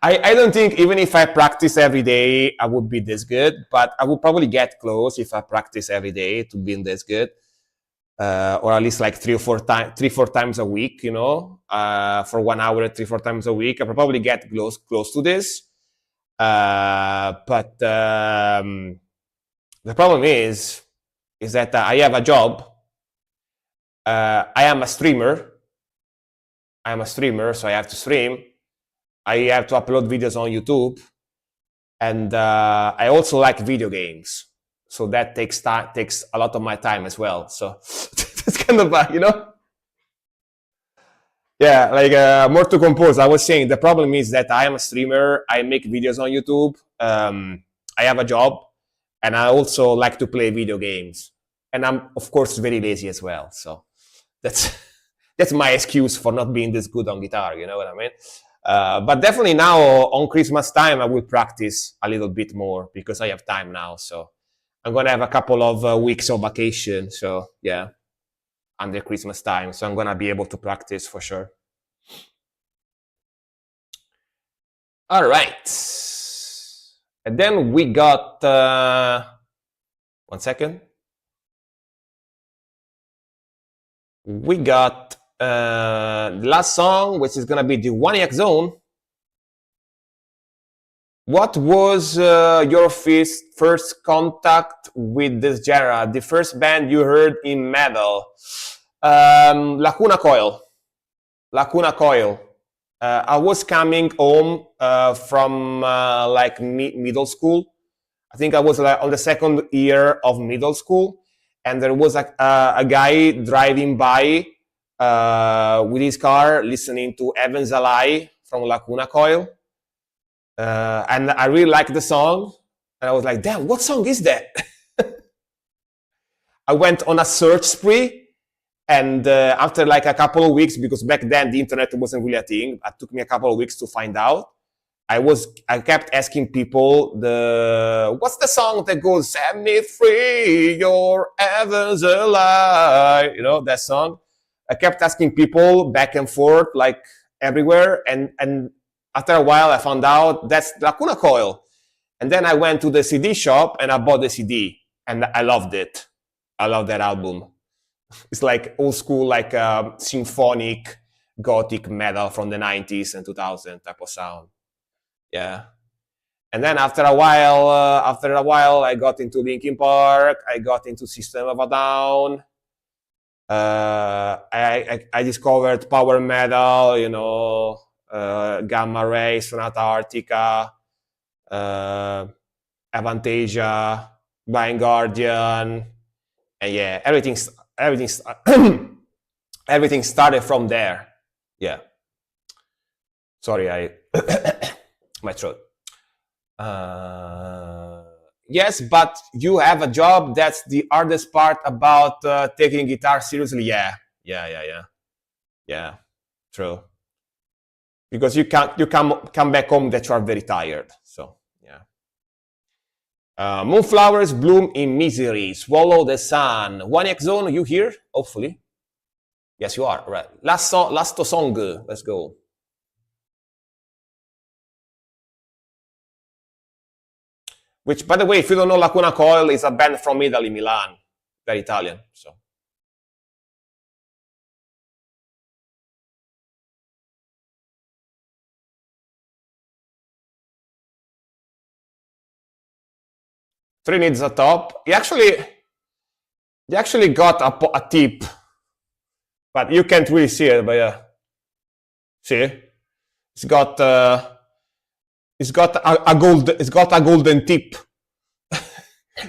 I don't think even if I practice every day, I would be this good. But I would probably get close if I practice every day to being this good. Or at least like 3-4 times a week, you know, for 1 hour, 3-4 times a week. I probably get close to this. But the problem is that I have a job. I am a streamer. So I have to stream. I have to upload videos on YouTube, and I also like video games. So that takes a lot of my time as well. So it's kind of you know. Yeah, like more to compose. I was saying the problem is that I am a streamer. I make videos on YouTube. I have a job, and I also like to play video games. And I'm of course very lazy as well. So that's that's my excuse for not being this good on guitar. You know what I mean? But definitely now on Christmas time, I will practice a little bit more because I have time now. So I'm gonna have a couple of weeks of vacation. So yeah, under Christmas time. So I'm gonna be able to practice for sure. All right. And then we got, 1 second. We got the last song, which is going to be the One Zone. What was your first contact with this genre? The first band you heard in metal? Lacuna Coil. Lacuna Coil. I was coming home from like middle school. I think I was like on the second year of middle school, and there was a guy driving by with his car, listening to Evans Ally from Lacuna Coil, and I really liked the song. And I was like, "Damn, what song is that?" I went on a search spree, and after like a couple of weeks, because back then the internet wasn't really a thing, it took me a couple of weeks to find out. I kept asking people what's the song that goes "Set me free, your heavens alive," you know that song. I kept asking people back and forth, like everywhere, and after a while, I found out that's Lacuna Coil. And then I went to the CD shop and I bought the CD, and I loved it. I love that album. It's like old school, like symphonic gothic metal from the 90s and 2000 type of sound. Yeah. And then after a while, I got into Linkin Park. I got into System of a Down. I discovered power metal, you know, Gamma Ray, Sonata Arctica, uh, Avantasia, Blind Guardian, and yeah, everything everything started from there. Yeah. Sorry, I my throat. Yes, but you have a job. That's the hardest part about taking guitar seriously. Yeah. True. Because you come back home that you are very tired. So yeah. Moonflowers bloom in misery. Swallow the sun. One X Zone. You here? Hopefully. Yes, you are. Right. Last song. Let's go. Which, by the way, if you don't know, Lacuna Coil is a band from Italy, Milan. Very Italian. So. Three needs a top. He actually got a tip, but you can't really see it. But yeah, see, it's got a golden tip.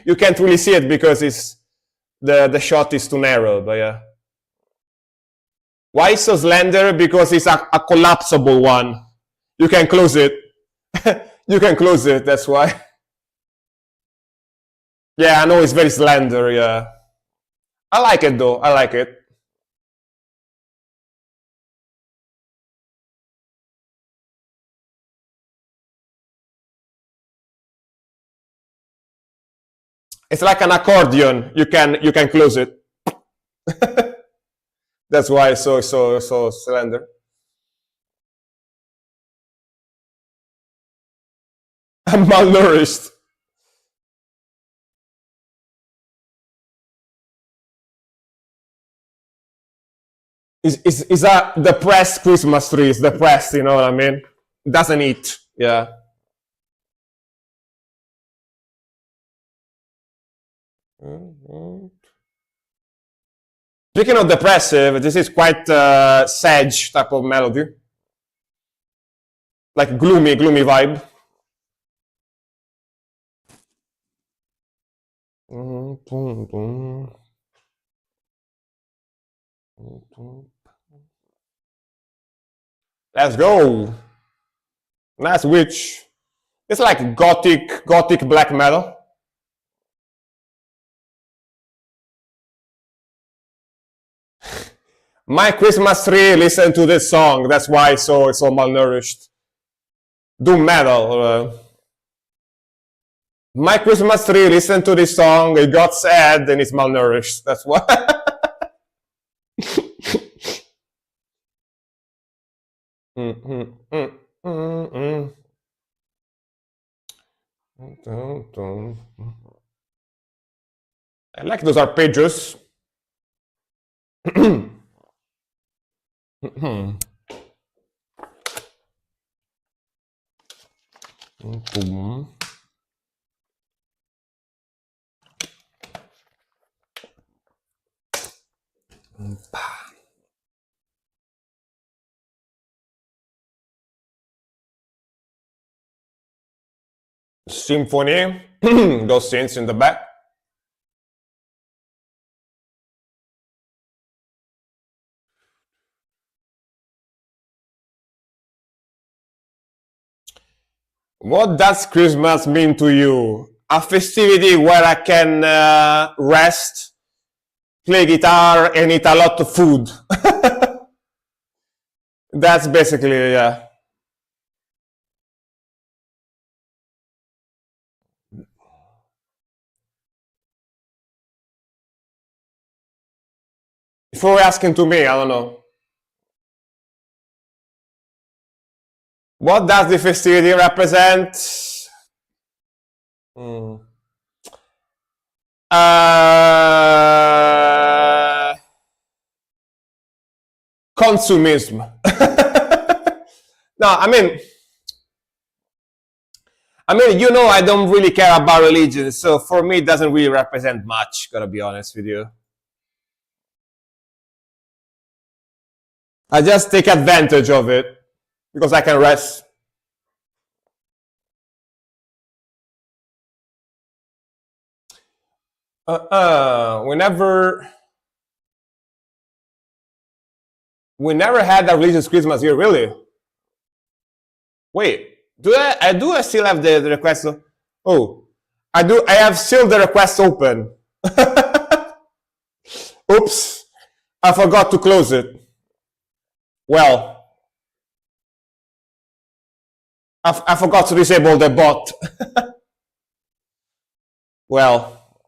You can't really see it because the shot is too narrow. But yeah, why so slender? Because it's a collapsible one. You can close it. You can close it. That's why. Yeah, I know it's very slender. Yeah, I like it though. I like it. It's like an accordion. You can close it. That's why it's so slender. I'm malnourished. Is a depressed Christmas tree. It's depressed, you know what I mean? It doesn't eat. Yeah. Speaking of depressive, this is quite sage type of melody, like gloomy vibe. Let's go. Nice witch. It's like gothic black metal. My Christmas tree listen to this song. That's why it's so malnourished. Doom metal. My Christmas tree listen to this song. It got sad and it's malnourished. That's why. I like those arpeggios. Symphony, those synths in the back. What does Christmas mean to you? A festivity where I can rest, play guitar, and eat a lot of food. That's basically, yeah. If you were asking to me, I don't know. What does the festivity represent? Consumism. No, I mean, you know, I don't really care about religion, so for me, it doesn't really represent much, gotta be honest with you. I just take advantage of it because I can rest. We never had a religious Christmas here, really. Wait, I still have the request? Oh, I have still the request open. Oops, I forgot to close it. Well, I forgot to disable the bot. Well,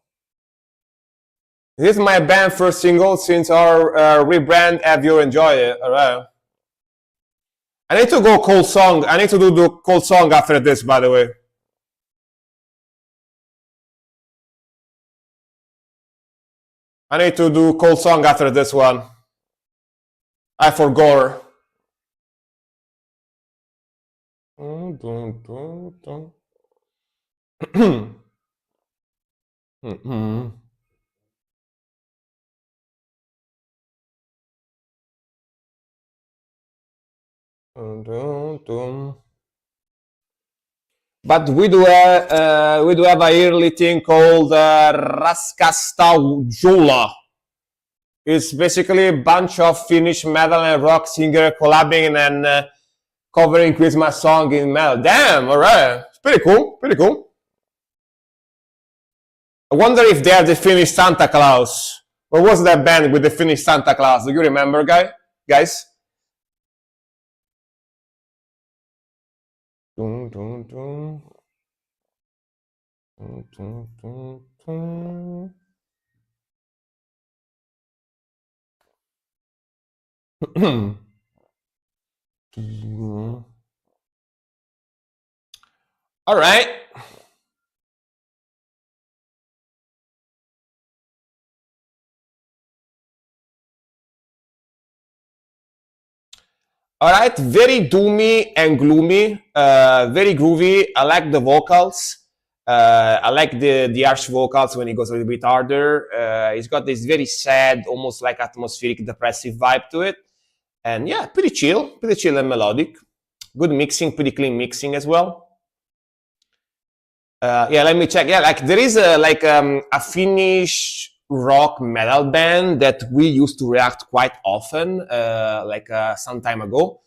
this is my band first single since our rebrand. Have you enjoyed it? All right. I need to go cold song. I need to do the cold song after this, by the way. I need to do cold song after this one. I forgot. But we do have a yearly thing called Raskastajoula. It's basically a bunch of Finnish metal and rock singer collabing and covering Christmas song in metal. Damn, all right, it's pretty cool, pretty cool. I wonder if they are the Finnish Santa Claus. What was that band with the Finnish Santa Claus? Do you remember, guys? Dun, dun, dun. Dun, dun, dun, dun. All right. All right, very doomy and gloomy, very groovy. I like the vocals. I like the harsh vocals when it goes a little bit harder. It's got this very sad, almost like atmospheric, depressive vibe to it. And yeah, pretty chill and melodic. Good mixing, pretty clean mixing as well. Yeah, let me check. Yeah, like there is a Finnish rock metal band that we used to react quite often, some time ago.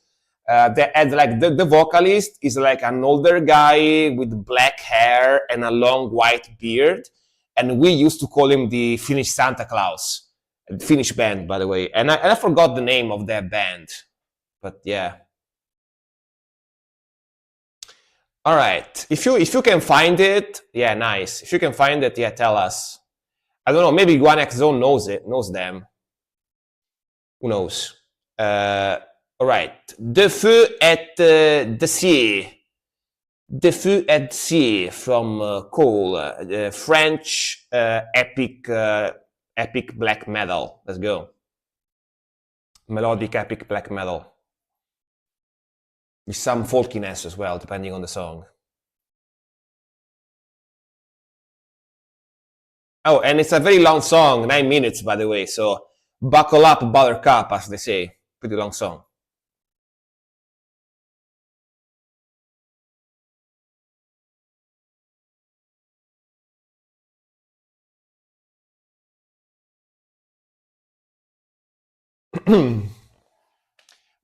They had like the vocalist is like an older guy with black hair and a long white beard, and we used to call him the Finnish Santa Claus, Finnish band, by the way. And I forgot the name of that band, but yeah. All right, if you can find it, yeah, nice. If you can find it, yeah, tell us. I don't know, maybe 1X knows them. Who knows? All right, De Feu et the Sea. De Feu et Sea from Cole, French epic black metal. Let's go. Melodic epic black metal. With some folkiness as well, depending on the song. Oh, and it's a very long song, 9 minutes, by the way. So buckle up, buttercup, as they say. Pretty long song.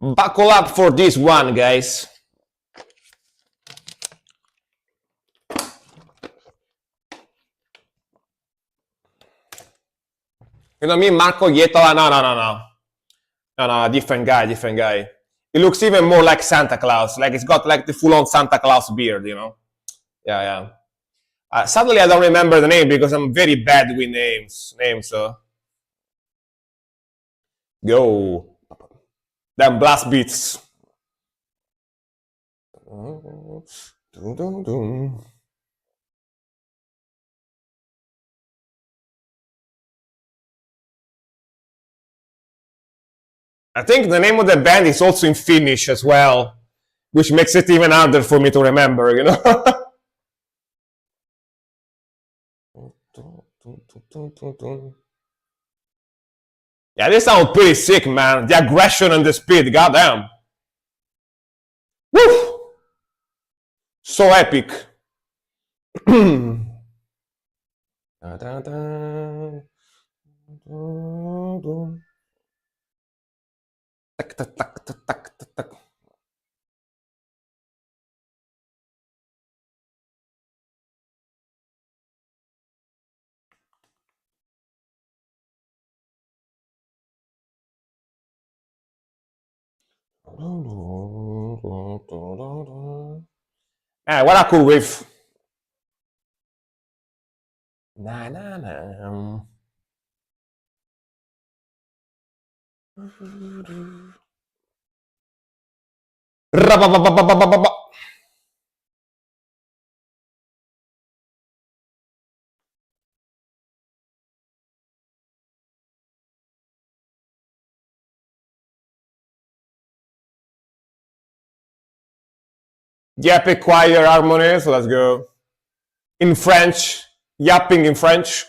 Buckle up for this one, guys. You know me, Marco Hietola? No, different guy. He looks even more like Santa Claus. Like he's got like the full-on Santa Claus beard, you know? Yeah. Suddenly I don't remember the name because I'm very bad with names, so. Go. Them blast beats. I think the name of the band is also in Finnish as well, which makes it even harder for me to remember, you know? Yeah, this sounds pretty sick, man. The aggression and the speed, goddamn. Woo! So epic. What a cool riff. Na na na. The epic choir harmonies, let's go. In French, yapping in French.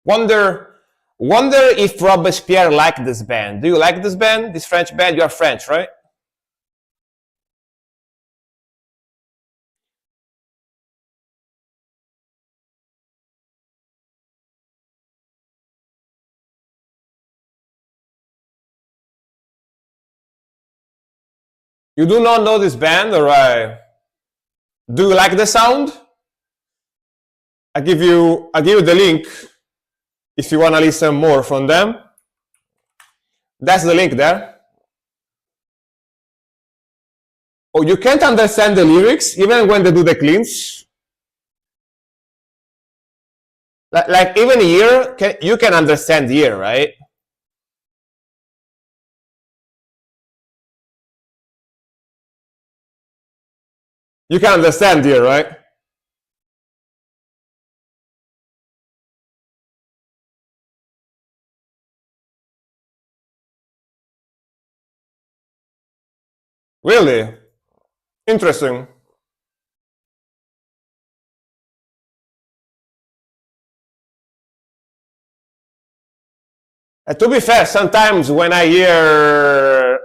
Wonder if Robespierre liked this band. Do you like this band, this French band? You are French, right? You do not know this band, or do you like the sound? I give you the link if you want to listen more from them. That's the link there. Oh, you can't understand the lyrics even when they do the cleans. Like even here, you can understand here, right? You can understand here, right? Really? Interesting. To be fair, sometimes when I hear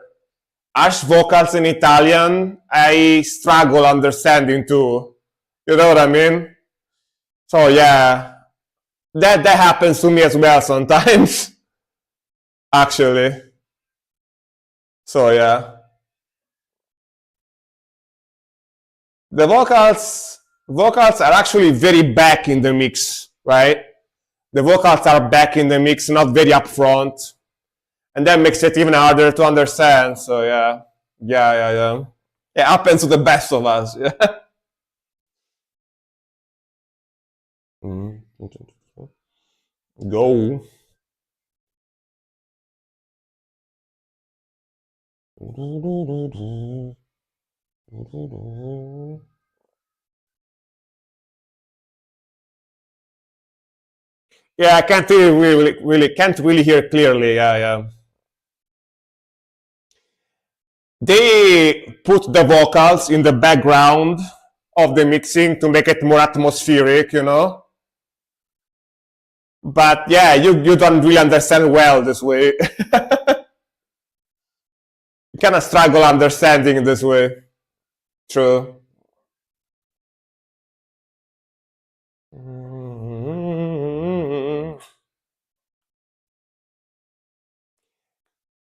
harsh vocals in Italian, I struggle understanding too. You know what I mean? So yeah, that happens to me as well sometimes, actually. So yeah, the vocals are actually very back in the mix, right? The vocals are back in the mix, not very upfront, and that makes it even harder to understand. So yeah. It happens to the best of us. Yeah. Go. Yeah, I can't really can't really hear clearly. Yeah. They put the vocals in the background of the mixing to make it more atmospheric, you know. But yeah, you don't really understand well this way. You kind of struggle understanding this way. True.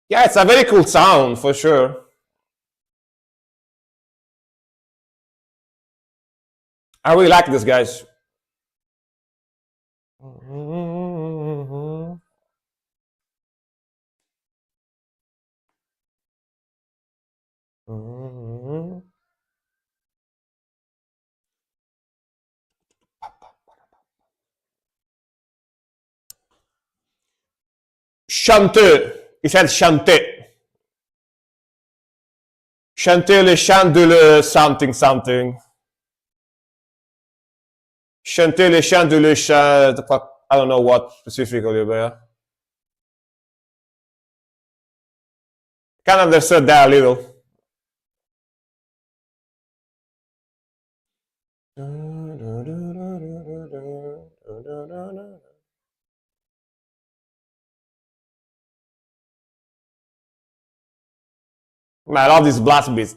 Yeah, it's a very cool sound for sure. I really like this, guys. Chanteux. He said chanter. Chanter le chant de le something something. Chanter le chant de le chant. I don't know what specifically, but yeah. Kind of understood that a little. Man, I love these blast beats.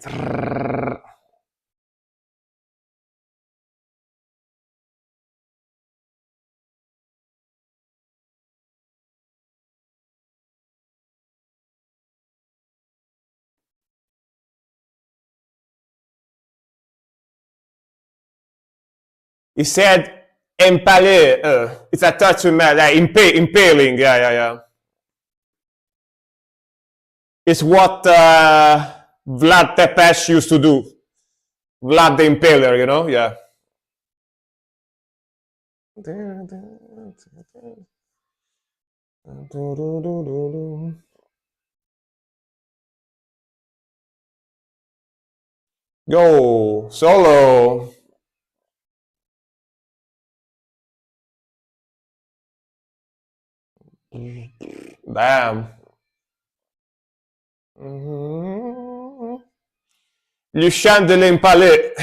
He said empaler. It's a touch of like impaling. Yeah. It's what Vlad Tepes used to do. Vlad the Impaler, you know? Yeah. Go, solo. Damn. Le chant de l'Impalais.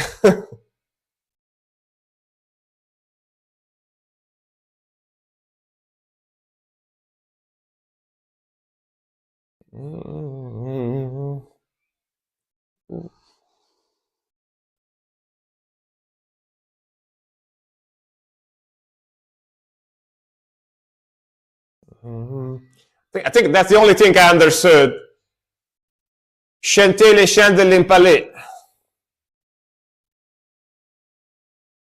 I think that's the only thing I understood. Chanter les chants de l'Impalais.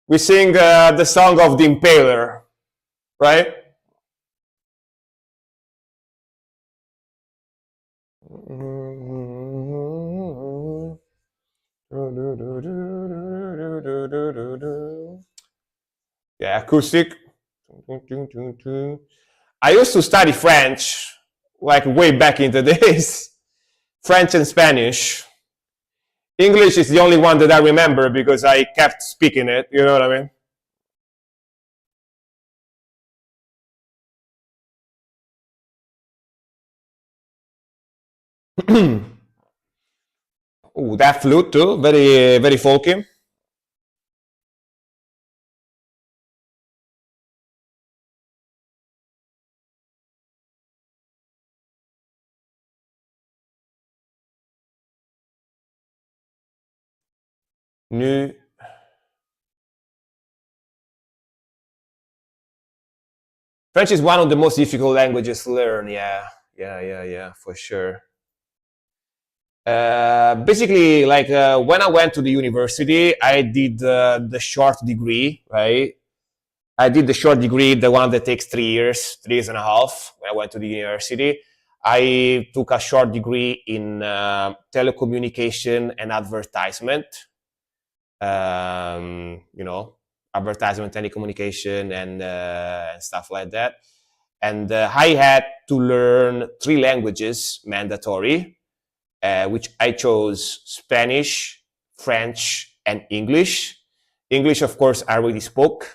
We sing the song of the Impaler, right? Yeah, acoustic. I used to study French, like way back in the days. French and Spanish. English is the only one that I remember because I kept speaking it, you know what I mean? Ooh, that flute too, very very folky. Nu. French is one of the most difficult languages to learn. Yeah, for sure. Basically, like when I went to the university, I did the short degree, right? I did the short degree, the one that takes 3 years, 3 years and a half. When I went to the university, I took a short degree in telecommunication and advertisement. You know, advertisement, telecommunication, and stuff like that. And I had to learn 3 languages mandatory, which I chose Spanish, French, and English. English, of course, I already spoke.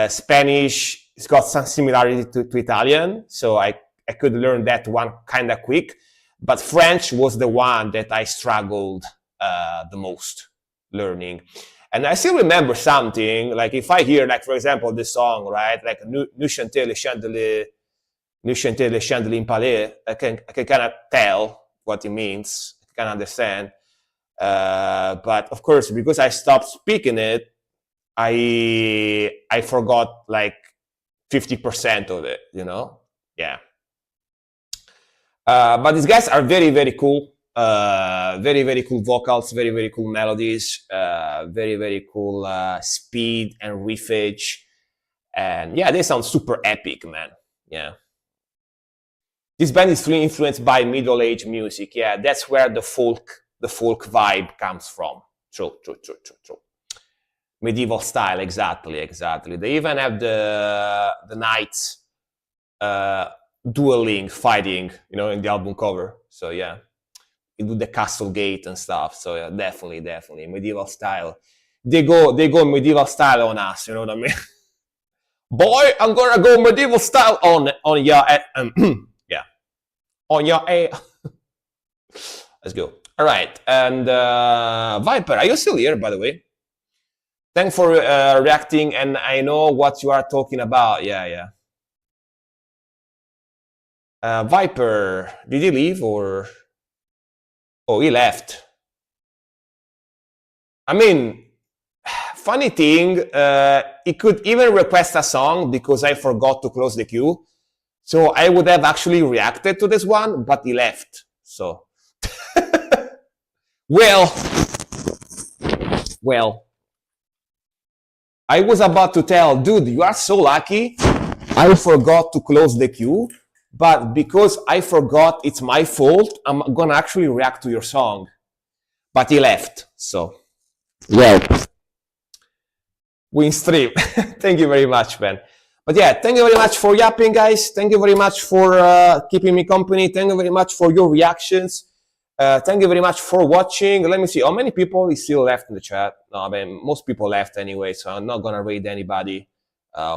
Spanish, it's got some similarity to Italian, so I could learn that one kind of quick. But French was the one that I struggled the most learning. And I still remember something, like if I hear, like, for example, this song, right? Like, Nous chanter les chandeliers, Nous chanter les chandeliers palais, I can kind of tell what it means, I can understand. But of course, because I stopped speaking it, I forgot like 50% of it, you know? Yeah. But these guys are very, very cool. Very, very cool vocals, very, very cool melodies, very, very cool speed and riffage. And yeah, they sound super epic, man. Yeah. This band is really influenced by middle-age music. Yeah, that's where the folk vibe comes from. True. Medieval style, exactly. They even have the knights dueling, fighting, you know, in the album cover. So yeah, you do the castle gate and stuff. So yeah, definitely medieval style. They go medieval style on us. You know what I mean? Boy, I'm gonna go medieval style on your yeah, on your Let's go. All right, and Viper, are you still here, by the way? Thanks for reacting, and I know what you are talking about. Yeah. Viper, did he leave or? Oh, he left. I mean, funny thing, he could even request a song because I forgot to close the queue. So I would have actually reacted to this one, but he left. So, well, I was about to tell, dude, you are so lucky. I forgot to close the queue, but because I forgot, it's my fault. I'm gonna actually react to your song. But he left, so. Yeah. Win stream. Thank you very much, man. But yeah, thank you very much for yapping, guys. Thank you very much for keeping me company. Thank you very much for your reactions. Thank you very much for watching. Let me see, how many people is still left in the chat? No, I mean, most people left anyway, so I'm not gonna raid anybody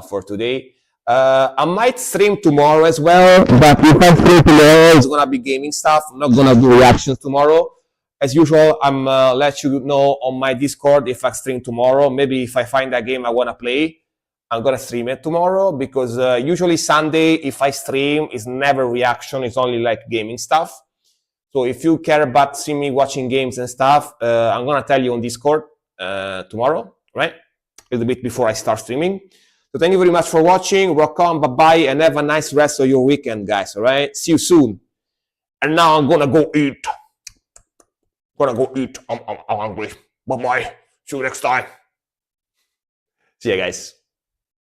for today. I might stream tomorrow as well, but if I stream tomorrow, it's gonna be gaming stuff. I'm not gonna do reactions tomorrow. As usual, I'm let you know on my Discord if I stream tomorrow. Maybe if I find a game I wanna play, I'm gonna stream it tomorrow, because usually Sunday, if I stream, it's never reaction, it's only like gaming stuff. So if you care about seeing me watching games and stuff, I'm gonna tell you on Discord tomorrow, right? A little bit before I start streaming. So thank you very much for watching. Rock on, bye-bye, and have a nice rest of your weekend, guys, all right? See you soon. And now I'm gonna go eat. I'm hungry. Bye-bye. See you next time. See you guys.